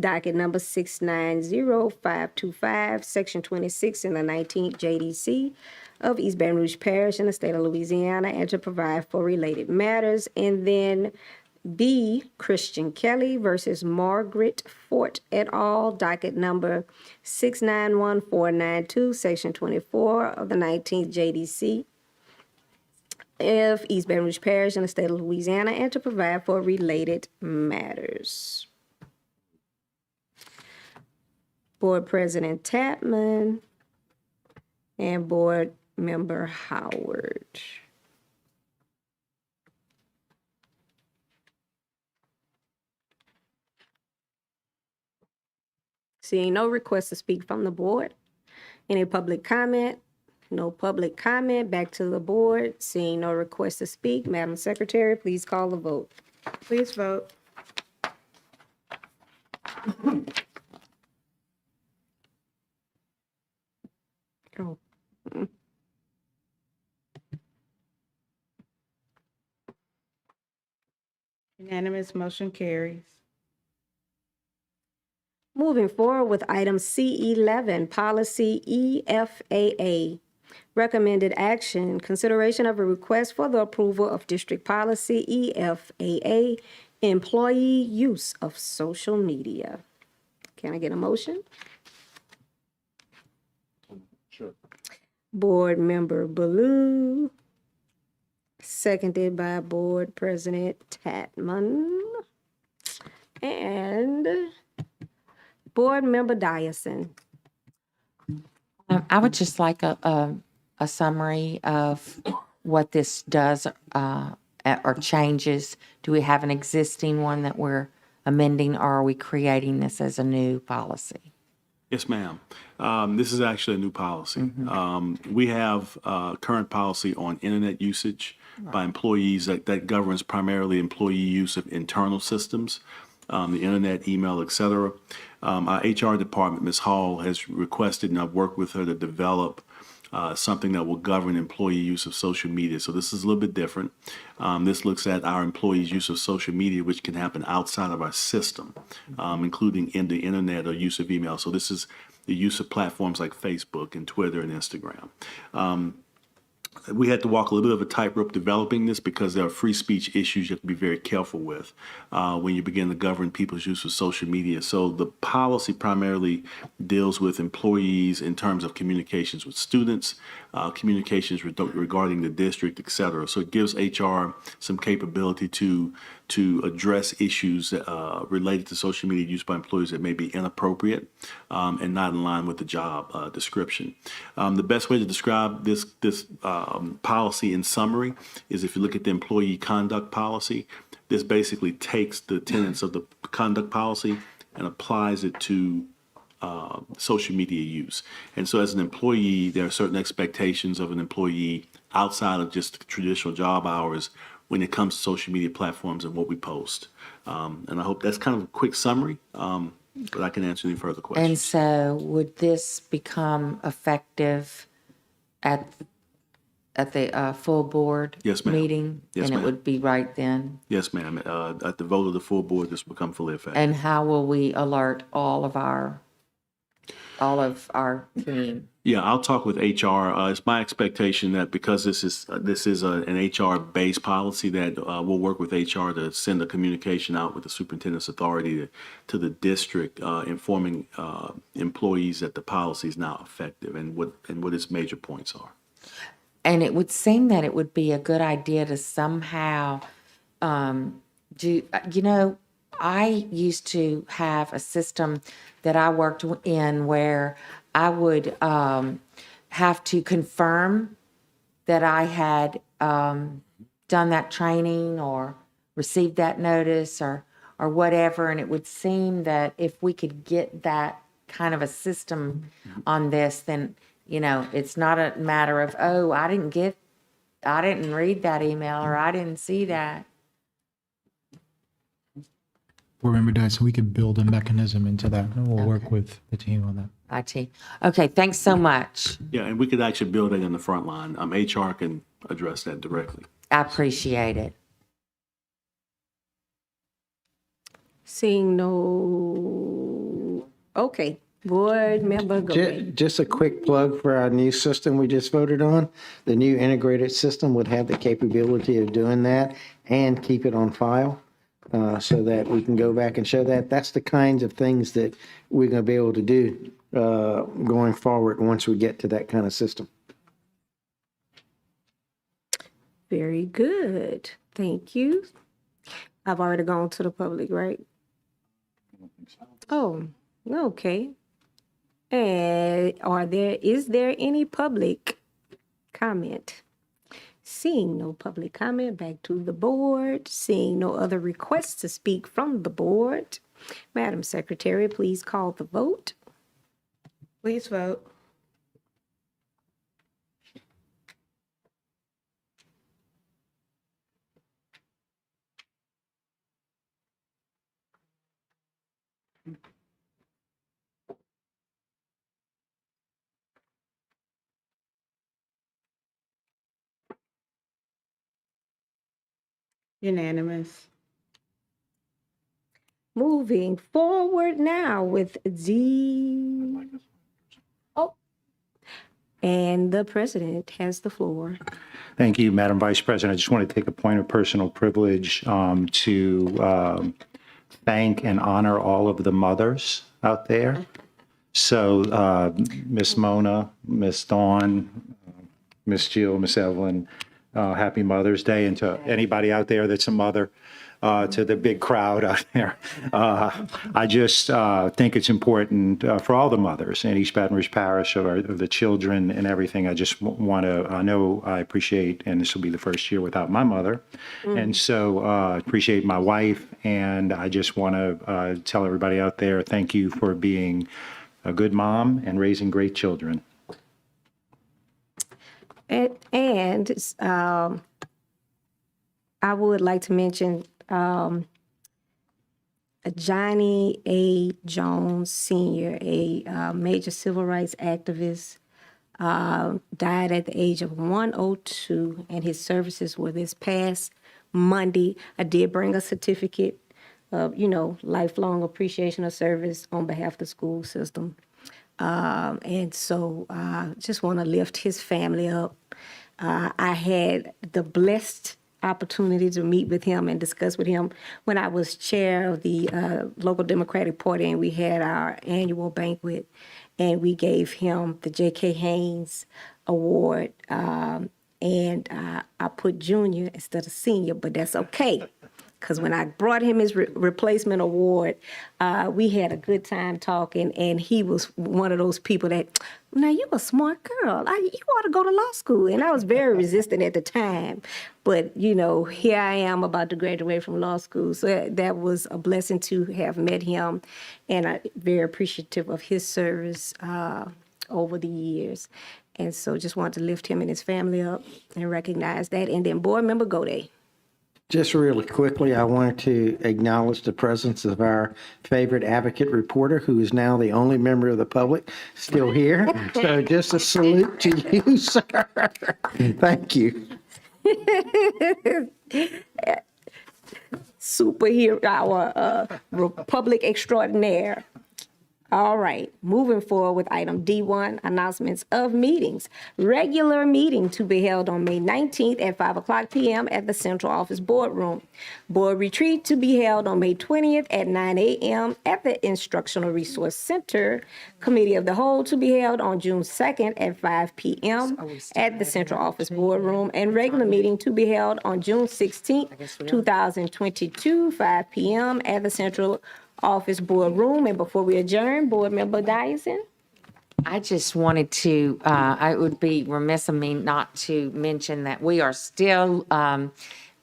docket number 690525, section 26 in the 19th JDC of East Baton Rouge Parish in the state of Louisiana, and to provide for related matters. And then B. Christian Kelly versus Margaret Fort et al., docket number 691492, section 24 of the 19th JDC of East Baton Rouge Parish in the state of Louisiana, and to provide for related matters. Board President Tapman and Board Member Howard. Seeing no requests to speak from the board. Any public comment? No public comment. Back to the board. Seeing no requests to speak, Madam Secretary, please call the vote. Please vote. Oh. Unanimous, motion carries. Moving forward with item C11, policy EFAA. Recommended action, consideration of a request for the approval of district policy EFAA, employee use of social media. Can I get a motion? Sure. Board Member Baloo, seconded by Board President Tatman. And Board Member Dyerson. I would just like a summary of what this does or changes. Do we have an existing one that we're amending, or are we creating this as a new policy? Yes, ma'am. This is actually a new policy. We have current policy on internet usage by employees that governs primarily employee use of internal systems, the internet, email, et cetera. Our HR department, Ms. Hall, has requested, and I've worked with her to develop something that will govern employee use of social media. So this is a little bit different. This looks at our employees' use of social media, which can happen outside of our system, including in the internet or use of email. So this is the use of platforms like Facebook and Twitter and Instagram. We had to walk a little bit of a tightrope developing this because there are free speech issues you have to be very careful with when you begin to govern people's use of social media. So the policy primarily deals with employees in terms of communications with students, communications regarding the district, et cetera. So it gives HR some capability to address issues related to social media use by employees that may be inappropriate and not in line with the job description. The best way to describe this policy in summary is if you look at the employee conduct policy, this basically takes the tenets of the conduct policy and applies it to social media use. And so as an employee, there are certain expectations of an employee outside of just traditional job hours when it comes to social media platforms and what we post. And I hope that's kind of a quick summary, but I can answer any further questions. And so would this become effective at the full board Yes, ma'am. meeting? Yes, and ma'am. it would be right then? Yes, ma'am. At the vote of the full board, this will become fully effective. And how will we alert all of our team? Yeah, I'll talk with HR. It's my expectation that because this is an HR-based policy, that we'll work with HR to send a communication out with the superintendent's authority to the district, informing employees that the policy is now effective and what its major points are. And it would seem that it would be a good idea to somehow I used to have a system that I worked in where I would have to confirm that I had done that training or received that notice or whatever. And it would seem that if we could get that kind of a system on this, then, it's not a matter of, oh, I didn't read that email or I didn't see that. Board Member Dyson, we could build a mechanism into that, and we'll work with the team on that. IT. Okay, thanks so much. Yeah, and we could actually build it in the front line. HR can address that directly. I appreciate it. Seeing no, okay, board member Gray. Just a quick plug for our new system we just voted on. The new integrated system would have the capability of doing that and keep it on file so that we can go back and show that. That's the kinds of things that we're going to be able to do going forward once we get to that kind of system. Very good, thank you. I've already gone to the public, right? Oh, okay. And is there any public comment? Seeing no public comment, back to the board. Seeing no other requests to speak from the board. Madam Secretary, please call the vote. Please vote. Unanimous. Moving forward now with and the president has the floor. Thank you, Madam Vice President. I just want to take a point of personal privilege to thank and honor all of the mothers out there. So Miss Mona, Miss Dawn, Miss Jill, Miss Evelyn, happy Mother's Day. And to anybody out there that's a mother, to the big crowd out there. I just think it's important for all the mothers in East Baton Rouge Parish of the children and everything. I just want to, I know I appreciate, and this will be the first year without my mother. And so appreciate my wife. And I just want to tell everybody out there, thank you for being a good mom and raising great children. And I would like to mention Johnny A. Jones Sr., a major civil rights activist, died at the age of 102, and his services were this past Monday. I did bring a certificate of, lifelong appreciation of service on behalf of the school system. And so just want to lift his family up. I had the blessed opportunity to meet with him and discuss with him when I was chair of the local Democratic Party, and we had our annual banquet, and we gave him the J.K. Haynes Award. And I put junior instead of senior, but that's okay. Because when I brought him his replacement award, we had a good time talking, and he was one of those people that, now you a smart girl, you ought to go to law school. And I was very resistant at the time, but here I am about to graduate from law school. So that was a blessing to have met him, and I'm very appreciative of his service over the years. And so just wanted to lift him and his family up and recognize that. And then board member Gode. Just really quickly, I wanted to acknowledge the presence of our favorite advocate reporter, who is now the only member of the public still here. So just a salute to you, sir. Thank you. Superhero, our Republic extraordinaire. All right, moving forward with item D1, announcements of meetings. Regular meeting to be held on May 19th at 5:00 p.m. at the Central Office Boardroom. Board retreat to be held on May 20th at 9 a.m. at the Instructional Resource Center. Committee of the Whole to be held on June 2nd at 5 p.m. at the Central Office Boardroom. And regular meeting to be held on June 16th, 2022, 5 p.m. at the Central Office Boardroom. And before we adjourn, Board Member Dyson. I just wanted to, it would be remiss of me not to mention that we are still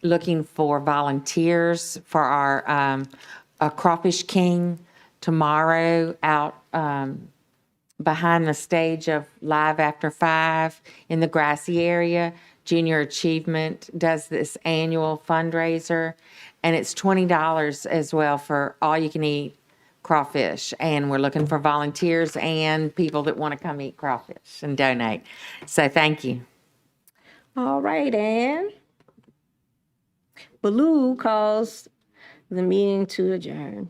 looking for volunteers for our Crawfish King tomorrow out behind the stage of Live After 5 in the grassy area. Junior Achievement does this annual fundraiser, and it's $20 as well for all you can eat crawfish, and we're looking for volunteers and people that want to come eat crawfish and donate. So thank you. All right, and Baloo calls the meeting to adjourn.